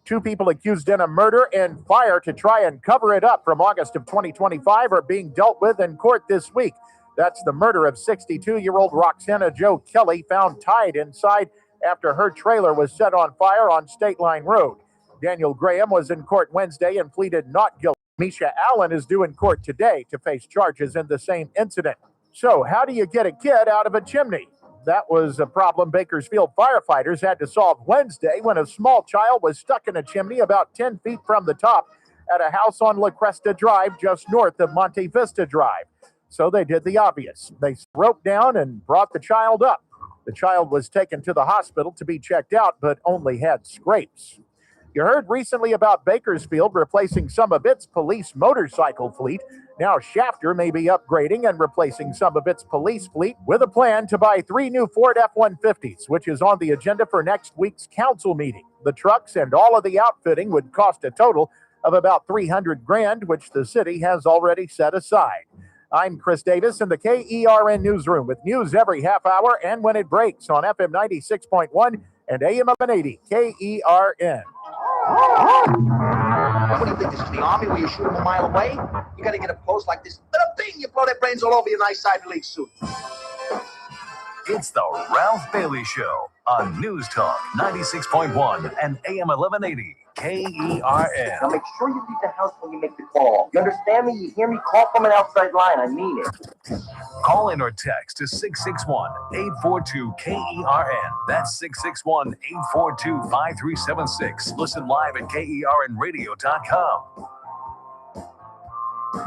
2 people accused in a murder and fire to try and cover it up from August of 2025 are being dealt with in court this week. That's the murder of 62-year-old Roxana Jo Kelly, found tied inside after her trailer was set on fire on State Line Road. Daniel Graham was in court Wednesday and pleaded not guilty. Misha Allen is due in court today to face charges in the same incident. So how do you get a kid out of a chimney? That was a problem Bakersfield firefighters had to solve Wednesday when a small child was stuck in a chimney about 10 feet from the top at a house on La Cresta Drive just north of Monte Vista Drive. So they did the obvious. They roped down and brought the child up. The child was taken to the hospital to be checked out, but only had scrapes. You heard recently about Bakersfield replacing some of its police motorcycle fleet. Now Shafter may be upgrading and replacing some of its police fleet with a plan to buy 3 new Ford F-150s, which is on the agenda for next week's council meeting. The trucks and all of the outfitting would cost a total of about $300,000, which the city has already set aside. I'm Chris Davis in the KERN Newsroom with news every half hour and when it breaks on FM 96.1 and AM 1180 KERN. What do you think, this is the Army where you shoot them a mile away? You got to get a post like this. Little thing, you blow their brains all over your nice Ivy League suit. It's the Ralph Bailey Show on News Talk 96.1 and AM 1180 KERN. Now make sure you leave the house when you make the call. You understand me? You hear me? Call from an outside line. I mean it. Call in or text to 661-842-KERN. That's 661-842-5376. Listen live at KERNradio.com.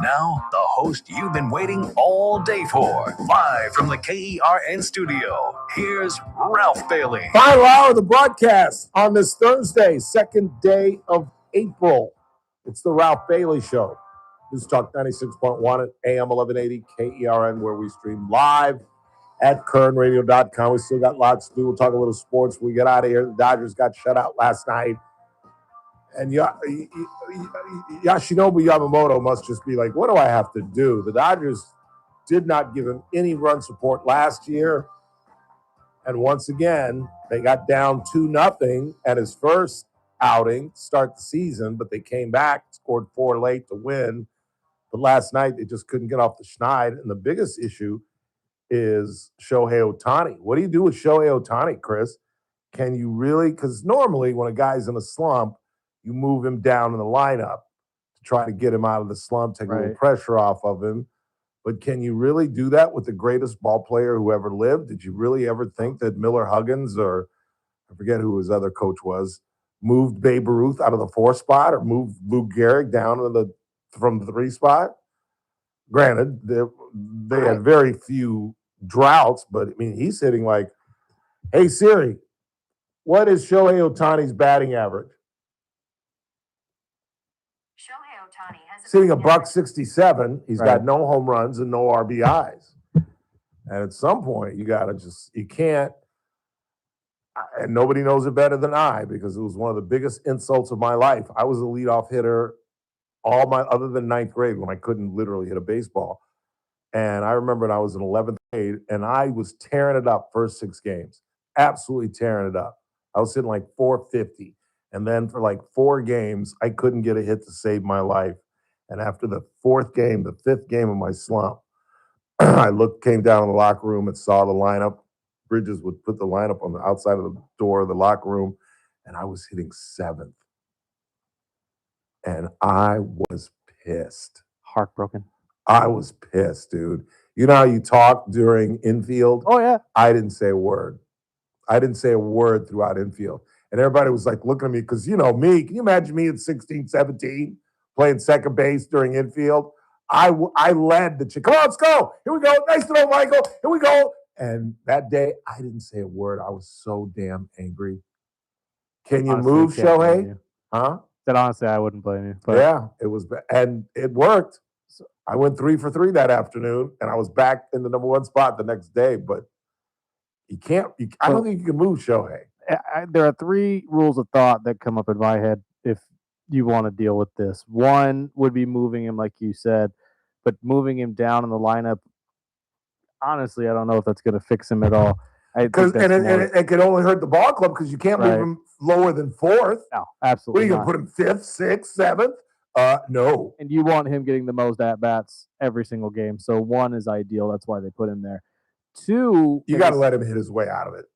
Now, the host you've been waiting all day for. Live from the KERN studio, here's Ralph Bailey. Final hour of the broadcast on this Thursday, second day of April. It's the Ralph Bailey Show. News Talk 96.1 at AM 1180 KERN, where we stream live at KERNradio.com. We still got lots to do. We'll talk a little sports when we get out of here. The Dodgers got shut out last night. And Yoshinobu Yamamoto must just be like, what do I have to do? The Dodgers did not give him any run support last year. And once again, they got down 2-0 at his first outing to start the season, but they came back, scored 4 late to win. But last night, they just couldn't get off the schneid. And the biggest issue is Shohei Ohtani. What do you do with Shohei Ohtani, Chris? can you really? Because normally when a guy's in a slump, you move him down in the lineup to try to get him out of the slump, take a little pressure off of him. But can you really do that with the greatest ball player who ever lived? Did you really ever think that Miller Huggins, or I forget who his other coach was, moved Babe Ruth out of the 4 spot or moved Lou Gehrig down from the 3 spot? Granted, they had very few droughts, but I mean, he's hitting like, hey Siri, what is Shohei Ohtani's batting average? Shohei Ohtani has Sitting $167. He's got no home runs and no RBIs. And at some point, you can't, and nobody knows it better than I, because it was one of the biggest insults of my life. I was a leadoff hitter other than 9th grade, when I couldn't literally hit a baseball. And I remember I was in 11th grade and I was tearing it up first 6 games, absolutely tearing it up. I was hitting like 450. And then for like 4 games, I couldn't get a hit to save my life. And after the 4th game, the 5th game of my slump, I came down in the locker room and saw the lineup. Bridges would put the lineup on the outside of the door of the locker room, and I was hitting 7th. And I was pissed. Heartbroken. I was pissed, dude. You know how you talk during infield? Oh, yeah. I didn't say a word. I didn't say a word throughout infield. And everybody was like looking at me because, you know, me, can you imagine me at 16, 17 playing second base during infield? I led the chick. Come on, let's go. Here we go. Nice throw, Michael. Here we go. And that day, I didn't say a word. I was so damn angry. Can you move, Shohei? Huh? That honestly, I wouldn't blame you. But yeah, it was, and it worked. I went 3 for 3 that afternoon, and I was back in the number 1 spot the next day. But you can't. I don't think you can move Shohei. There are 3 rules of thought that come up in my head if you want to deal with this. One would be moving him, like you said, but moving him down in the lineup. Honestly, I don't know if that's going to fix him at all. Because it could only hurt the ball club because you can't move him lower than 4th. No, absolutely. What are you going to put him 5th, 6th, 7th? No. And you want him getting the most at bats every single game. So 1 is ideal. That's why they put him there. 2, you got to let him hit his way out of it.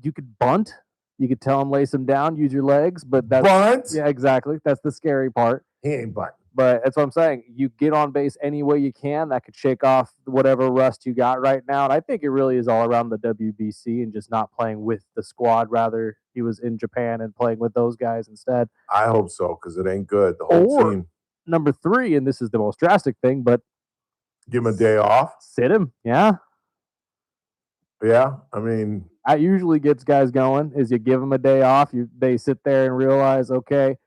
You could bunt. You could tell him lace him down, use your legs, but that's bunt. Yeah, exactly. That's the scary part. He ain't bunting. But that's what I'm saying. You get on base any way you can. That could shake off whatever rust you got right now. And I think it really is all around the WBC and just not playing with the squad. Rather, he was in Japan and playing with those guys instead. I hope so, because it ain't good. The whole team. Number 3, and this is the most drastic thing, but give him a day off. Sit him. Yeah. Yeah. I mean, that usually gets guys going is you give them a day off. They sit there and realize, okay,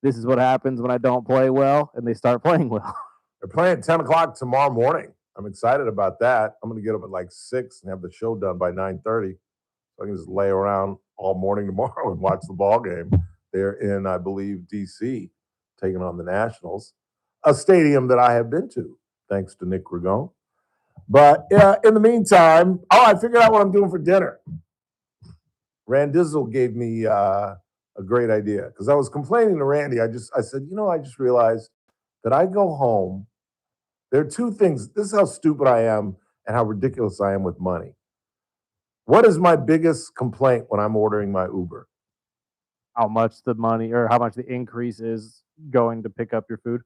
this is what happens when I don't play well, and they start playing well. They're playing at 10 o'clock tomorrow morning. I'm excited about that. I'm going to get up at like 6 and have the show done by 9:30. So I can just lay around all morning tomorrow and watch the ball game. They're in, I believe, D.C., taking on the Nationals, a stadium that I have been to, thanks to Nick Ragone. But in the meantime, I figured out what I'm doing for dinner. Randizzle gave me a great idea because I was complaining to Randy. I said, I just realized that I go home. There are 2 things. This is how stupid I am and how ridiculous I am with money. What is my biggest complaint when I'm ordering my Uber? How much the money or how much the increase is going to pick up your food.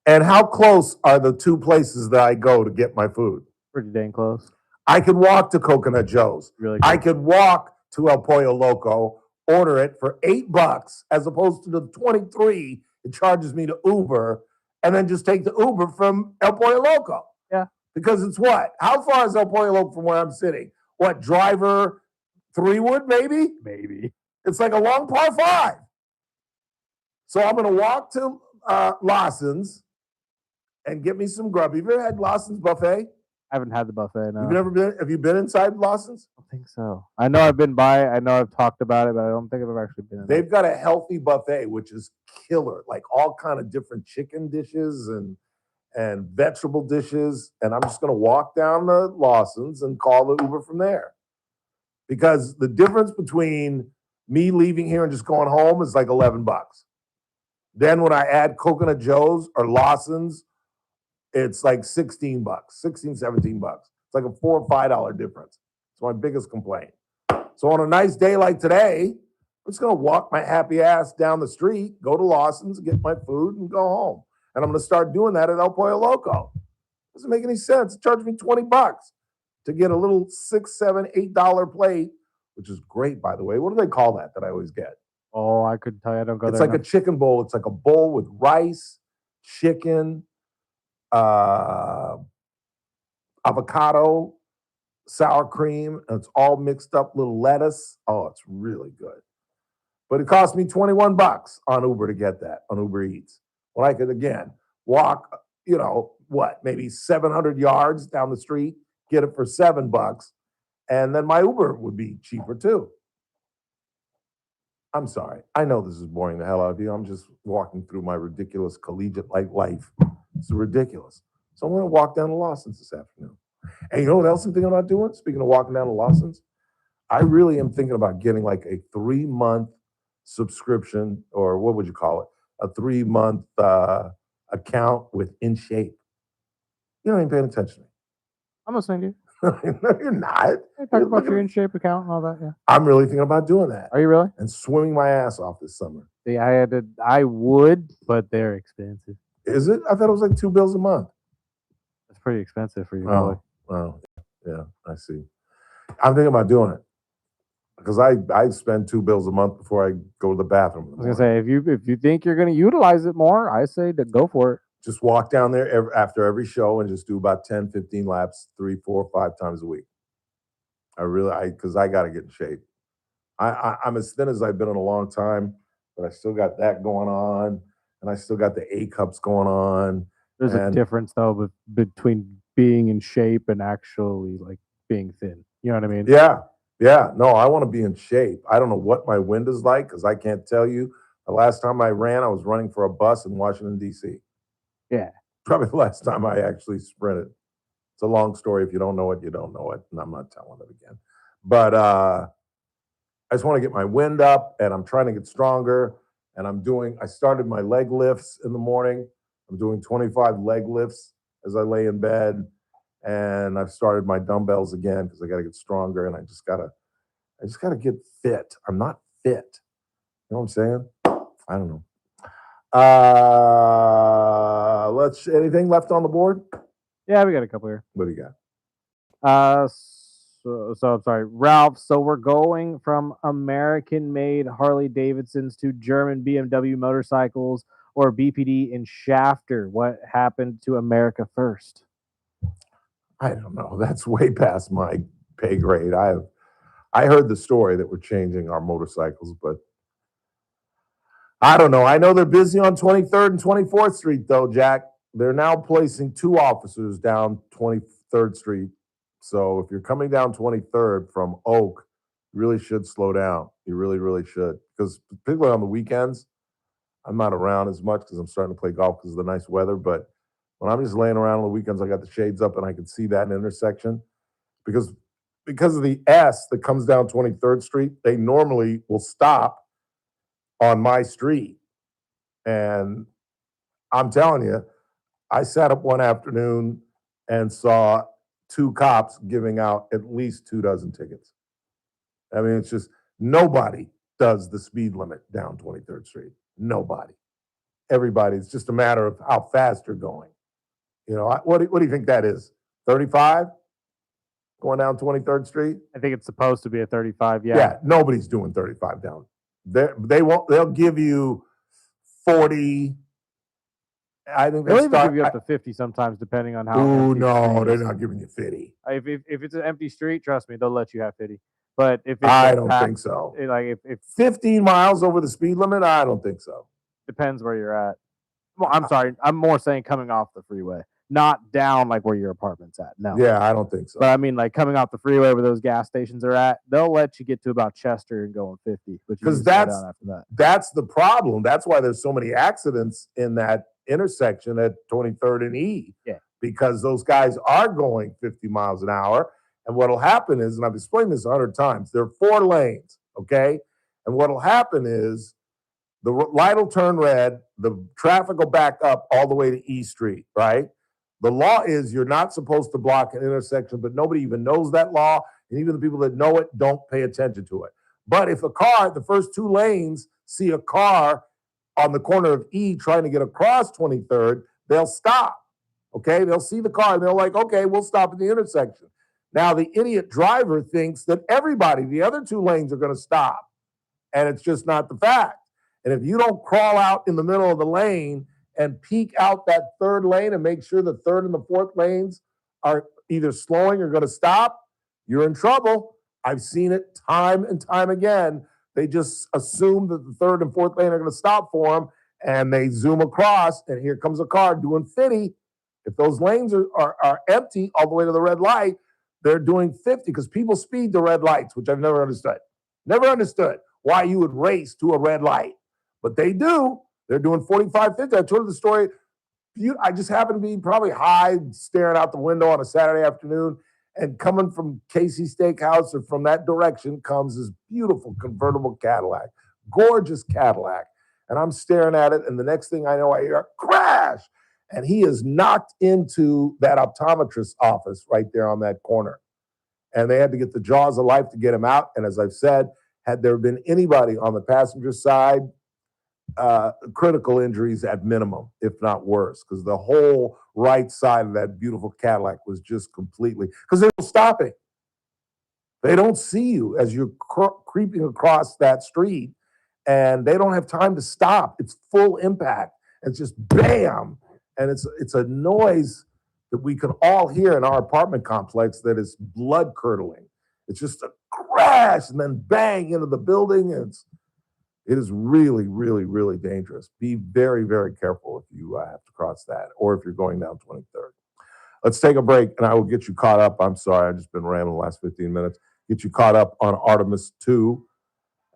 And how close are the 2 places that I go to get my food? Pretty dang close. I could walk to Coconut Joe's. Really? I could walk to El Pollo Loco, order it for $8 as opposed to the 23 it charges me to Uber, and then just take the Uber from El Pollo Loco. Yeah. Because it's what? How far is El Pollo Loco from where I'm sitting? What, Driver 3-wood, maybe? Maybe. It's like a long par 5. So I'm going to walk to Lawson's and get me some grub. Have you ever had Lawson's buffet? I haven't had the buffet, no. You've never been? Have you been inside Lawson's? I don't think so. I know I've been by. I know I've talked about it, but I don't think I've ever actually been in. They've got a healthy buffet, which is killer. Like all kind of different chicken dishes and vegetable dishes. And I'm just going to walk down to Lawson's and call the Uber from there. Because the difference between me leaving here and just going home is like $11. Then when I add Coconut Joe's or Lawson's, it's like $16, $17. It's like a $4 or $5 difference. It's my biggest complaint. So on a nice day like today, I'm just going to walk my happy ass down the street, go to Lawson's, get my food, and go home. And I'm going to start doing that at El Pollo Loco. Doesn't make any sense. It charged me $20 to get a little $6, $7, $8 plate, which is great, by the way. What do they call that I always get? Oh, I couldn't tell you. I don't go It's there. like a chicken bowl. It's like a bowl with rice, chicken, avocado, sour cream, and it's all mixed up, little lettuce. Oh, it's really good. But it cost me $21 on Uber to get that, on Uber Eats. When I could, again, walk, maybe 700 yards down the street, get it for $7, and then my Uber would be cheaper too. I'm sorry. I know this is boring the hell out of you. I'm just walking through my ridiculous collegiate-like life. It's ridiculous. So I'm going to walk down to Lawson's this afternoon. And you know what else I'm thinking about doing? Speaking of walking down to Lawson's, I really am thinking about getting like a 3-month subscription, or what would you call it? A 3-month account with In Shape. You don't even paying attention to me. I'm listening to you. No, you're not. Hey, talk about your In Shape account and all that. Yeah. I'm really thinking about doing that. Are you really? And swimming my ass off this summer. See, I would, but they're expensive. Is it? I thought it was like $2 a month. It's pretty expensive for you. Oh, yeah, I see. I'm thinking about doing it because I spend $2 a month before I go to the bathroom. I was gonna say, if you think you're gonna utilize it more, I say to go for it. Just walk down there after every show and just do about 10, 15 laps, 3, 4, 5 times a week. Because I got to get in shape. I'm as thin as I've been in a long time, but I still got that going on, and I still got the A cups going on. There's a difference though between being in shape and actually like being thin. You know what I mean? Yeah. No, I want to be in shape. I don't know what my wind is like because I can't tell you. The last time I ran, I was running for a bus in Washington, D.C. Yeah. Probably the last time I actually sprinted. It's a long story. If you don't know it, you don't know it. And I'm not telling it again. But I just want to get my wind up, and I'm trying to get stronger. And I started my leg lifts in the morning. I'm doing 25 leg lifts as I lay in bed. And I've started my dumbbells again because I got to get stronger, and I just gotta get fit. I'm not fit. You know what I'm saying? I don't know. Anything left on the board? Yeah, we got a couple here. What do you got? So I'm sorry, Ralph. So we're going from American-made Harley Davidsons to German BMW motorcycles, or BPD in Shafter. What happened to America first? I don't know. That's way past my pay grade. I heard the story that we're changing our motorcycles, but I don't know. I know they're busy on 23rd and 24th Street, though, Jack. They're now placing 2 officers down 23rd Street. So if you're coming down 23rd from Oak, you really should slow down. You really, really should. Because particularly on the weekends, I'm not around as much because I'm starting to play golf because of the nice weather. But when I'm just laying around on the weekends, I got the shades up and I can see that intersection. Because of the S that comes down 23rd Street, they normally will stop on my street. And I'm telling you, I sat up one afternoon and saw 2 cops giving out at least 2 dozen tickets. I mean, it's just nobody does the speed limit down 23rd Street. Nobody. Everybody. It's just a matter of how fast you're going. You know, what do you think that is? 35? Going down 23rd Street? I think it's supposed to be a 35. Yeah, nobody's doing 35 down. They'll give you 40. I think they'll they even give you up to 50 sometimes, depending on how. Oh no, they're not giving you 50. If it's an empty street, trust me, they'll let you have 50. But if it's I don't think so. Like if 15 miles over the speed limit, I don't think so. Depends where you're at. Well, I'm sorry, I'm more saying coming off the freeway, not down like where your apartment's at. No. Yeah, I don't think so. But I mean, like coming off the freeway where those gas stations are at, they'll let you get to about Chester and going 50. Because that's the problem. That's why there's so many accidents in that intersection at 23rd and E. Yeah. Because those guys are going 50 miles an hour. And what'll happen is, and I've explained this 100 times, there are 4 lanes, okay? And what'll happen is the light will turn red, the traffic will back up all the way to E Street, right? The law is you're not supposed to block an intersection, but nobody even knows that law. And even the people that know it don't pay attention to it. But if a car, the first two lanes, see a car on the corner of E trying to get across 23rd, they'll stop. Okay, they'll see the car and they're like, okay, we'll stop at the intersection. Now, the idiot driver thinks that everybody, the other two lanes, are going to stop. And it's just not the fact. And if you don't crawl out in the middle of the lane and peek out that third lane and make sure the third and the fourth lanes are either slowing or going to stop, you're in trouble. I've seen it time and time again. They just assume that the third and fourth lane are going to stop for them, and they zoom across, and here comes a car doing 50. If those lanes are empty all the way to the red light, they're doing 50 because people speed to red lights, which I've never understood. Never understood why you would race to a red light. But they do. They're doing 45, 50. I told you the story. I just happened to be probably high, staring out the window on a Saturday afternoon, and coming from Casey's Steakhouse or from that direction comes this beautiful convertible Cadillac, gorgeous Cadillac. And I'm staring at it, and the next thing I know, I hear a crash. And he is knocked into that optometrist's office right there on that corner. And they had to get the jaws of life to get him out. And as I've said, had there been anybody on the passenger side, critical injuries at minimum, if not worse, because the whole right side of that beautiful Cadillac was just completely, because they don't stop it. They don't see you as you're creeping across that street, and they don't have time to stop. It's full impact. It's just bam. And it's a noise that we can all hear in our apartment complex that is blood curdling. It's just a crash and then bang into the building. It is really, really, really dangerous. Be very, very careful if you have to cross that or if you're going down 23rd. Let's take a break and I will get you caught up. I'm sorry, I've just been rambling the last 15 minutes. Get you caught up on Artemis 2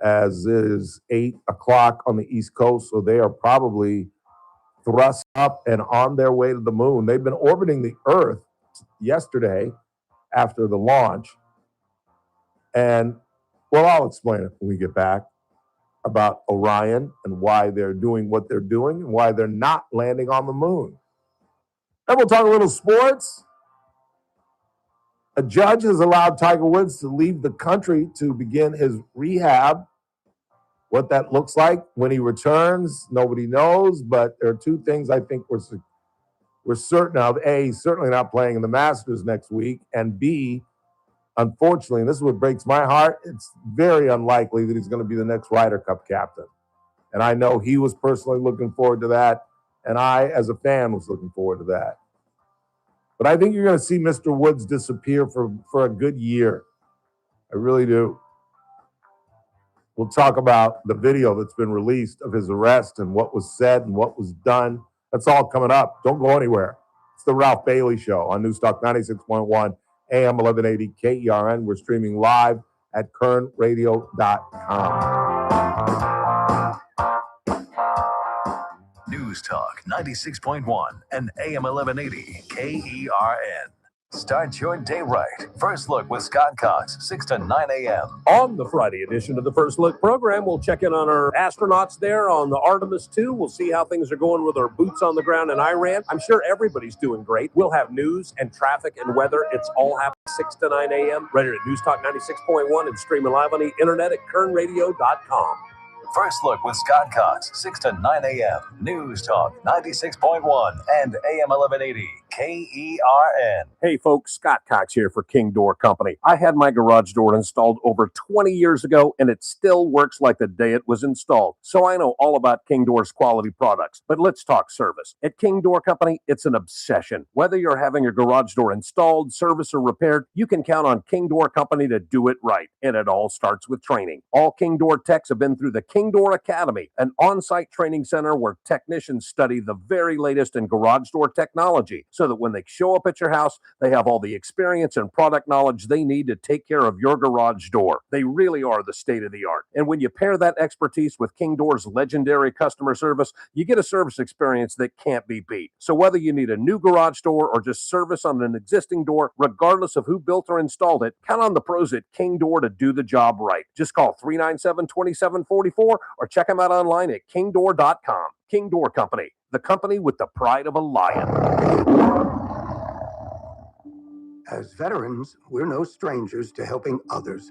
as it is 8 o'clock on the East Coast. So they are probably thrust up and on their way to the moon. They've been orbiting the Earth yesterday after the launch. And, well, I'll explain it when we get back about Orion and why they're doing what they're doing and why they're not landing on the moon. Then we'll talk a little sports. A judge has allowed Tiger Woods to leave the country to begin his rehab. What that looks like when he returns, nobody knows, but there are two things I think we're certain of. A, he's certainly not playing in the Masters next week, and B, unfortunately, and this is what breaks my heart, it's very unlikely that he's going to be the next Ryder Cup captain. And I know he was personally looking forward to that, and I, as a fan, was looking forward to that. But I think you're going to see Mr. Woods disappear for a good year. I really do. We'll talk about the video that's been released of his arrest and what was said and what was done. That's all coming up. Don't go anywhere. It's the Ralph Bailey Show on Newstalk 96.1 AM 1180 KERN. We're streaming live at kernradio.com. News Talk 96.1 and AM 1180 KERN. Start your day right. First Look with Scott Cox, 6 to 9 a.m. On the Friday edition of the First Look program, we'll check in on our astronauts there on the Artemis 2. We'll see how things are going with our boots on the ground in Iran. I'm sure everybody's doing great. We'll have news and traffic and weather. It's all happening 6 to 9 a.m. right here at News Talk 96.1 and streaming live on the internet at kernradio.com. First Look with Scott Cox, 6 to 9 a.m. News Talk 96.1 and AM 1180 KERN. Hey folks, Scott Cox here for King Door Company. I had my garage door installed over 20 years ago and it still works like the day it was installed. So I know all about King Door's quality products. But let's talk service. At King Door Company, it's an obsession. Whether you're having your garage door installed, serviced, or repaired, you can count on King Door Company to do it right. And it all starts with training. All King Door techs have been through the King Door Academy, an on-site training center where technicians study the very latest in garage door technology so that when they show up at your house, they have all the experience and product knowledge they need to take care of your garage door. They really are the state of the art. And when you pair that expertise with King Door's legendary customer service, you get a service experience that can't be beat. So whether you need a new garage door or just service on an existing door, regardless of who built or installed it, count on the pros at King Door to do the job right. Just call 397-2744 or check them out online at kingdoor.com. King Door Company, the company with the pride of a lion. As veterans, we're no strangers to helping others.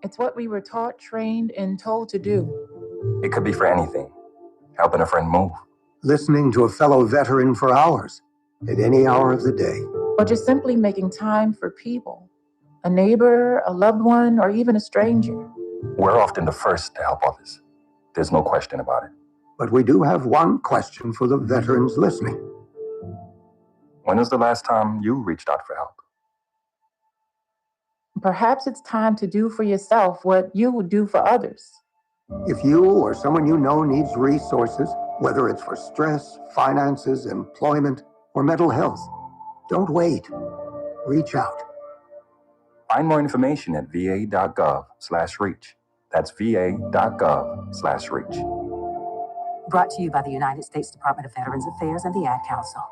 It's what we were taught, trained, and told to do. It could be for anything. Helping a friend move. Listening to a fellow veteran for hours, at any hour of the day. Or just simply making time for people. A neighbor, a loved one, or even a stranger. We're often the first to help others. There's no question about it. But we do have one question for the veterans listening. When was the last time you reached out for help? Perhaps it's time to do for yourself what you would do for others. If you or someone you know needs resources, whether it's for stress, finances, employment, or mental health, don't wait. Reach out. Find more information at va.gov/reach. That's va.gov/reach. Brought to you by the United States Department of Veterans Affairs and the Ad Council.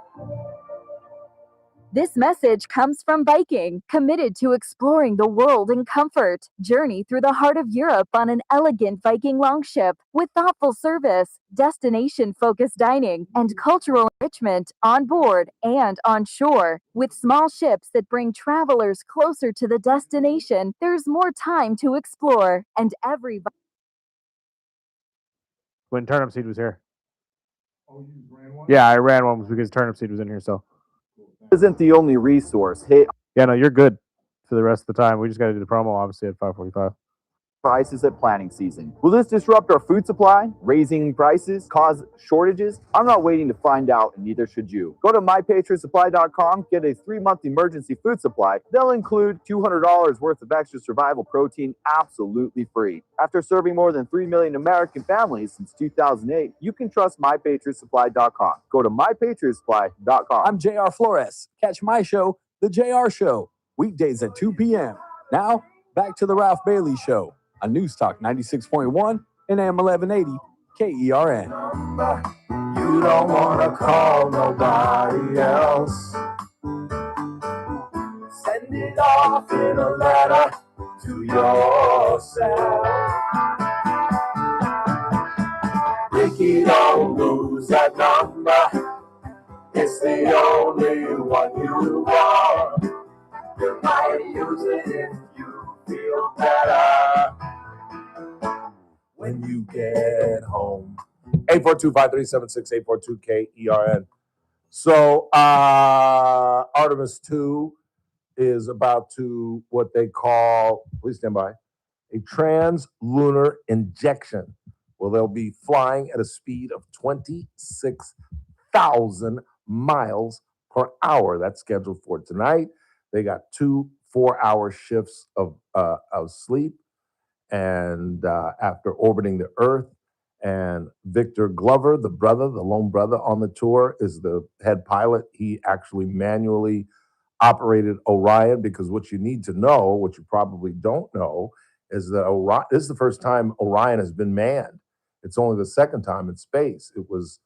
This message comes from Viking, committed to exploring the world in comfort. Journey through the heart of Europe on an elegant Viking longship with thoughtful service, destination-focused dining, and cultural enrichment on board and on shore. With small ships that bring travelers closer to the destination, there's more time to explore, and every When Turnip Seed was here. Yeah, I ran one because Turnip Seed was in here, so. Isn't the only resource. Hey, yeah, no, you're good for the rest of the time. We just got to do the promo, obviously, at 5:45. Prices at planting season. Will this disrupt our food supply? Raising prices? Cause shortages? I'm not waiting to find out, and neither should you. Go to mypatriotsupply.com, get a 3-month emergency food supply. They'll include $200 worth of extra survival protein absolutely free. After serving more than 3 million American families since 2008, you can trust mypatriotsupply.com. Go to mypatriotsupply.com. I'm JR Flores. Catch my show, The JR Show, weekdays at 2 p.m. Now, back to the Ralph Bailey Show on News Talk 96.1 and AM 1180 KERN. You don't want to call nobody else. Send it off in a letter to yourself. Ricky, don't lose that number. It's the only one you want. You might use it if you feel better when you get home. 842-537-6842 KERN. So Artemis 2 is about to what they call, please stand by, a trans-lunar injection. Well, they'll be flying at a speed of 26,000 miles per hour. That's scheduled for tonight. They got 2 4-hour shifts of sleep, and after orbiting the Earth. And Victor Glover, the lone brother on the tour, is the head pilot. He actually manually operated Orion, because what you need to know, what you probably don't know, is that Orion, this is the first time Orion has been manned. It's only the second time in space. It was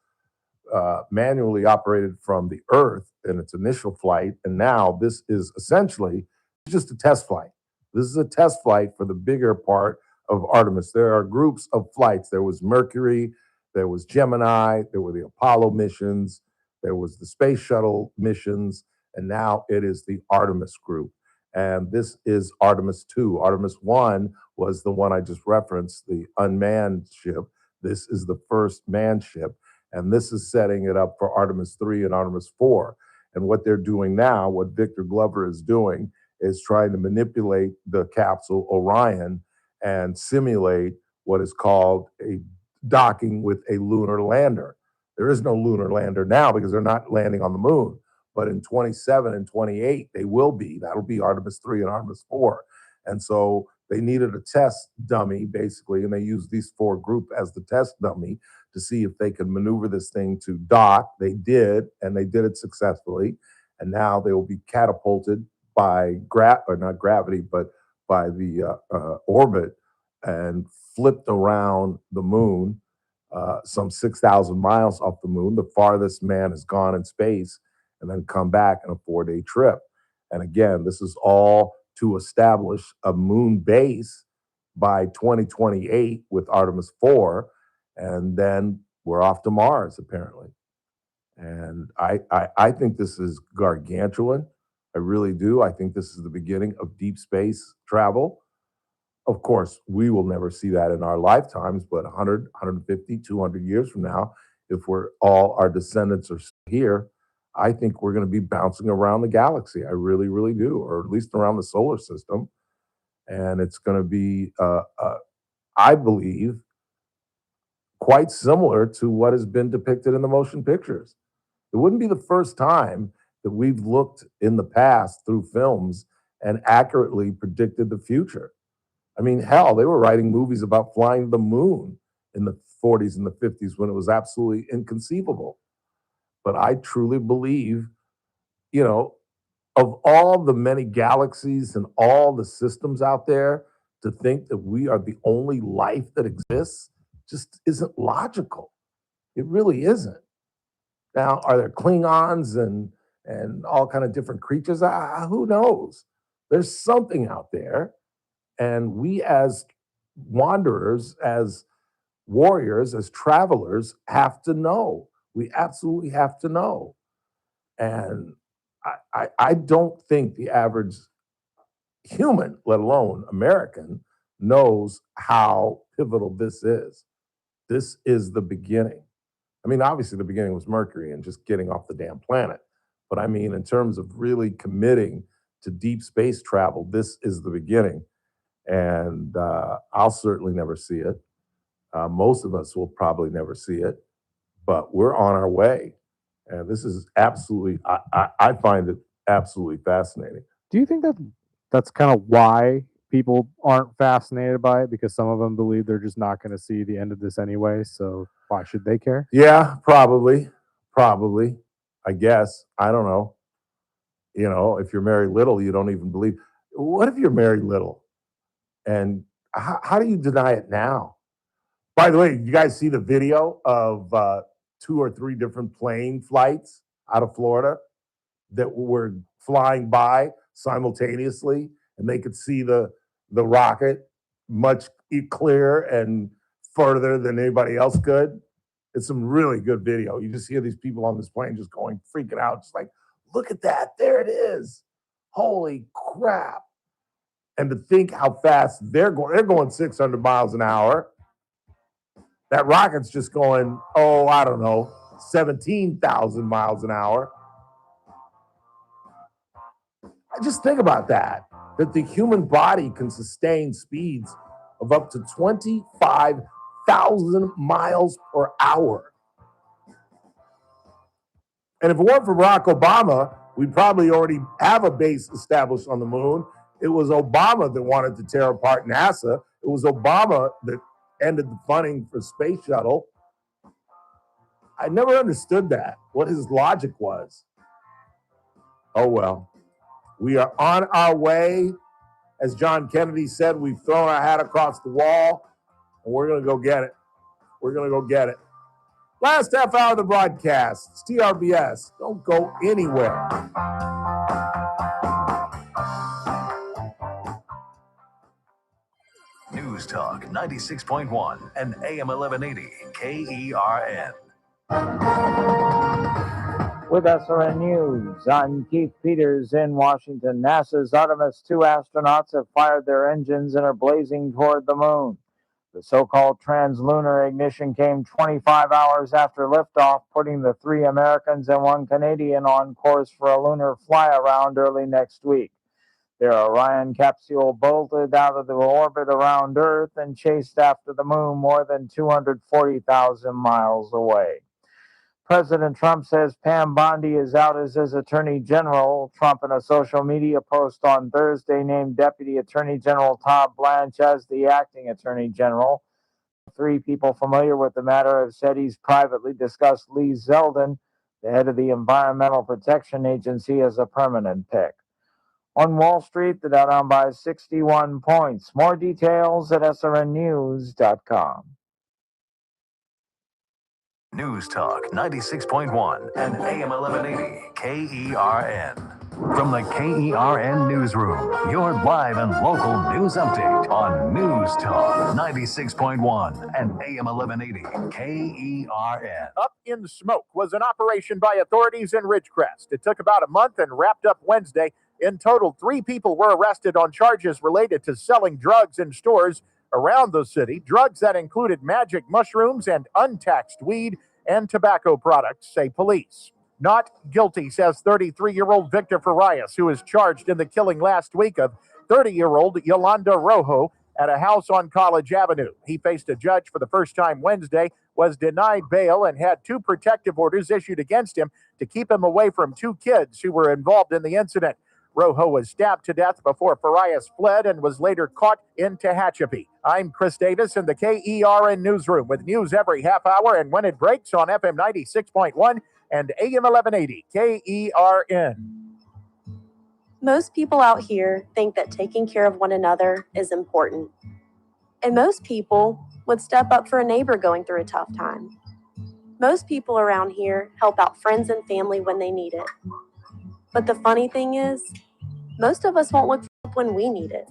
manually operated from the Earth in its initial flight, and now this is essentially just a test flight. This is a test flight for the bigger part of Artemis. There are groups of flights. There was Mercury, there was Gemini, there were the Apollo missions, there was the space shuttle missions, and now it is the Artemis group. And this is Artemis 2. Artemis 1 was the one I just referenced, the unmanned ship. This is the first manned ship. And this is setting it up for Artemis 3 and Artemis 4. And what they're doing now, what Victor Glover is doing, is trying to manipulate the capsule Orion and simulate what is called a docking with a lunar lander. There is no lunar lander now because they're not landing on the moon. But in 27 and 28, they will be. That'll be Artemis 3 and Artemis 4. And so they needed a test dummy, basically, and they used these 4 group as the test dummy to see if they could maneuver this thing to dock. They did, and they did it successfully. And now they will be catapulted by not gravity, but by the orbit, and flipped around the moon, some 6,000 miles off the moon. The farthest man has gone in space, and then come back in a 4-day trip. And again, this is all to establish a moon base by 2028 with Artemis 4, and then we're off to Mars, apparently. And I think this is gargantuan. I really do. I think this is the beginning of deep space travel. Of course, we will never see that in our lifetimes, but 100, 150, 200 years from now, if our descendants are here, I think we're going to be bouncing around the galaxy. I really, really do, or at least around the solar system. And it's going to be, I believe, quite similar to what has been depicted in the motion pictures. It wouldn't be the first time that we've looked in the past through films and accurately predicted the future. I mean, hell, they were writing movies about flying to the moon in the 40s and the 50s when it was absolutely inconceivable. But I truly believe, of all the many galaxies and all the systems out there, to think that we are the only life that exists just isn't logical. It really isn't. Now, are there Klingons and all kind of different creatures? Who knows? There's something out there. And we as wanderers, as warriors, as travelers, have to know. We absolutely have to know. And I don't think the average human, let alone American, knows how pivotal this is. This is the beginning. I mean, obviously the beginning was Mercury and just getting off the damn planet. But I mean, in terms of really committing to deep space travel, this is the beginning. And I'll certainly never see it. Most of us will probably never see it, but we're on our way. And this is absolutely, I find it absolutely fascinating. Do you think that that's kind of why people aren't fascinated by it? Because some of them believe they're just not going to see the end of this anyway. So why should they care? Yeah, probably. I guess. I don't know. If you're Mary Little, you don't even believe. What if you're Mary Little? And how do you deny it now? By the way, you guys see the video of 2 or 3 different plane flights out of Florida that were flying by simultaneously, and they could see the rocket much clearer and further than anybody else could. It's some really good video. You just hear these people on this plane just going, freaking out, just like, look at that, there it is. Holy crap. And to think how fast they're going 600 miles an hour. That rocket's just going, I don't know, 17,000 miles an hour. Just think about that the human body can sustain speeds of up to 25,000 miles per hour. And if it weren't for Barack Obama, we'd probably already have a base established on the moon. It was Obama that wanted to tear apart NASA. It was Obama that ended the funding for Space Shuttle. I never understood that, what his logic was. Oh, well. We are on our way. As John Kennedy said, we've thrown our hat across the wall, and we're going to go get it. We're going to go get it. Last half hour of the broadcast. It's TRBS. Don't go anywhere. News Talk 96.1 and AM 1180 KERN. With SRN News, I'm Keith Peters in Washington. NASA's Artemis 2 astronauts have fired their engines and are blazing toward the moon. The so-called translunar ignition came 25 hours after liftoff, putting the 3 Americans and 1 Canadian on course for a lunar fly-around early next week. Their Orion capsule bolted out of the orbit around Earth and chased after the moon more than 240,000 miles away. President Trump says Pam Bondi is out as his Attorney General. Trump, in a social media post on Thursday, named Deputy Attorney General Todd Blanche as the acting Attorney General. 3 people familiar with the matter have said he's privately discussed Lee Zeldin, the head of the Environmental Protection Agency, as a permanent pick. On Wall Street, the Dow down by 61 points. More details at srnnews.com. News Talk 96.1 and AM 1180 KERN. From the KERN Newsroom, your live and local news update on News Talk 96.1 and AM 1180 KERN. Up in Smoke was an operation by authorities in Ridgecrest. It took about a month and wrapped up Wednesday. In total, 3 people were arrested on charges related to selling drugs in stores around the city, drugs that included magic mushrooms and untaxed weed and tobacco products, say police. Not guilty, says 33-year-old Victor Farias, who was charged in the killing last week of 30-year-old Yolanda Rojo at a house on College Avenue. He faced a judge for the first time Wednesday, was denied bail, and had 2 protective orders issued against him to keep him away from 2 kids who were involved in the incident. Rojo was stabbed to death before Farias fled and was later caught in Tehachapi. I'm Chris Davis in the KERN newsroom with news every half hour and when it breaks on FM 96.1 and AM 1180 KERN. Most people out here think that taking care of one another is important. And most people would step up for a neighbor going through a tough time. Most people around here help out friends and family when they need it. But the funny thing is, most of us won't look for help when we need it.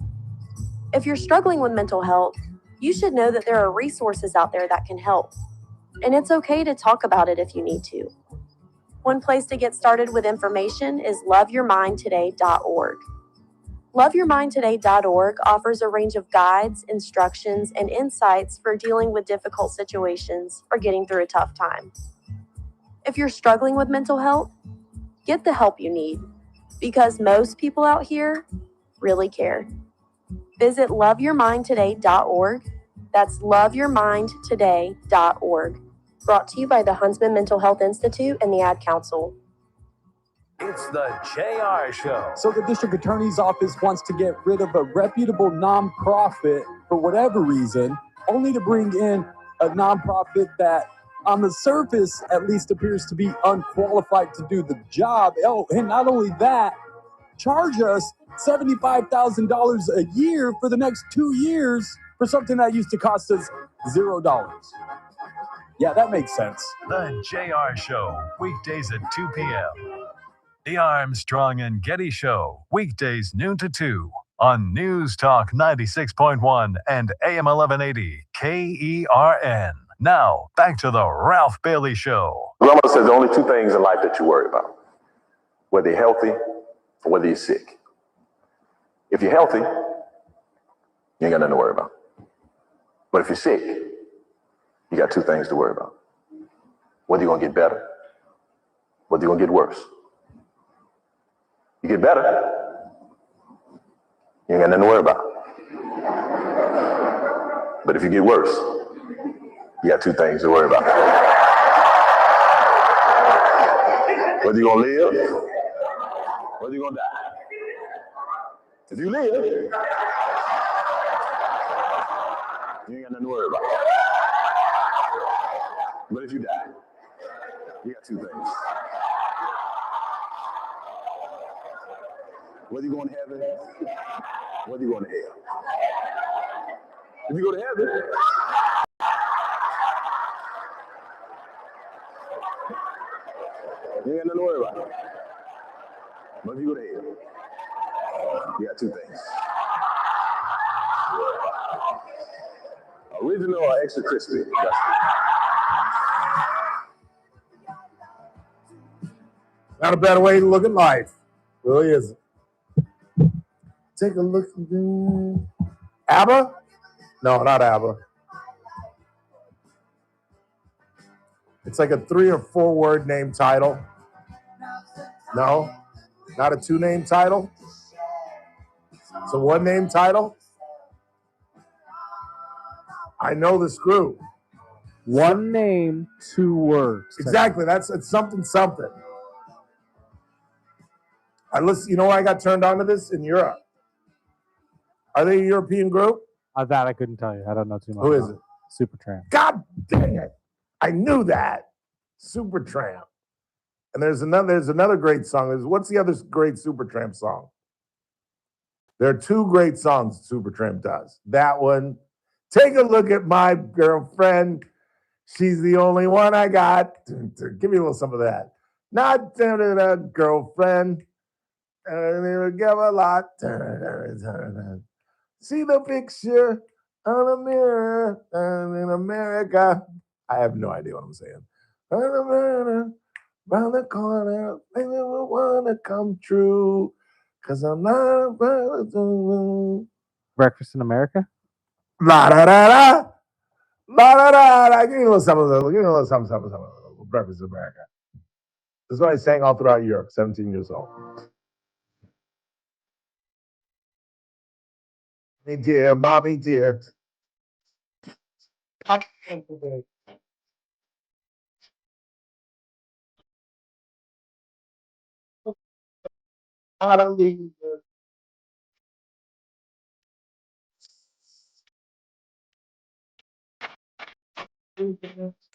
If you're struggling with mental health, you should know that there are resources out there that can help. And it's okay to talk about it if you need to. One place to get started with information is loveyourmindtoday.org. Loveyourmindtoday.org offers a range of guides, instructions, and insights for dealing with difficult situations or getting through a tough time. If you're struggling with mental health, get the help you need, because most people out here really care. Visit loveyourmindtoday.org. That's loveyourmindtoday.org. Brought to you by the Huntsman Mental Health Institute and the Ad Council. It's the JR Show. So the district attorney's office wants to get rid of a reputable nonprofit for whatever reason, only to bring in a nonprofit that on the surface at least appears to be unqualified to do the job. Oh, and not only that, charge us $75,000 a year for the next 2 years for something that used to cost us $0. Yeah, that makes sense. The JR Show, weekdays at 2 p.m. The Armstrong and Getty Show, weekdays noon to 2 on News Talk 96.1 and AM 1180 KERN. Now, back to the Ralph Bailey Show. Grandma says there are only 2 things in life that you worry about, whether you're healthy or whether you're sick. If you're healthy, you ain't got nothing to worry about. But if you're sick, you got 2 things to worry about. Whether you're going to get better, whether you're going to get worse. You get better, you ain't got nothing to worry about. But if you get worse, you got 2 things to worry about. Whether you're going to live, whether you're going to die. If you live, you ain't got nothing to worry about. But if you die, you got 2 things. Whether you're going to heaven, whether you're going to hell. If you go to heaven, you ain't got nothing to worry about. But if you go to hell, you got 2 things. Original or extra crispy? Not a better way to look at life. Really isn't. Take a look at ABBA? No, not ABBA. It's like a 3 or 4 word name title. No, not a 2 name title. It's a 1 name title. I know this group. 1 name, 2 words. Exactly. It's something. I listen. You know why I got turned on to this? In Europe. Are they a European group? That I couldn't tell you. I don't know too much. Who is it? Supertramp. God dang it. I knew that. Supertramp. And there's another great song. What's the other great Supertramp song? There are 2 great songs Supertramp does. That one. Take a look at my girlfriend. She's the only one I got. Give me a little some of that. Not a girlfriend. Give a lot. See the picture on a mirror in America. I have no idea what I'm saying. Round the corner, things will want to come true. 'Cause I'm not a Breakfast in America? La da da da. La da da da. Give me a little something, give me a little something, something, something. Breakfast in America. This is what I sang all throughout Europe, 17 years old. Hey dear, mommy dear. Hallelujah.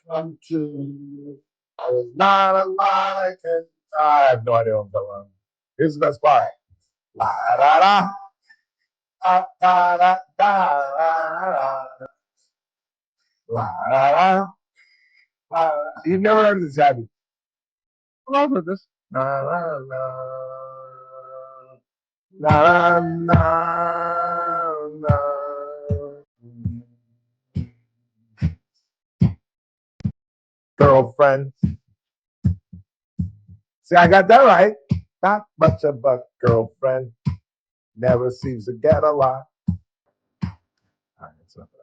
Come to. There's not a lot I can. I have no idea what I'm talking about. Here's the best part. La da da. Da da da da da. La da da. La. You've never heard of this, have you? I've heard this. La la la. La la la. Girlfriend. See, I got that right. Not much of a girlfriend. Never seems to get a lot. All right, that's enough of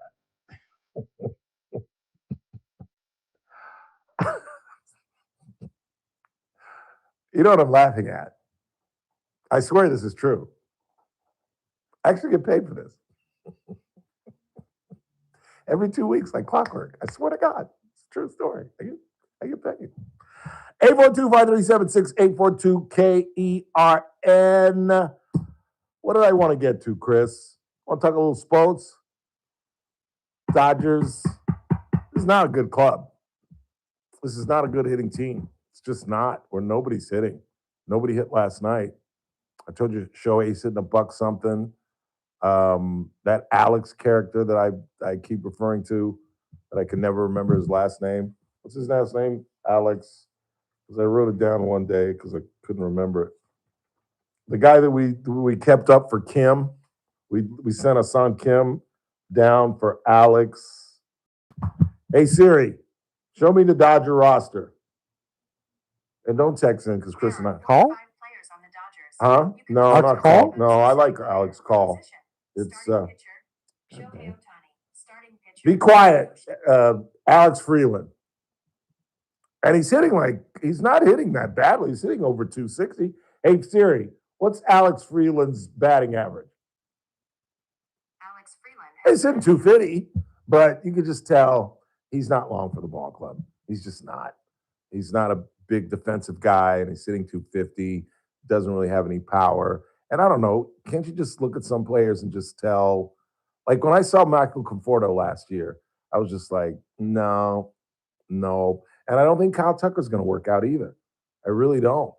that. You know what I'm laughing at? I swear this is true. I actually get paid for this. Every 2 weeks, like clockwork. I swear to God. It's a true story. I get paid. 842-537-6842-KERN. What did I want to get to, Chris? Want to talk a little sports? Dodgers. This is not a good club. This is not a good hitting team. It's just not. Where nobody's hitting. Nobody hit last night. I told you Shohei's hitting a buck something. That Alex character that I keep referring to, that I can never remember his last name. What's his last name? Alex. Because I wrote it down one day because I couldn't remember it. The guy that we kept up for Kim. We sent a son Kim down for Alex. Hey Siri, show me the Dodger roster. And don't text in because Chris and I Call? Huh? No, Alex not Call? Call. No, I like Alex Call. It's be quiet, Alex Freeland. And he's not hitting that badly. He's hitting over 260. Hey Siri, what's Alex Freeland's batting average? He's hitting 250, but you can just tell he's not long for the ball club. He's just not. He's not a big defensive guy, and he's hitting 250. Doesn't really have any power. And I don't know, can't you just look at some players and just tell? Like when I saw Michael Conforto last year, I was just like, no. And I don't think Kyle Tucker's going to work out either. I really don't.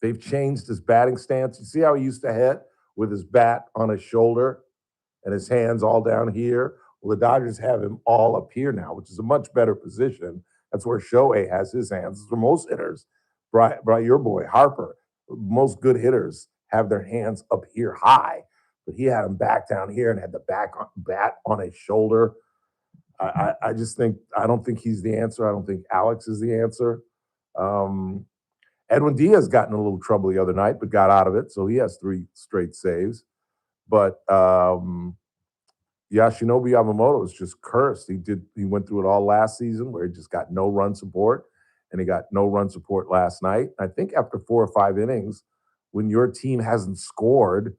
They've changed his batting stance. You see how he used to hit with his bat on his shoulder and his hands all down here? Well, the Dodgers have him all up here now, which is a much better position. That's where Shohei has his hands. That's where most hitters, your boy Harper, most good hitters have their hands up here high. But he had him back down here and had the bat on his shoulder. I just think, I don't think he's the answer. I don't think Alex is the answer. Edwin Diaz got in a little trouble the other night, but got out of it. So he has 3 straight saves. But Yoshinobu Yamamoto is just cursed. He went through it all last season where he just got no run support, and he got no run support last night. I think after 4 or 5 innings, when your team hasn't scored,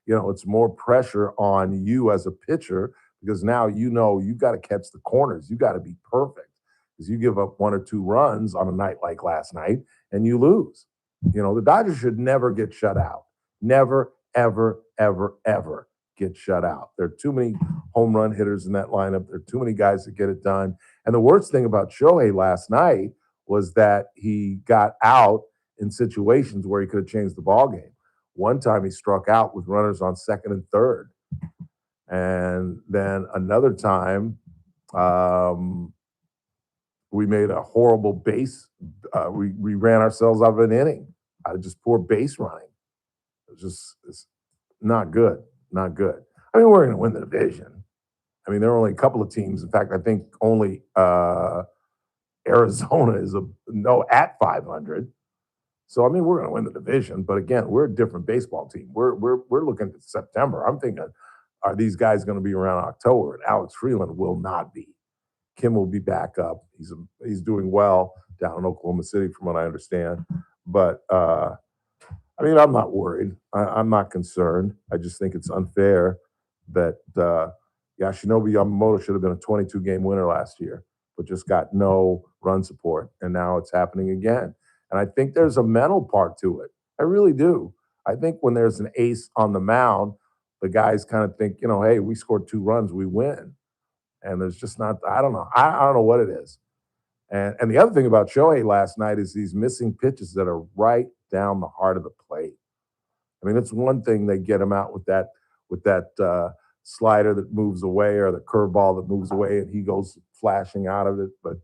it's more pressure on you as a pitcher because now you've got to catch the corners. You got to be perfect because you give up 1 or 2 runs on a night like last night and you lose. The Dodgers should never get shut out. Never, ever, ever, ever get shut out. There are too many home run hitters in that lineup. There are too many guys that get it done. And the worst thing about Shohei last night was that he got out in situations where he could have changed the ball game. One time he struck out with runners on second and third. And then another time, we made a horrible base. We ran ourselves out of an inning out of just poor base running. It's not good. Not good. I mean, we're going to win the division. I mean, there are only a couple of teams. In fact, I think only Arizona is at 500. So I mean, we're going to win the division, but again, we're a different baseball team. We're looking at September. I'm thinking, are these guys going to be around October? And Alex Freeland will not be. Kim will be back up. He's doing well down in Oklahoma City, from what I understand. But I mean, I'm not worried. I'm not concerned. I just think it's unfair that Yoshinobu Yamamoto should have been a 22-game winner last year, but just got no run support, and now it's happening again. And I think there's a mental part to it. I really do. I think when there's an ace on the mound, the guys kind of think, hey, we scored 2 runs, we win. And there's just not, I don't know. I don't know what it is. And the other thing about Shohei last night is these missing pitches that are right down the heart of the plate. I mean, it's one thing they get him out with that slider that moves away, or the curveball that moves away, and he goes flashing out of it. But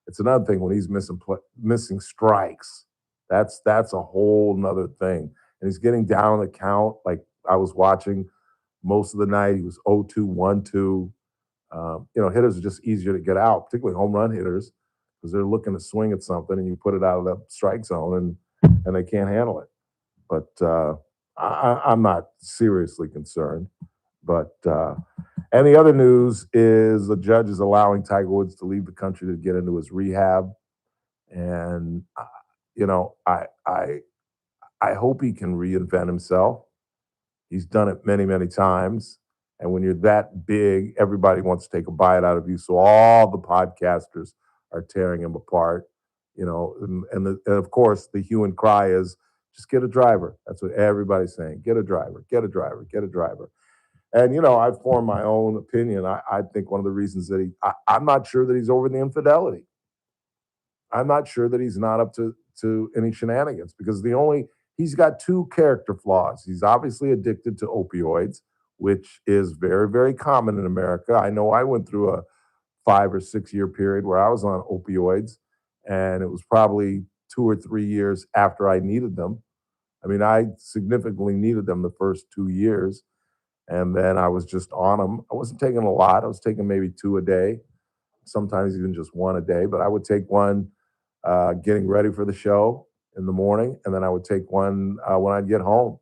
it's another thing when he's missing strikes. That's a whole nother thing. And he's getting down on the count. Like I was watching most of the night, he was 0-2, 1-2. Hitters are just easier to get out, particularly home run hitters, because they're looking to swing at something, and you put it out of the strike zone, and they can't handle it. But I'm not seriously concerned. But and the other news is the judge is allowing Tiger Woods to leave the country to get into his rehab, and I hope he can reinvent himself. He's done it many, many times. And when you're that big, everybody wants to take a bite out of you. So all the podcasters are tearing him apart, and of course the hue and cry is just get a driver. That's what everybody's saying. Get a driver, get a driver, get a driver. And, I've formed my own opinion. I think one of the reasons that I'm not sure that he's over the infidelity. I'm not sure that he's not up to any shenanigans, because he's got 2 character flaws. He's obviously addicted to opioids, which is very, very common in America. I know I went through a 5 or 6 year period where I was on opioids, and it was probably 2 or 3 years after I needed them. I mean, I significantly needed them the first 2 years, and then I was just on them. I wasn't taking a lot. I was taking maybe 2 a day, sometimes even just 1 a day, but I would take one getting ready for the show in the morning, and then I would take one when I'd get home.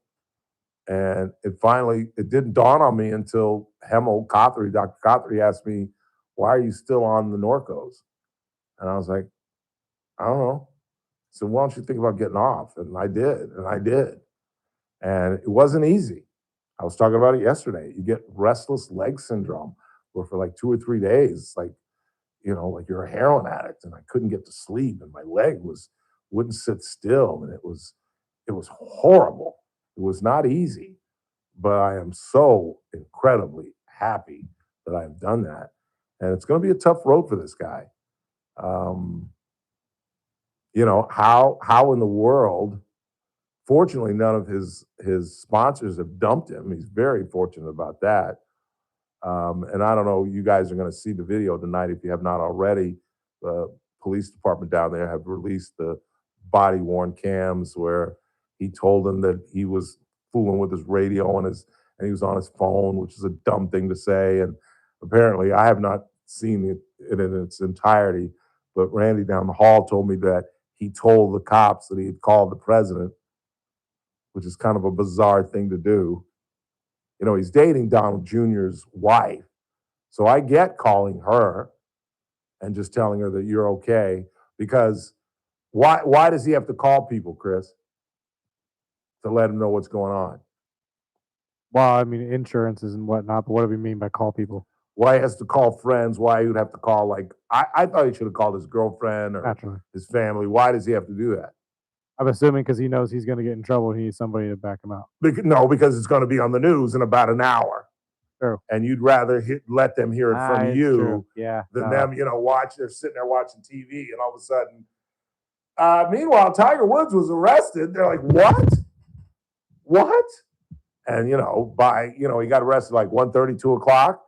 And it didn't dawn on me until Dr. Cothery asked me, why are you still on the Norcos? And I was like, I don't know. So why don't you think about getting off? And I did. And it wasn't easy. I was talking about it yesterday. You get restless leg syndrome, where for like 2 or 3 days, like you're a heroin addict, and I couldn't get to sleep, and my leg wouldn't sit still. And it was horrible. It was not easy, but I am so incredibly happy that I've done that. And it's going to be a tough road for this guy. How in the world, fortunately, none of his sponsors have dumped him. He's very fortunate about that. And I don't know, you guys are going to see the video tonight if you have not already. The police department down there have released the body-worn cams where he told them that he was fooling with his radio and he was on his phone, which is a dumb thing to say. And apparently, I have not seen it in its entirety, but Randy down the hall told me that he told the cops that he had called the president, which is kind of a bizarre thing to do. He's dating Donald Jr.'s wife. So I get calling her and just telling her that you're okay, because why does he have to call people, Chris, to let him know what's going on? Well, I mean, insurances and whatnot, but what do we mean by call people? Why he has to call friends? Why he would have to call, I thought he should have called his girlfriend or Naturally. his family. Why does he have to do that? I'm assuming because he knows he's going to get in trouble. He needs somebody to back him out. No, because it's going to be on the news in about an hour. True. And you'd rather let them hear it from you true. Yeah, than them, they're sitting there watching TV, and all of a sudden, meanwhile, Tiger Woods was arrested. They're like, what? And, he got arrested like 1:30, 2 o'clock.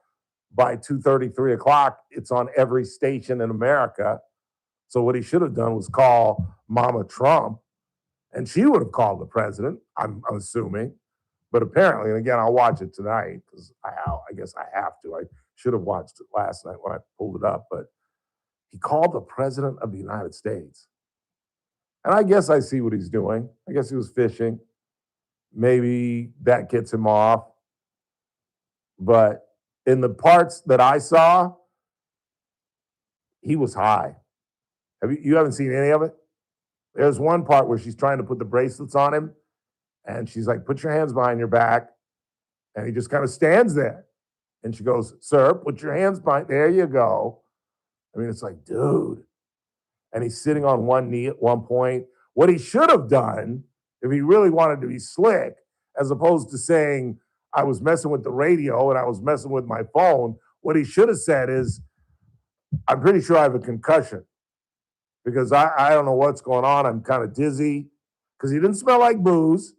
By 2:30, 3 o'clock, it's on every station in America. So what he should have done was call Mama Trump, and she would have called the president, I'm assuming. But apparently, and again, I'll watch it tonight because I guess I have to. I should have watched it last night when I pulled it up. But he called the president of the United States. And I guess I see what he's doing. I guess he was fishing. Maybe that gets him off. But in the parts that I saw, he was high. You haven't seen any of it? There's one part where she's trying to put the bracelets on him, and she's like, put your hands behind your back. And he just kind of stands there. And she goes, sir, put your hands behind. There you go. I mean, it's like, dude. And he's sitting on one knee at one point. What he should have done, if he really wanted to be slick, as opposed to saying, I was messing with the radio and I was messing with my phone, what he should have said is, I'm pretty sure I have a concussion because I don't know what's going on. I'm kind of dizzy because he didn't smell like booze.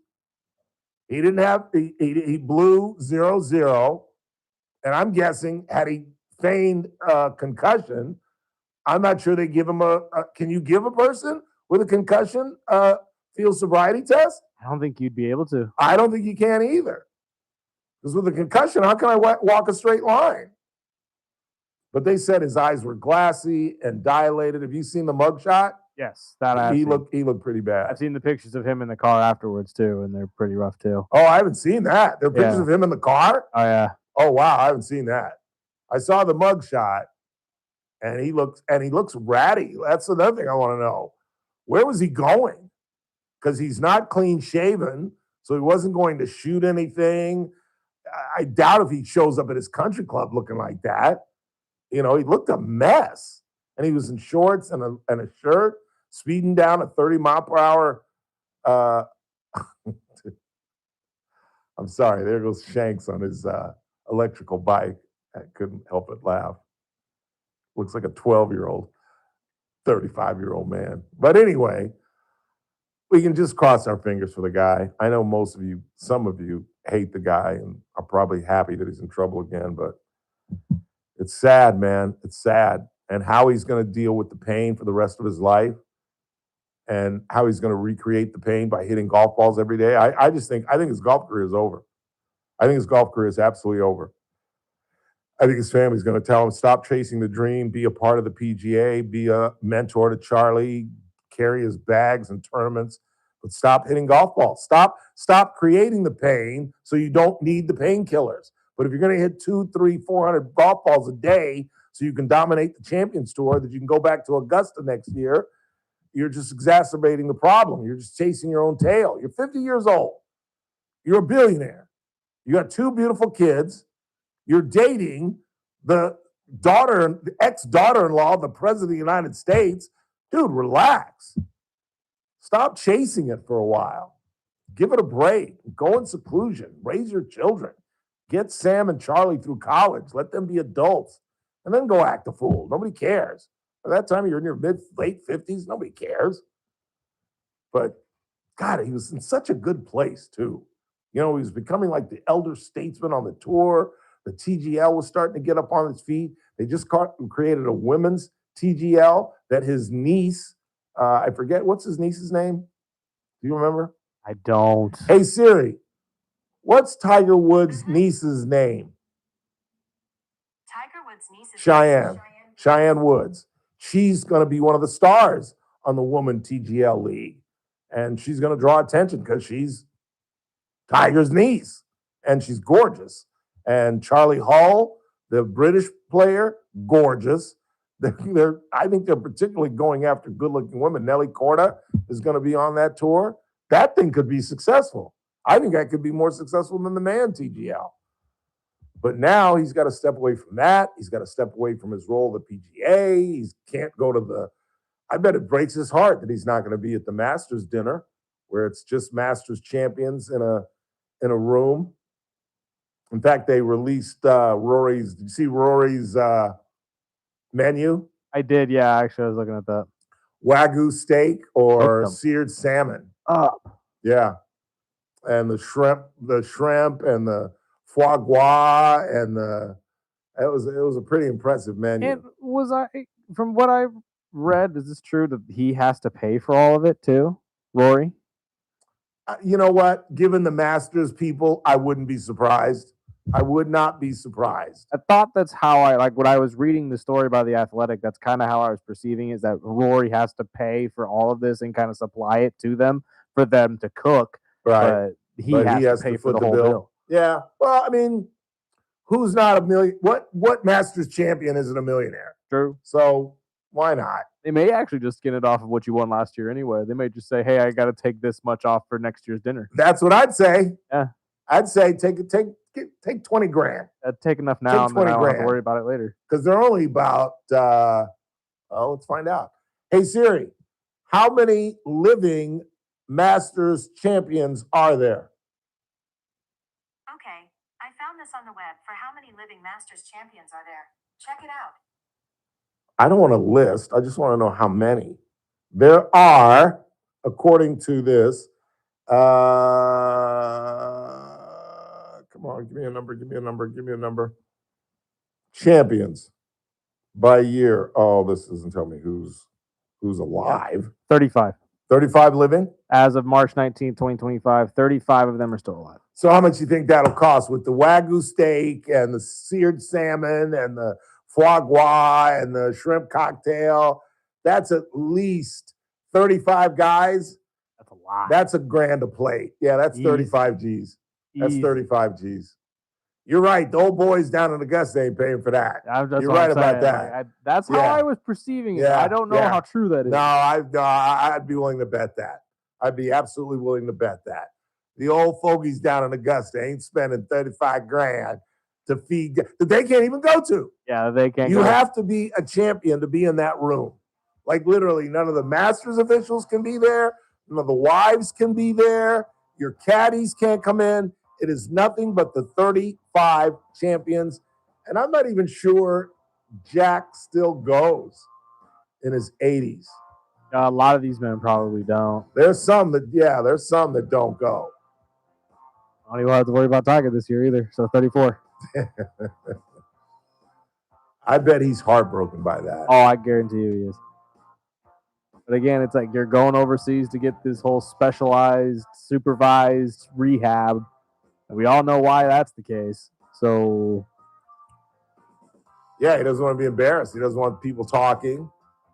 He didn't have, he blew 0-0. And I'm guessing, had he feigned a concussion, I'm not sure they give him can you give a person with a concussion field sobriety test? I don't think you'd be able to. I don't think you can either. Because with a concussion, how can I walk a straight line? But they said his eyes were glassy and dilated. Have you seen the mugshot? Yes, that he looked pretty bad. I've seen the pictures of him in the car afterwards too, and they're pretty rough too. Oh, I haven't seen that. There are pictures of him in the car? Oh yeah. Oh wow, I haven't seen that. I saw the mugshot, and he looks ratty. That's another thing I want to know. Where was he going? Because he's not clean shaven, so he wasn't going to shoot anything. I doubt if he shows up at his country club looking like that. You know, he looked a mess. And he was in shorts and a shirt, speeding down at 30 mile per hour. I'm sorry, there goes Shanks on his electrical bike. I couldn't help but laugh. Looks like a 12-year-old, 35-year-old man. But anyway, we can just cross our fingers for the guy. I know some of you hate the guy and are probably happy that he's in trouble again, but it's sad, man. It's sad. And how he's going to deal with the pain for the rest of his life and how he's going to recreate the pain by hitting golf balls every day. I think his golf career is over. I think his golf career is absolutely over. I think his family's going to tell him, stop chasing the dream, be a part of the PGA, be a mentor to Charlie, carry his bags and tournaments, but stop hitting golf balls. Stop creating the pain so you don't need the painkillers. But if you're going to hit 200, 300, 400 golf balls a day so you can dominate the Champions Tour, that you can go back to Augusta next year, you're just exacerbating the problem. You're just chasing your own tail. You're 50 years old. You're a billionaire. You got 2 beautiful kids. You're dating the ex-daughter-in-law of the President of the United States. Dude, relax. Stop chasing it for a while. Give it a break. Go in seclusion. Raise your children. Get Sam and Charlie through college. Let them be adults. And then go act a fool. Nobody cares. By that time, you're in your late 50s. Nobody cares. But, God, he was in such a good place, too. You know, he was becoming like the elder statesman on the tour. The TGL was starting to get up on its feet. They just created a women's TGL that his niece, I forget, what's his niece's name? Do you remember? I don't. Hey, Siri, what's Tiger Woods' niece's name? Tiger Woods' niece is Cheyenne Woods. She's going to be one of the stars on the Women TGL League. And she's going to draw attention because she's Tiger's niece. And she's gorgeous. And Charlie Hull, the British player, gorgeous. I think they're particularly going after good-looking women. Nelly Corda is going to be on that tour. That thing could be successful. I think that could be more successful than the man TGL. But now he's got to step away from that. He's got to step away from his role at the PGA. He can't go to I bet it breaks his heart that he's not going to be at the Masters dinner where it's just Masters champions in a room. In fact, they released Rory's. Did you see Rory's menu? I did, yeah. Actually, I was looking at that. Wagyu steak or seared salmon. Yeah. And the shrimp and the foie gras and it was a pretty impressive menu. And from what I read, is this true that he has to pay for all of it too, Rory? You know what? Given the Masters people, I wouldn't be surprised. I would not be surprised. I thought that's how when I was reading the story by The Athletic, that's kind of how I was perceiving it, is that Rory has to pay for all of this and kind of supply it to them for them to cook. Right. But he has to pay for foot the whole bill. Yeah. Well, I mean, who's not a million? What Masters champion isn't a millionaire? True. So why not? They may actually just skin it off of what you won last year anyway. They may just say, hey, I got to take this much off for next year's dinner. That's what I'd say. Yeah. I'd say take 20 grand. Take enough now, and then I don't have to worry about it later. Because they're only about, let's find out. Hey, Siri, how many living Masters champions are there? Okay, I found this on the web. For how many living Masters champions are there? Check it out. I don't want a list. I just want to know how many. There are, according to this, come on, give me a number. Champions by year. Oh, this doesn't tell me who's alive. 35. 35 living? As of March 19th, 2025, 35 of them are still alive. So how much do you think that'll cost with the Wagyu steak and the seared salmon and the foie gras and the shrimp cocktail? That's at least 35 guys. That's a lot. That's a grand a plate. Yeah, that's Easy. 35 G's. That's Easy. 35 G's. You're right. The old boys down in Augusta ain't paying for that. You're right about that. That's how I was perceiving it. Yeah, I don't know yeah. how true that is. No, I'd be willing to bet that. I'd be absolutely willing to bet that. The old fogies down in Augusta ain't spending 35 grand to feed that they can't even go to. Yeah, they can't. You have to be a champion to be in that room. Like literally, none of the Masters officials can be there. None of the wives can be there. Your caddies can't come in. It is nothing but the 35 champions. And I'm not even sure Jack still goes in his 80s. A lot of these men probably don't. There's some that don't go. I don't even have to worry about Tiger this year either. So 34. I bet he's heartbroken by that. Oh, I guarantee you he is. But again, it's like you're going overseas to get this whole specialized, supervised rehab. And we all know why that's the case. So, yeah, he doesn't want to be embarrassed. He doesn't want people talking.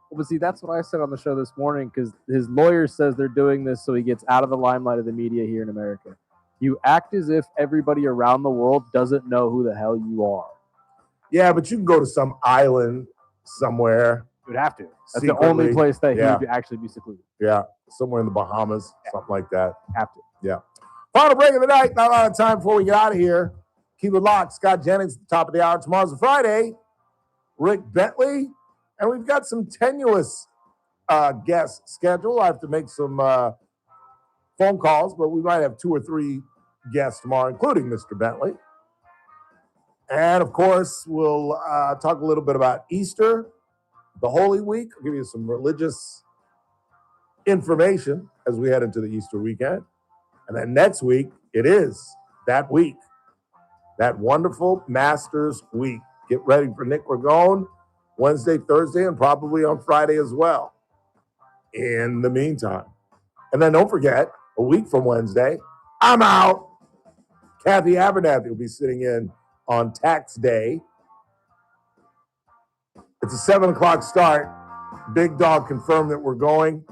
But see, that's what I said on the show this morning, because his lawyer says they're doing this so he gets out of the limelight of the media here in America. You act as if everybody around the world doesn't know who the hell you are. Yeah, but you can go to some island somewhere. You would have to. That's secretly. the only place that he would actually be secluded. Yeah, somewhere in the Bahamas, something like that. Have to. Yeah. Final break of the night. Not a lot of time before we get out of here. Keep it locked. Scott Jennings at the top of the hour. Tomorrow's a Friday. Rick Bentley. And we've got some tenuous guests scheduled. I have to make some phone calls, but we might have 2 or 3 guests tomorrow, including Mr. Bentley. And, of course, we'll talk a little bit about Easter, the Holy Week. I'll give you some religious information as we head into the Easter weekend. And then next week, it is that week, that wonderful Masters week. Get ready for Nick Ragone Wednesday, Thursday, and probably on Friday as well. In the meantime. And then don't forget, a week from Wednesday, I'm out. Kathy Abernathy will be sitting in on tax day. It's a 7 o'clock start. Big Dog confirmed that we're going.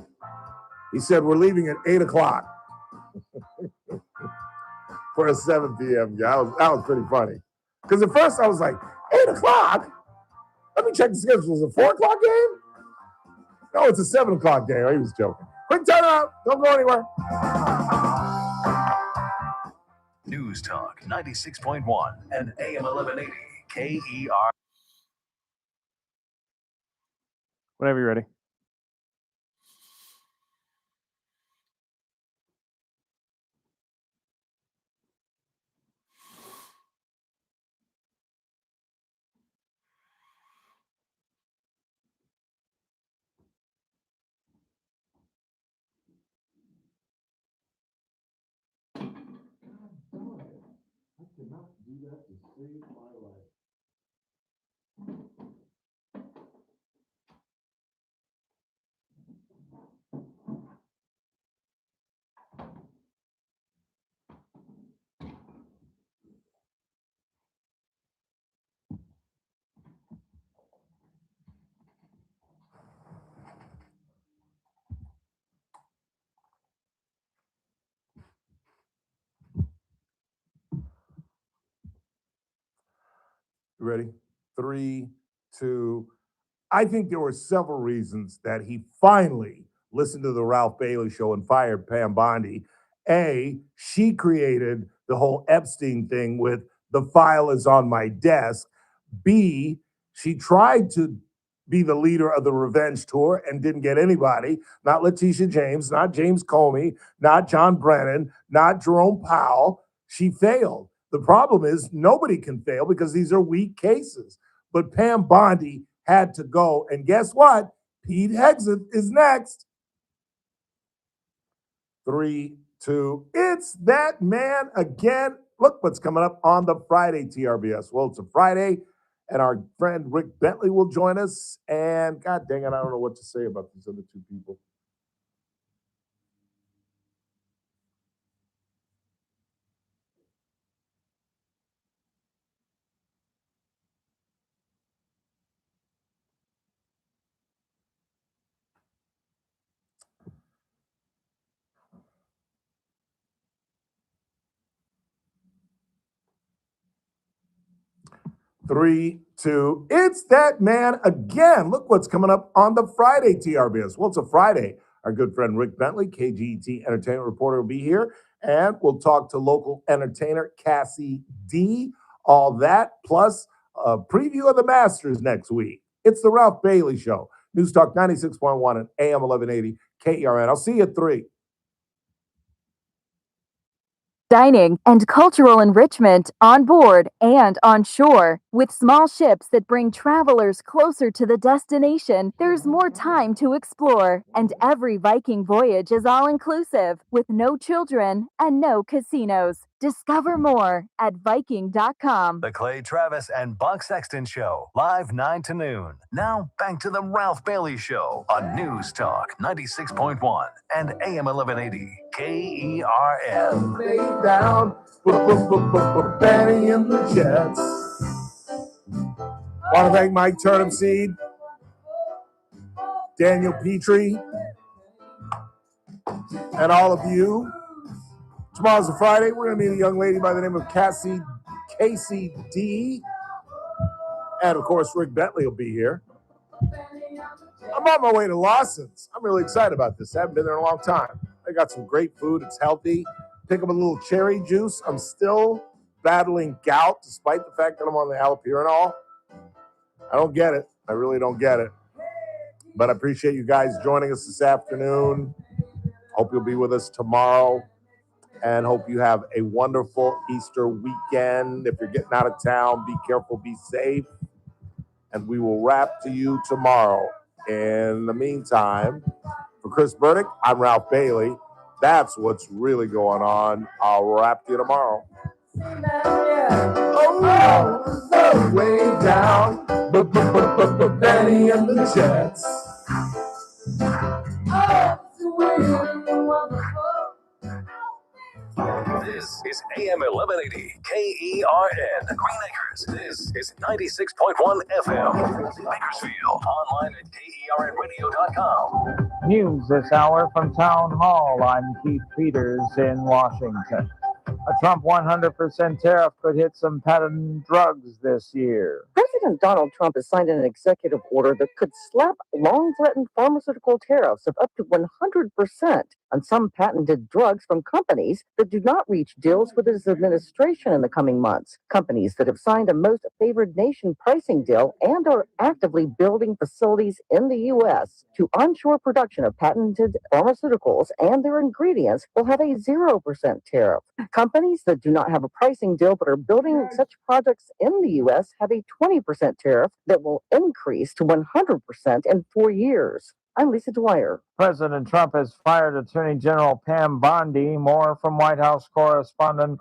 He said we're leaving at 8 o'clock for a 7 p.m. Yeah, that was pretty funny. Because at first I was like, 8 o'clock? Let me check the schedule. Is it a 4 o'clock game? No, it's a 7 o'clock game. He was joking. Quick timeout. Don't go anywhere. News Talk 96.1 and AM 1180 KER. Whenever you're ready. You ready? 3, 2. I think there were several reasons that he finally listened to the Ralph Bailey show and fired Pam Bondi. A, she created the whole Epstein thing with the file is on my desk. B, she tried to be the leader of the revenge tour and didn't get anybody. Not Letitia James, not James Comey, not John Brennan, not Jerome Powell. She failed. The problem is nobody can fail because these are weak cases. But Pam Bondi had to go. And guess what? Pete Hegseth is next. 3, 2. It's that man again. Look what's coming up on the Friday TRBS. Well, it's a Friday, and our friend Rick Bentley will join us. And God dang it, I don't know what to say about these other two people. Three, two. It's that man again. Look what's coming up on the Friday TRBS. Well, it's a Friday. Our good friend Rick Bentley, KGET entertainment reporter, will be here, and we'll talk to local entertainer Cassie D. All that plus a preview of the Masters next week. It's the Ralph Bailey Show. News Talk 96.1 and AM 1180 KERN. I'll see you at 3. Dining and cultural enrichment on board and on shore. With small ships that bring travelers closer to the destination, there's more time to explore. And every Viking voyage is all-inclusive, with no children and no casinos. Discover more at Viking.com. The Clay Travis and Buck Sexton Show, live 9 to noon. Now, back to the Ralph Bailey Show on News Talk 96.1 and AM 1180 KERN. Lay down, Benny and the Jets. Want to thank Mike Turnipseed, Daniel Petrey, and all of you. Tomorrow's a Friday. We're going to meet a young lady by the name of Casey D. And, of course, Rick Bentley will be here. I'm on my way to Lawson's. I'm really excited about this. I haven't been there in a long time. They got some great food. It's healthy. Pick up a little cherry juice. I'm still battling gout, despite the fact that I'm on the allopurinol. I don't get it. I really don't get it. But I appreciate you guys joining us this afternoon. Hope you'll be with us tomorrow. And hope you have a wonderful Easter weekend. If you're getting out of town, be careful, be safe. And we will wrap to you tomorrow. In the meantime, for Chris Burdick, I'm Ralph Bailey. That's what's really going on. I'll wrap to you tomorrow. Oh, way down. Benny and the Jets. This is AM 1180 KERN. Green Acres. This is 96.1 FM. Bakersfield. Online at KERNradio.com. News this hour from Town Hall. I'm Keith Peters in Washington. A Trump 100% tariff could hit some patent drugs this year. President Donald Trump has signed an executive order that could slap long-threatened pharmaceutical tariffs of up to 100% on some patented drugs from companies that do not reach deals with his administration in the coming months. Companies that have signed a most favored nation pricing deal and are actively building facilities in the U.S. to onshore production of patented pharmaceuticals and their ingredients will have a 0% tariff. Companies that do not have a pricing deal but are building such projects in the U.S. have a 20% tariff that will increase to 100% in 4 years. I'm Lisa Dwyer. President Trump has fired Attorney General Pam Bondi. More from White House correspondent